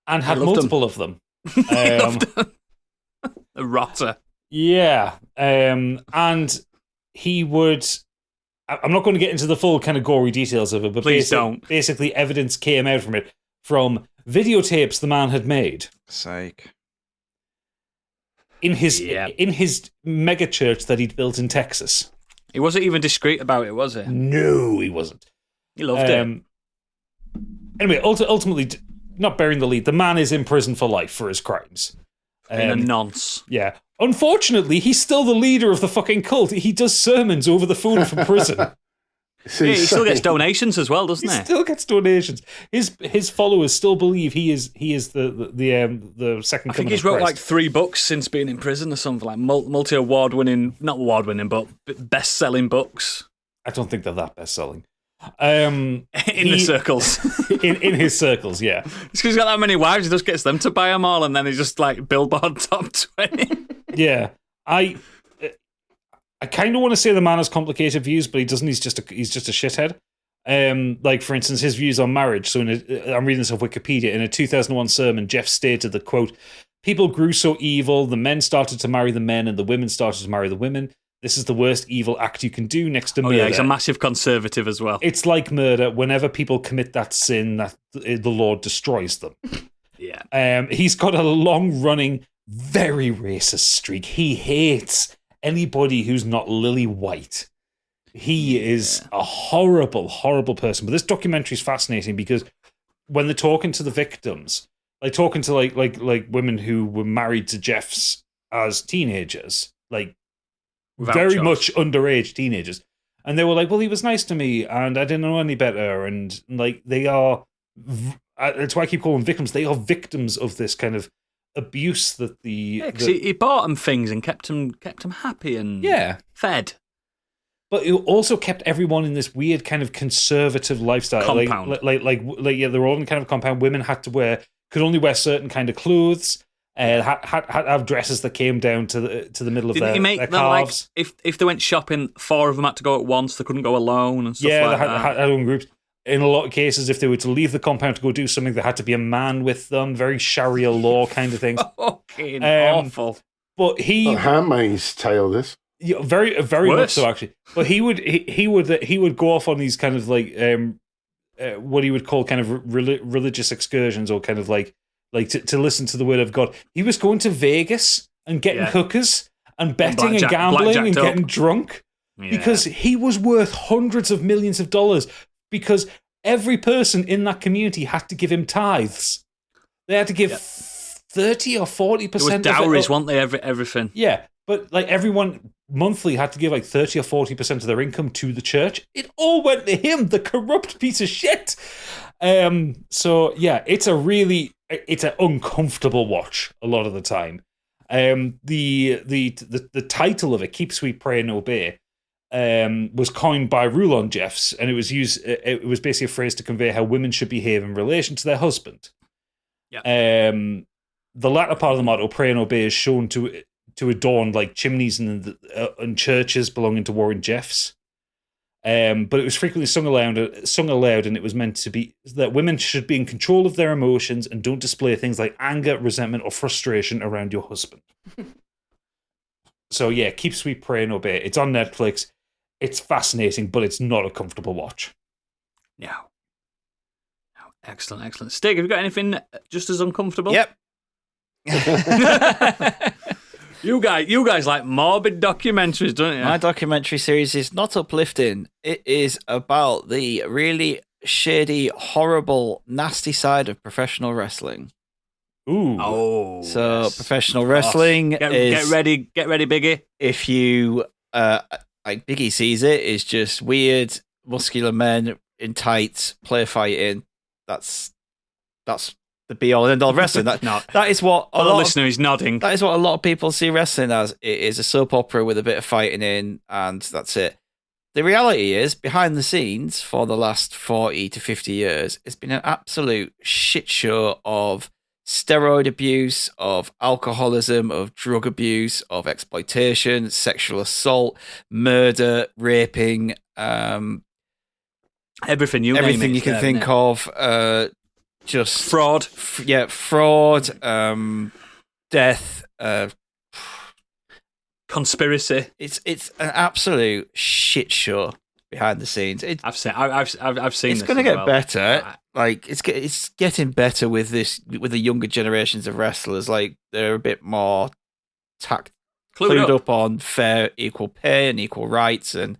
Speaker 3: and had multiple of them.
Speaker 2: A rotter.
Speaker 3: Yeah, and he would. I'm not going to get into the full kind of gory details of it, but
Speaker 2: please don't.
Speaker 3: Basically, evidence came out from it from videotapes the man had made.
Speaker 7: Psych.
Speaker 3: In his mega church that he'd built in Texas.
Speaker 2: He wasn't even discreet about it, was he?
Speaker 3: No, he wasn't.
Speaker 2: He loved it.
Speaker 3: Anyway, ultimately, not bearing the lead, the man is in prison for life for his crimes.
Speaker 2: In a nonce.
Speaker 3: Yeah. Unfortunately, he's still the leader of the fucking cult. He does sermons over the phone from prison.
Speaker 2: Yeah, he still gets donations as well, doesn't he?
Speaker 3: He still gets donations. His followers still believe he is the second.
Speaker 2: I think he's wrote like 3 books since being in prison or something, like multi-award-winning, not award-winning, but best-selling books.
Speaker 3: I don't think they're that best-selling.
Speaker 2: In the circles.
Speaker 3: in his circles, yeah.
Speaker 2: It's because he's got that many wives, he just gets them to buy them all, and then he's just like Billboard top 20.
Speaker 3: Yeah, I kind of want to say the man has complicated views, but he doesn't. He's just a shithead. Like for instance, his views on marriage. So I'm reading this off Wikipedia. In a 2001 sermon, Jeff stated that, quote, "People grew so evil, the men started to marry the men and the women started to marry the women. This is the worst evil act you can do next to murder."
Speaker 2: Yeah, he's a massive conservative as well.
Speaker 3: It's like murder. Whenever people commit that sin, that the Lord destroys them.
Speaker 2: Yeah.
Speaker 3: He's got a long-running, very racist streak. He hates anybody who's not lily white. He is a horrible, horrible person. But this documentary is fascinating because when they're talking to the victims, like talking to like women who were married to Jeffs as teenagers, like
Speaker 2: without
Speaker 3: very
Speaker 2: choice.
Speaker 3: much underage teenagers, and they were like, "Well, he was nice to me, and I didn't know any better." And like they are, that's why I keep calling them victims. They are victims of this kind of abuse that the
Speaker 2: he bought them things and kept them happy and fed.
Speaker 3: But it also kept everyone in this weird kind of conservative lifestyle.
Speaker 2: Compound.
Speaker 3: They're all in kind of compound. Women could only wear certain kind of clothes. Had have dresses that came down to the middle of
Speaker 2: Didn't he make
Speaker 3: their
Speaker 2: them
Speaker 3: calves.
Speaker 2: like if they went shopping, 4 of them had to go at once. They couldn't go alone and stuff like
Speaker 3: they
Speaker 2: that.
Speaker 3: had their own groups. In a lot of cases, if they were to leave the compound to go do something, there had to be a man with them. Very Sharia law kind of things.
Speaker 2: Fucking awful.
Speaker 3: But he
Speaker 4: Handmaid's Tale, this.
Speaker 3: Yeah, very much
Speaker 2: Worse.
Speaker 3: so actually. But he would go off on these kind of like what he would call kind of religious excursions, or kind of like to listen to the word of God. He was going to Vegas and getting hookers and betting and gambling and getting drunk because he was worth hundreds of millions of dollars, because every person in that community had to give him tithes. They had to give 30 or 40%.
Speaker 2: It was dowries, weren't they? Everything.
Speaker 3: Yeah, but like everyone monthly had to give like 30 or 40% of their income to the church. It all went to him, the corrupt piece of shit. So yeah, it's an uncomfortable watch a lot of the time. The title of it, Keep Sweet, Pray and Obey, was coined by Rulon Jeffs, and it was basically a phrase to convey how women should behave in relation to their husband.
Speaker 2: Yeah.
Speaker 3: The latter part of the motto, Pray and Obey, is shown to adorn like chimneys and churches belonging to Warren Jeffs. But it was frequently sung aloud, and it was meant to be that women should be in control of their emotions and don't display things like anger, resentment, or frustration around your husband. So yeah, Keep Sweet, Pray and Obey. It's on Netflix. It's fascinating, but it's not a comfortable watch.
Speaker 2: No. Excellent. Stig, have you got anything just as uncomfortable?
Speaker 7: Yep.
Speaker 2: You guys like morbid documentaries, don't you?
Speaker 7: My documentary series is not uplifting. It is about the really shady, horrible, nasty side of professional wrestling.
Speaker 3: Ooh.
Speaker 2: Oh.
Speaker 7: So
Speaker 2: yes.
Speaker 7: professional wrestling
Speaker 2: Get ready, Biggie.
Speaker 7: If you like Biggie sees it, is just weird, muscular men in tights play fighting. That's the be all and end all of wrestling. That is what a lot
Speaker 2: listener is nodding.
Speaker 7: That is what a lot of people see wrestling as. It is a soap opera with a bit of fighting in, and that's it. The reality is, behind the scenes for the last 40 to 50 years, it's been an absolute shit show of steroid abuse, of alcoholism, of drug abuse, of exploitation, sexual assault, murder, raping,
Speaker 2: everything you
Speaker 7: can think of. Just
Speaker 2: fraud,
Speaker 7: fraud, death,
Speaker 2: conspiracy.
Speaker 7: It's an absolute shit show behind the scenes.
Speaker 2: I've seen.
Speaker 7: It's going to get better. Like it's getting better with the younger generations of wrestlers. Like they're a bit more clued up on fair, equal pay and equal rights, and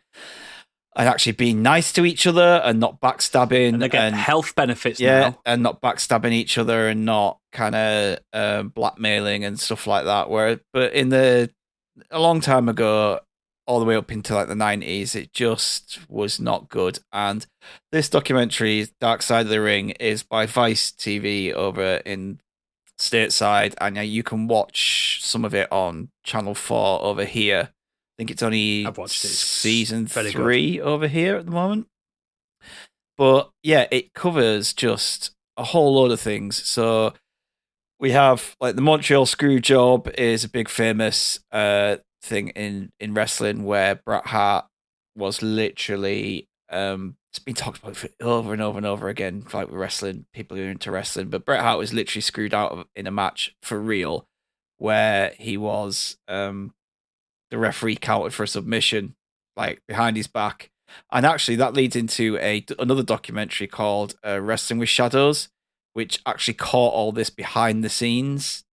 Speaker 7: actually being nice to each other and not backstabbing.
Speaker 2: And they get health benefits now.
Speaker 7: And not backstabbing each other and not kind of blackmailing and stuff like that. But a long time ago, all the way up into like the 90s, it just was not good. And this documentary, Dark Side of the Ring, is by Vice TV over in stateside, and you can watch some of it on Channel 4 over here. I think it's only season 3 over here at the moment. But yeah, it covers just a whole load of things. So we have like the Montreal Screwjob is a big famous thing in wrestling, where Bret Hart was literally it's been talked about for over and over and over again, like with wrestling, people who are into wrestling. But Bret Hart was literally screwed out in a match for real, where he was the referee counted for a submission, like behind his back. And actually that leads into another documentary called Wrestling with Shadows, which actually caught all this behind the scenes.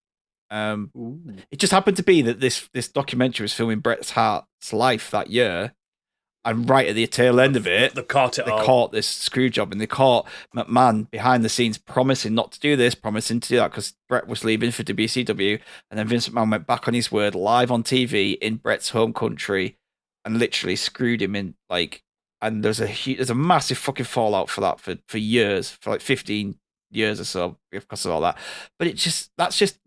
Speaker 7: It just happened to be that this documentary was filming Bret Hart's life that year, and right at the tail end of it,
Speaker 2: they caught
Speaker 7: this screw job, and they caught McMahon behind the scenes promising not to do this, promising to do that, because Bret was leaving for WCW, and then Vince McMahon went back on his word live on TV in Bret's home country and literally screwed him in. Like, and there's a massive fucking fallout for that for years, for like 15 years or so because of all that. But that's just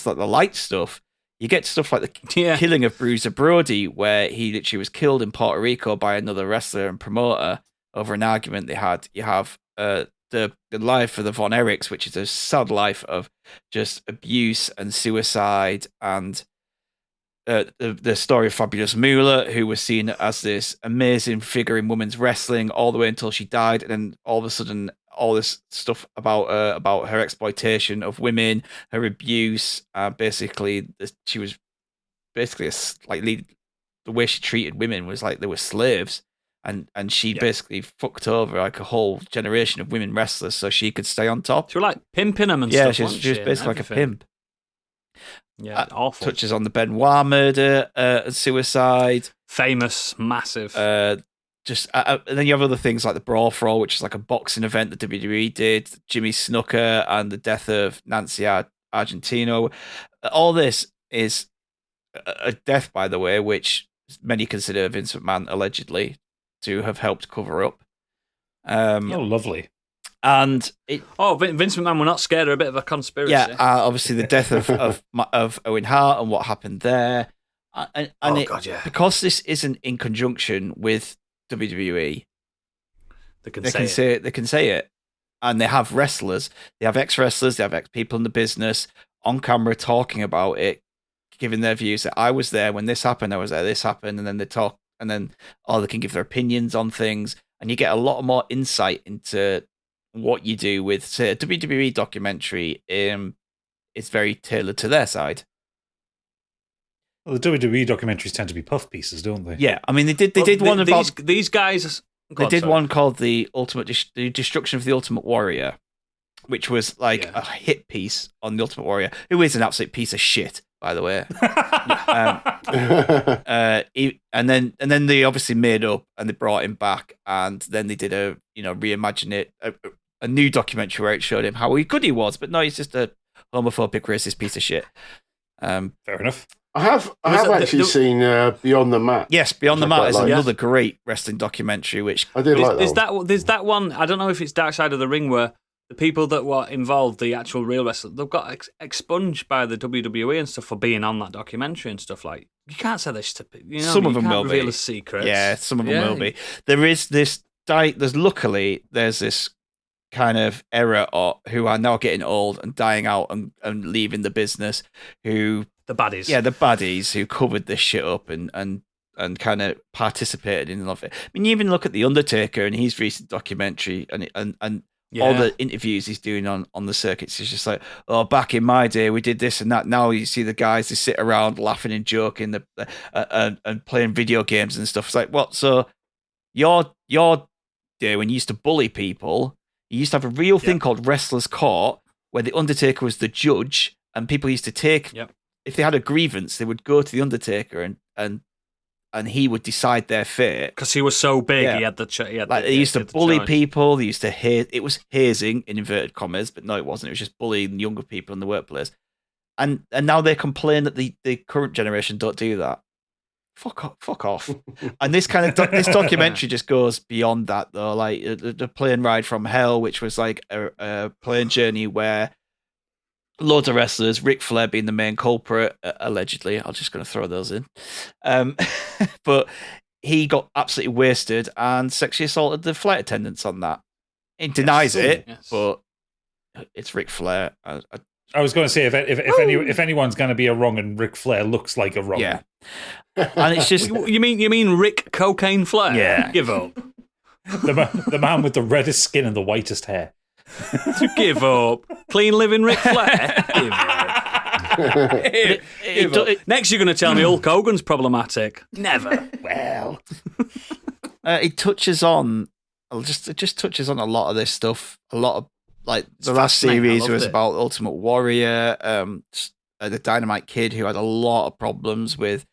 Speaker 7: like the light stuff. You get stuff like the killing of Bruiser Brody, where he literally was killed in Puerto Rico by another wrestler and promoter over an argument they had. You have the life of the Von Erichs, which is a sad life of just abuse and suicide, and the story of Fabulous Moolah, who was seen as this amazing figure in women's wrestling all the way until she died, and then all of a sudden all this stuff about her exploitation of women, her abuse. Basically, she was basically the way she treated women was like they were slaves, and she basically fucked over like a whole generation of women wrestlers so she could stay on top.
Speaker 2: She was like pimping them and
Speaker 7: Yeah,
Speaker 2: stuff.
Speaker 7: she was
Speaker 2: wasn't
Speaker 7: basically
Speaker 2: and
Speaker 7: like a
Speaker 2: everything.
Speaker 7: pimp.
Speaker 2: Yeah, awful.
Speaker 7: Touches on the Benoit murder and suicide.
Speaker 2: Famous, massive.
Speaker 7: And then you have other things like the Brawl for All, which is like a boxing event that WWE did, Jimmy Snooker, and the death of Nancy Argentino. All this is a death, by the way, which many consider Vince McMahon allegedly to have helped cover up.
Speaker 3: Oh, lovely.
Speaker 7: And
Speaker 2: Vince McMahon, we're not scared of a bit of a conspiracy.
Speaker 7: yeah, obviously the death of Owen Hart and what happened there.
Speaker 2: God, yeah.
Speaker 7: Because this isn't in conjunction with WWE,
Speaker 2: They can
Speaker 7: they
Speaker 2: say
Speaker 7: can say it, and they have wrestlers, they have ex-wrestlers, they have ex-people in the business on camera talking about it, giving their views that I was there when this happened, I was there, this happened, and then they talk, and then they can give their opinions on things, and you get a lot more insight into what you do with, say, a WWE documentary. It's very tailored to their side.
Speaker 3: Well, the WWE documentaries tend to be puff pieces, don't they?
Speaker 7: Yeah, I mean they did one about
Speaker 2: these guys.
Speaker 7: They did one called the Destruction of the Ultimate Warrior, which was like a hit piece on the Ultimate Warrior, who is an absolute piece of shit, by the way. And then they obviously made up and they brought him back, and then they did reimagine it, a new documentary where it showed him how good he was, but no, he's just a homophobic, racist piece of shit.
Speaker 3: Fair enough.
Speaker 4: I have actually seen Beyond the Mat.
Speaker 7: Yes, Beyond the Mat is
Speaker 4: like.
Speaker 7: another great wrestling documentary. Which
Speaker 4: I did like
Speaker 2: There's that one. I don't know if it's Dark Side of the Ring, where the people that were involved, the actual real wrestlers, they've got expunged by the WWE and stuff for being on that documentary and stuff. Like, you can't say this to people.
Speaker 7: Some of them
Speaker 2: can't
Speaker 7: will
Speaker 2: reveal
Speaker 7: be
Speaker 2: a secret.
Speaker 7: Yeah, some of them will be. There is this. Luckily, there's this kind of era who are now getting old and dying out and leaving the business. Who
Speaker 2: the baddies?
Speaker 7: Yeah, the baddies who covered this shit up and kind of participated in all of it. I mean, you even look at the Undertaker and his recent documentary and all the interviews he's doing on the circuits. It's just like, oh, back in my day, we did this and that. Now you see the guys, they sit around laughing and joking and playing video games and stuff. It's like, what? So your day when you used to bully people, you used to have a real thing called Wrestler's Court, where the Undertaker was the judge, and people used to take, if they had a grievance, they would go to the Undertaker and he would decide their fate.
Speaker 2: Because he was so big,
Speaker 7: Yeah.
Speaker 2: he had the...
Speaker 7: They used to bully people, they used to hate... It was hazing, in inverted commas, but no, it wasn't. It was just bullying younger people in the workplace. And now they complain that the current generation don't do that. Fuck off. And this kind of this documentary just goes beyond that, though. Like the plane ride from hell, which was like a plane journey where loads of wrestlers, Ric Flair being the main culprit, allegedly. I'm just going to throw those in. But he got absolutely wasted and sexually assaulted the flight attendants on that. He denies it, but it's Ric Flair.
Speaker 3: I was going to say if anyone's going to be a wrong, and Ric Flair looks like a wrong.
Speaker 7: Yeah. And it's just
Speaker 2: You mean Rick Cocaine Flair?
Speaker 7: Yeah.
Speaker 2: Give up.
Speaker 3: the man with the reddest skin and the whitest hair.
Speaker 2: Give up. Clean living Ric Flair? Give up. Give up. Next you're going to tell me Hulk Hogan's problematic. Never.
Speaker 3: Well,
Speaker 7: it touches on it just touches on a lot of this stuff. A lot of, like, the last
Speaker 2: fascinating. I
Speaker 7: series
Speaker 2: loved
Speaker 7: was
Speaker 2: it.
Speaker 7: about Ultimate Warrior, the Dynamite Kid, who had a lot of problems with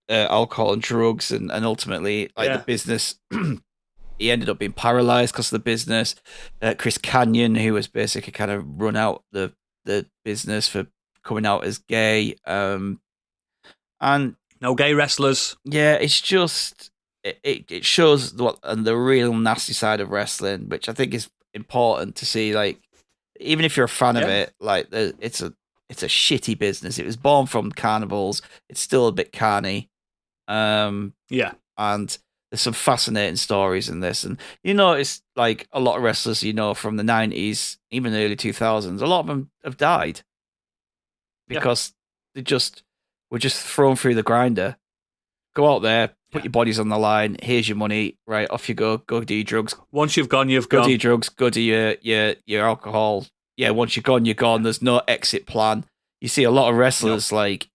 Speaker 7: alcohol and drugs, and ultimately, like, the business. He ended up being paralyzed because of the business. Chris Kanyon, who was basically kind of run out the business for coming out as gay, and
Speaker 2: no gay wrestlers.
Speaker 7: yeah, it's just it shows the real nasty side of wrestling, which I think is important to see. Like, even if you're a fan of it, like, it's a shitty business. It was born from carnivals. It's still a bit carny. And there's some fascinating stories in this. And you notice, like, a lot of wrestlers, from the 90s, even the early 2000s, a lot of them have died because they were just thrown through the grinder. Go out there, put your bodies on the line. Here's your money. Right, off you go. Go do your drugs.
Speaker 2: Once you've gone, you've
Speaker 7: Go
Speaker 2: gone.
Speaker 7: do your drugs. Go do your alcohol. Yeah, once you're gone, you're gone. There's no exit plan. You see a lot of wrestlers, like,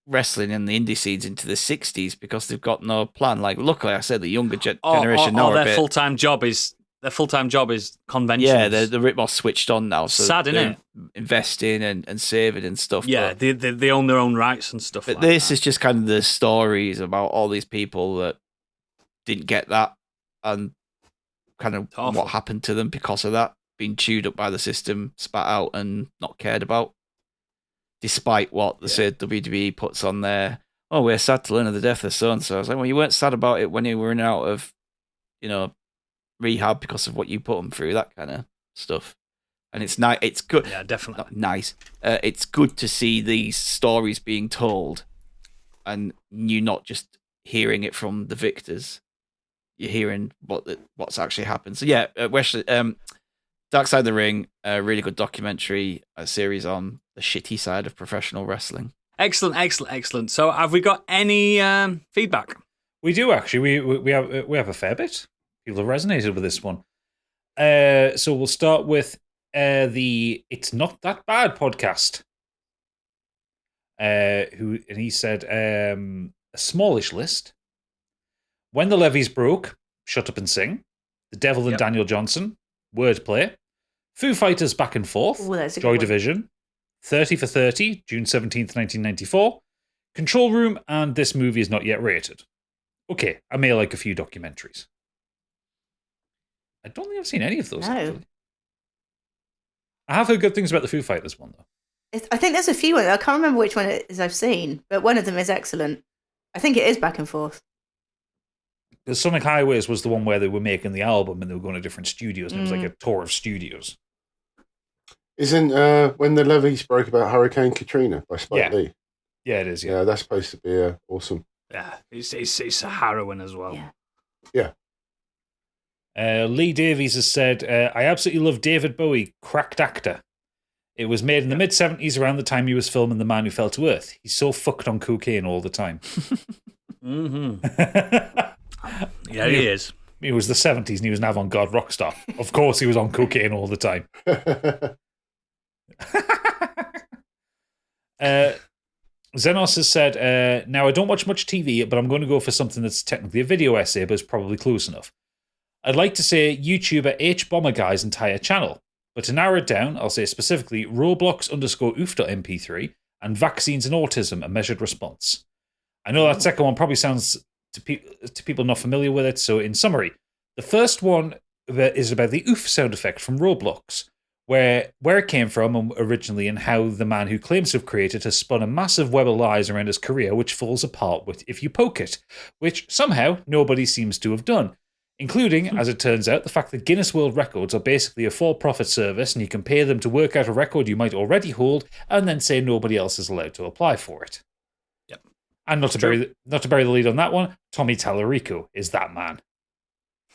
Speaker 7: wrestling and the indie scenes into the 60s because they've got no plan. Like, luckily, I said the younger generation
Speaker 2: Or
Speaker 7: know a
Speaker 2: their
Speaker 7: bit.
Speaker 2: full-time job is conventions.
Speaker 7: Yeah, they're a bit more switched on now. So
Speaker 2: Sad,
Speaker 7: they're
Speaker 2: innit?
Speaker 7: investing and saving and stuff.
Speaker 2: Yeah,
Speaker 7: but
Speaker 2: they own their own rights and stuff.
Speaker 7: But
Speaker 2: like
Speaker 7: this
Speaker 2: that.
Speaker 7: is just kind of the stories about all these people that didn't get that and kind of
Speaker 2: Awful.
Speaker 7: what happened to them because of that, being chewed up by the system, spat out, and not cared about. Despite what the said WWE puts on there, oh, we're sad to learn of the death of so and so. I was like, well, you weren't sad about it when you were in and out of, rehab because of what you put them through, that kind of stuff. And it's nice. It's good.
Speaker 2: Yeah, definitely.
Speaker 7: Not nice. It's good to see these stories being told, and you not just hearing it from the victors. You're hearing what's actually happened. So yeah, Wesley, Dark Side of the Ring, a really good documentary series on the shitty side of professional wrestling.
Speaker 2: Excellent. So, have we got any feedback?
Speaker 3: We do actually. We have a fair bit. People have resonated with this one. So we'll start with the It's Not That Bad podcast. He said a smallish list. When the Levees Broke, Shut Up and Sing. The Devil and
Speaker 2: Yep.
Speaker 3: Daniel Johnson, Wordplay. Foo Fighters Back and Forth,
Speaker 5: Ooh, that's a
Speaker 3: Joy
Speaker 5: good one.
Speaker 3: Division. 30 for 30, June 17th, 1994. Control Room, and This Movie Is Not Yet Rated. Okay, I may like a few documentaries. I don't think I've seen any of those,
Speaker 5: No.
Speaker 3: actually. I have heard good things about the Foo Fighters one, though.
Speaker 5: I think there's a few ones. I can't remember which one it is I've seen, but one of them is excellent. I think it is Back and Forth.
Speaker 3: The Sonic Highways was the one where they were making the album and they were going to different studios, and it was like a tour of studios.
Speaker 4: Isn't When the Levees Broke about Hurricane Katrina by Spike
Speaker 3: Yeah.
Speaker 4: Lee?
Speaker 3: Yeah, it is,
Speaker 4: Yeah, that's supposed to be awesome.
Speaker 2: Yeah, it's harrowing as well.
Speaker 5: Yeah.
Speaker 3: Lee Davies has said, I absolutely love David Bowie, cracked actor. It was made in the mid-70s around the time he was filming The Man Who Fell to Earth. He's so fucked on cocaine all the time.
Speaker 2: Yeah, he is.
Speaker 3: It was the 70s and he was an avant-garde rock star. Of course he was on cocaine all the time. Xenos has said, now I don't watch much TV, but I'm going to go for something that's technically a video essay, but is probably close enough. I'd like to say YouTuber HBomberGuy's entire channel, but to narrow it down, I'll say specifically Roblox_oof.mp3 and Vaccines and Autism, a Measured Response. I know that second one probably sounds to people not familiar with it, so in summary, the first one is about the oof sound effect from Roblox, where it came from originally and how the man who claims to have created has spun a massive web of lies around his career which falls apart if you poke it, which somehow nobody seems to have done, including, as it turns out, the fact that Guinness World Records are basically a for-profit service and you can pay them to work out a record you might already hold and then say nobody else is allowed to apply for it.
Speaker 2: Yep.
Speaker 3: And not to bury the lead on that one, Tommy Tallarico is that man.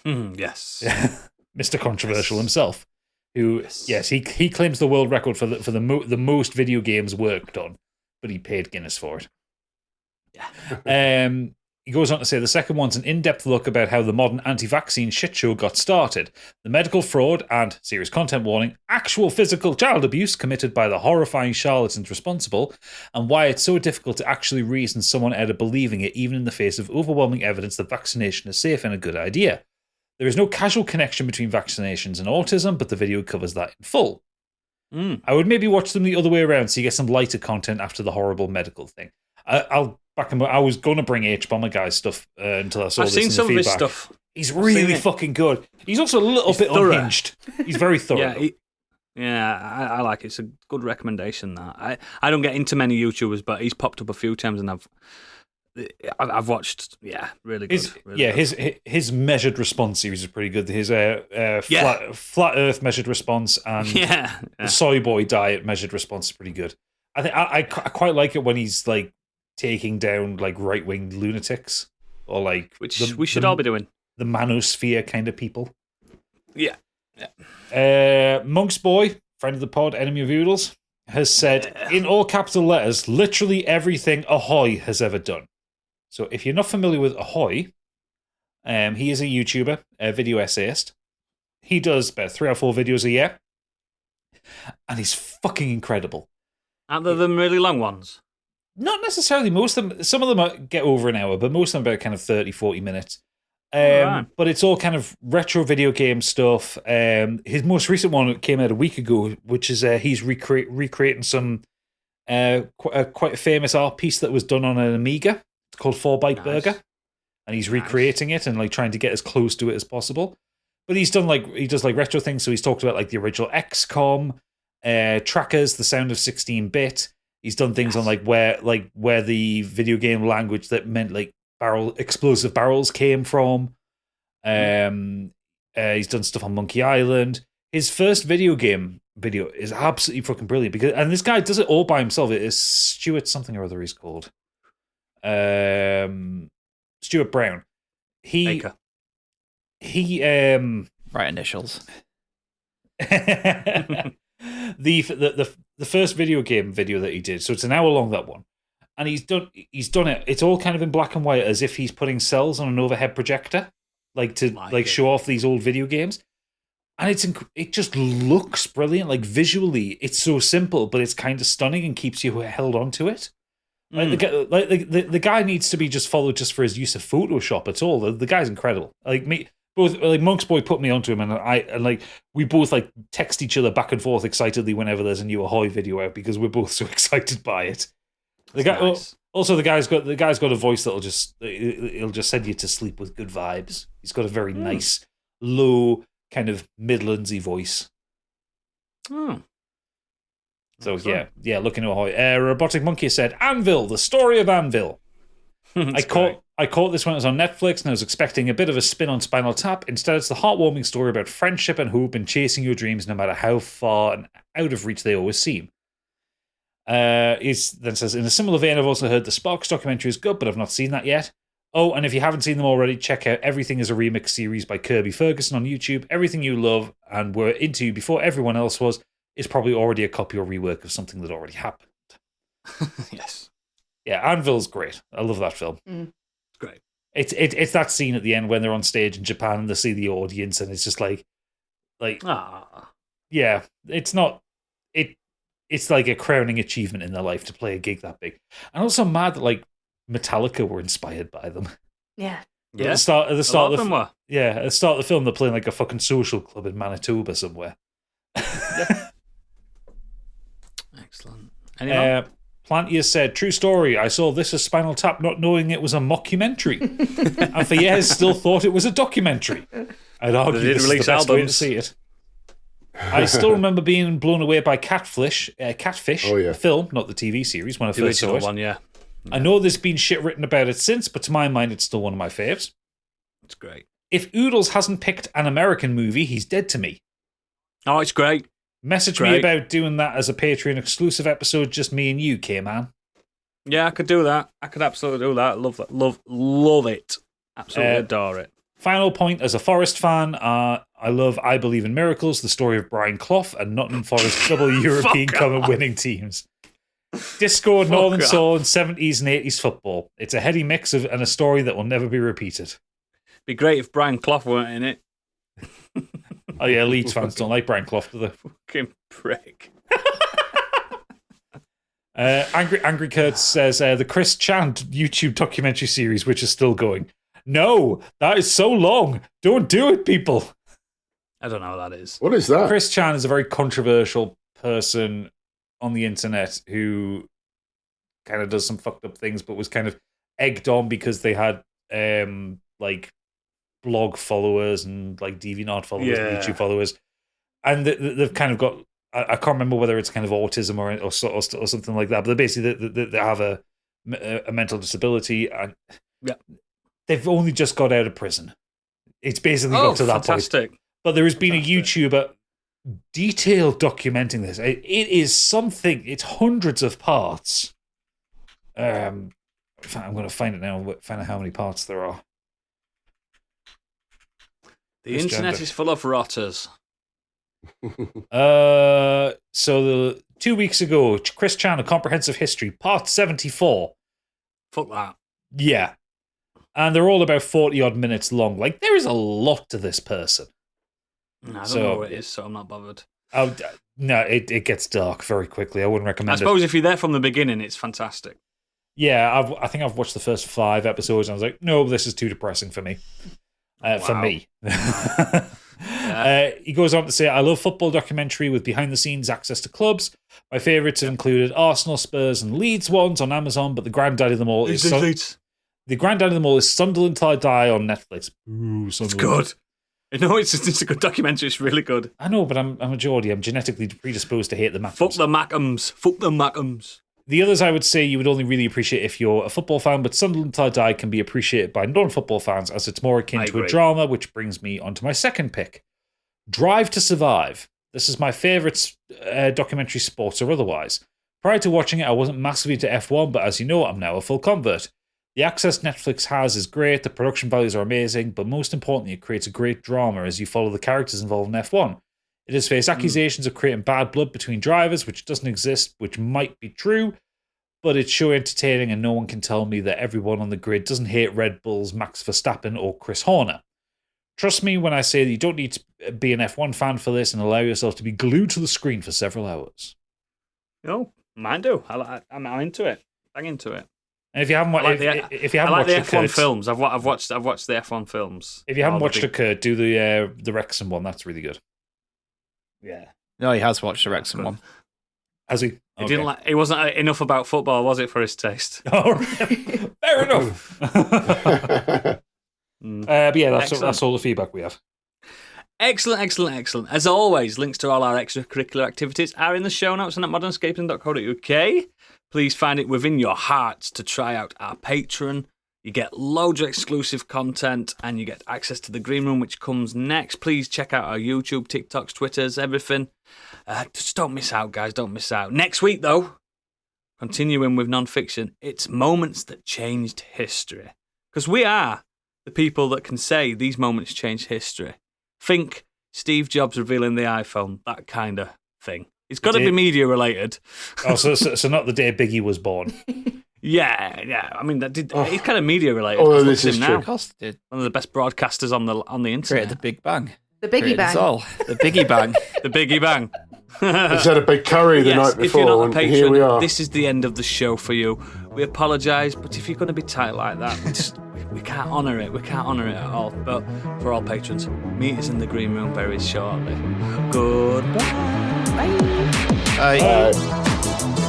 Speaker 2: Yes.
Speaker 3: Mr. Controversial himself, who, yes, he claims the world record for the most video games worked on, but he paid Guinness for it.
Speaker 2: Yeah.
Speaker 3: He goes on to say the second one's an in-depth look about how the modern anti-vaccine shit show got started, the medical fraud and, serious content warning, actual physical child abuse committed by the horrifying charlatans responsible, and why it's so difficult to actually reason someone out of believing it even in the face of overwhelming evidence that vaccination is safe and a good idea. There is no causal connection between vaccinations and autism, but the video covers that in full. I would maybe watch them the other way around so you get some lighter content after the horrible medical thing. I'll back him up. I was going to bring H-Bomberguy's stuff until I saw
Speaker 2: I've
Speaker 3: this
Speaker 2: seen
Speaker 3: in the
Speaker 2: some of his
Speaker 3: feedback.
Speaker 2: stuff.
Speaker 3: He's really
Speaker 2: it.
Speaker 3: fucking good. He's also a little bit
Speaker 2: thorough.
Speaker 3: unhinged. He's very thorough.
Speaker 2: I like it. It's a good recommendation. That I don't get into many YouTubers, but he's popped up a few times, and I've watched. Yeah, really good.
Speaker 3: His measured response series is pretty good. His flat Earth measured response and the soy boy diet measured response is pretty good. I think I quite like it when he's like taking down like right wing lunatics or like
Speaker 2: which we should all be doing.
Speaker 3: The manosphere kind of people.
Speaker 2: Yeah.
Speaker 3: Monk's Boy, friend of the pod, enemy of Oodles, has said in all capital letters literally everything Ahoy has ever done. So if you're not familiar with Ahoy, he is a YouTuber, a video essayist. He does about 3 or 4 videos a year, and he's fucking incredible.
Speaker 2: Aren't there them really long ones?
Speaker 3: Not necessarily. Most of them, some of them get over an hour, but most of them about kind of 30, 40 minutes.
Speaker 2: Right.
Speaker 3: But it's all kind of retro video game stuff. His most recent one came out a week ago, which is he's recreating some quite a famous art piece that was done on an Amiga. It's called 4-Byte Burger, and he's recreating it and like trying to get as close to it as possible. But he does retro things. So he's talked about like the original XCOM, Trackers, the sound of 16-bit. He's done things on like where the video game language that meant like explosive barrels came from. He's done stuff on Monkey Island. His first video game video is absolutely fucking brilliant and this guy does it all by himself. It is Stuart something or other he's called. Stuart Brown.
Speaker 2: Baker.
Speaker 7: Right initials.
Speaker 3: the first video game video that he did, so it's an hour long, that one, and he's done it. It's all kind of in black and white, as if he's putting cells on an overhead projector, like to show off these old video games. And it just looks brilliant. Like visually, it's so simple, but it's kind of stunning and keeps you held onto it. Like the guy needs to be just followed just for his use of Photoshop at all. The guy's incredible. Like me. Both like Monk's Boy put me onto him, and we both like text each other back and forth excitedly whenever there's a new Ahoy video out because we're both so excited by it. The guy
Speaker 2: nice.
Speaker 3: Also the guy's got a voice that'll he'll just send you to sleep with good vibes. He's got a very nice, low, kind of Midlandsy voice.
Speaker 2: Oh.
Speaker 3: So yeah, looking at Ahoy. Robotic Monkey said, Anvil, the story of Anvil. I caught this when it was on Netflix and I was expecting a bit of a spin on Spinal Tap. Instead, it's the heartwarming story about friendship and hope and chasing your dreams no matter how far and out of reach they always seem. He then says, in a similar vein, I've also heard the Sparks documentary is good, but I've not seen that yet. Oh, and if you haven't seen them already, check out Everything is a Remix series by Kirby Ferguson on YouTube. Everything you love and were into before everyone else was is probably already a copy or rework of something that already happened.
Speaker 2: Yes.
Speaker 3: Yeah, Anvil's great. I love that film.
Speaker 2: Great.
Speaker 3: It's that scene at the end when they're on stage in Japan and they see the audience and it's just like yeah, it's not it's like a crowning achievement in their life to play a gig that big. And also mad that like Metallica were inspired by them.
Speaker 5: Yeah.
Speaker 2: Yeah.
Speaker 3: At the start of the
Speaker 2: were.
Speaker 3: Yeah, at the start of the film they're playing like a fucking social club in Manitoba somewhere.
Speaker 2: Excellent. Anyone?
Speaker 3: Plantier said, true story, I saw this as Spinal Tap not knowing it was a mockumentary. And for years still thought it was a documentary. I'd argue this is the best way to see it. I still remember being blown away by Catfish, the film, not the TV series, when I
Speaker 2: The
Speaker 3: first saw
Speaker 2: original
Speaker 3: it.
Speaker 2: one, yeah.
Speaker 3: I know there's been shit written about it since, but to my mind, it's still one of my faves.
Speaker 2: It's great.
Speaker 3: If Oodles hasn't picked an American movie, he's dead to me.
Speaker 2: Oh, it's great.
Speaker 3: Message me about doing that as a Patreon exclusive episode, just me and you, K-Man.
Speaker 2: Yeah, I could do that. I could absolutely do that. Love that. Love it. Absolutely adore it.
Speaker 3: Final point, as a Forest fan, I love I Believe in Miracles, the story of Brian Clough and Nottingham Forest double European Cup winning teams. Disco, Northern Soul, and 70s and 80s football. It's a heady mix of and a story that will never be repeated.
Speaker 2: Be great if Brian Clough weren't in it.
Speaker 3: Oh yeah, Leeds fans don't like Brian Clough, do they?
Speaker 2: Fucking prick.
Speaker 3: Angry Kurt says the Chris Chan YouTube documentary series, which is still going. No, that is so long. Don't do it, people.
Speaker 2: I don't know what that is.
Speaker 4: What is that?
Speaker 3: Chris Chan is a very controversial person on the internet who kind of does some fucked up things, but was kind of egged on because they had like blog followers and like DeviantArt followers and YouTube followers, and they've kind of got I can't remember whether it's kind of autism or something like that, but basically they have a mental disability and they've only just got out of prison. It's basically got to that point. But there has been a YouTuber detailed documenting this. It is something. It's hundreds of parts. I'm going to find it now. Find out how many parts there are.
Speaker 2: The internet is full of rotters.
Speaker 3: So 2 weeks ago, Chris Chan, A Comprehensive History, part 74.
Speaker 2: Fuck that.
Speaker 3: Yeah. And they're all about 40-odd minutes long. Like, there is a lot to this person.
Speaker 2: I don't know what it is, so I'm not bothered.
Speaker 3: No, it gets dark very quickly. I wouldn't recommend it.
Speaker 2: I suppose if you're there from the beginning, it's fantastic.
Speaker 3: Yeah, I think I've watched the first 5 episodes and I was like, no, this is too depressing for me. For
Speaker 2: Wow.
Speaker 3: me. He goes on to say, I love football documentary with behind-the-scenes access to clubs. My favourites have included Arsenal, Spurs and Leeds ones on Amazon, but the granddaddy of them all is the granddaddy of them all is Sunderland Till I Die on Netflix. Ooh,
Speaker 2: It's
Speaker 3: Sunderland.
Speaker 2: good. No, it's a good documentary. It's really good.
Speaker 3: I know, but I'm a Geordie. I'm genetically predisposed to hate the Mackems.
Speaker 2: Fuck the Mackems. Fuck the Mackems.
Speaker 3: The others I would say you would only really appreciate if you're a football fan, but Sunderland Till I Die can be appreciated by non-football fans as it's more akin
Speaker 2: I
Speaker 3: to a
Speaker 2: agree.
Speaker 3: drama, which brings me onto my second pick. Drive to Survive. This is my favourite documentary, sports or otherwise. Prior to watching it, I wasn't massively into F1, but as you know, I'm now a full convert. The access Netflix has is great, the production values are amazing, but most importantly, it creates a great drama as you follow the characters involved in F1. It has faced accusations of creating bad blood between drivers, which doesn't exist, which might be true, but it's so entertaining and no one can tell me that everyone on the grid doesn't hate Red Bull's Max Verstappen or Chris Horner. Trust me when I say that you don't need to be an F1 fan for this and allow yourself to be glued to the screen for several hours.
Speaker 2: No, mine do. I'm into it. I'm into it.
Speaker 3: And if you haven't, if you haven't
Speaker 2: I like
Speaker 3: watched
Speaker 2: the F1
Speaker 3: Kurt,
Speaker 2: films. I've watched the F1 films.
Speaker 3: if you haven't
Speaker 2: All the
Speaker 3: watched
Speaker 2: big-
Speaker 3: the Kurt, do the Wrexham one. That's really good.
Speaker 2: yeah,
Speaker 7: No, he has watched the Wrexham one.
Speaker 3: Has he?
Speaker 2: he didn't like. It wasn't enough about football, was it, for his taste?
Speaker 3: All right. Fair enough. But yeah, that's all the feedback we have.
Speaker 2: Excellent, excellent, excellent. As always, links to all our extracurricular activities are in the show notes and at modernscaping.co.uk. Please find it within your hearts to try out our Patreon. You get loads of exclusive content and you get access to the Green Room, which comes next. Please check out our YouTube, TikToks, Twitters, everything. Just don't miss out, guys. Don't miss out. Next week, though, continuing with non-fiction, it's moments that changed history. Because we are the people that can say these moments changed history. Think Steve Jobs revealing the iPhone, that kind of thing. It's got to be media related.
Speaker 3: Oh, so not the day Biggie was born.
Speaker 2: Yeah. I mean, it's kind of media related.
Speaker 4: Oh,
Speaker 2: Look
Speaker 4: this
Speaker 2: at
Speaker 4: is
Speaker 2: him
Speaker 4: true.
Speaker 2: now.
Speaker 7: Of course it did.
Speaker 2: One of the best broadcasters on the
Speaker 7: Created
Speaker 2: internet.
Speaker 7: the Big Bang.
Speaker 5: The Biggie
Speaker 7: Created us
Speaker 5: Bang.
Speaker 7: all. The Biggie Bang.
Speaker 2: The Biggie Bang.
Speaker 4: He's had a big curry the
Speaker 2: Yes,
Speaker 4: night
Speaker 2: if you're
Speaker 4: before,
Speaker 2: not a
Speaker 4: and here we
Speaker 2: patron,
Speaker 4: are.
Speaker 2: this is the end of the show for you. We apologise, but if you're going to be tight like that, we can't honour it. We can't honour it at all. But for all patrons, meet us in the Green Room very shortly. Goodbye.
Speaker 5: Bye.
Speaker 7: Bye.
Speaker 4: Uh,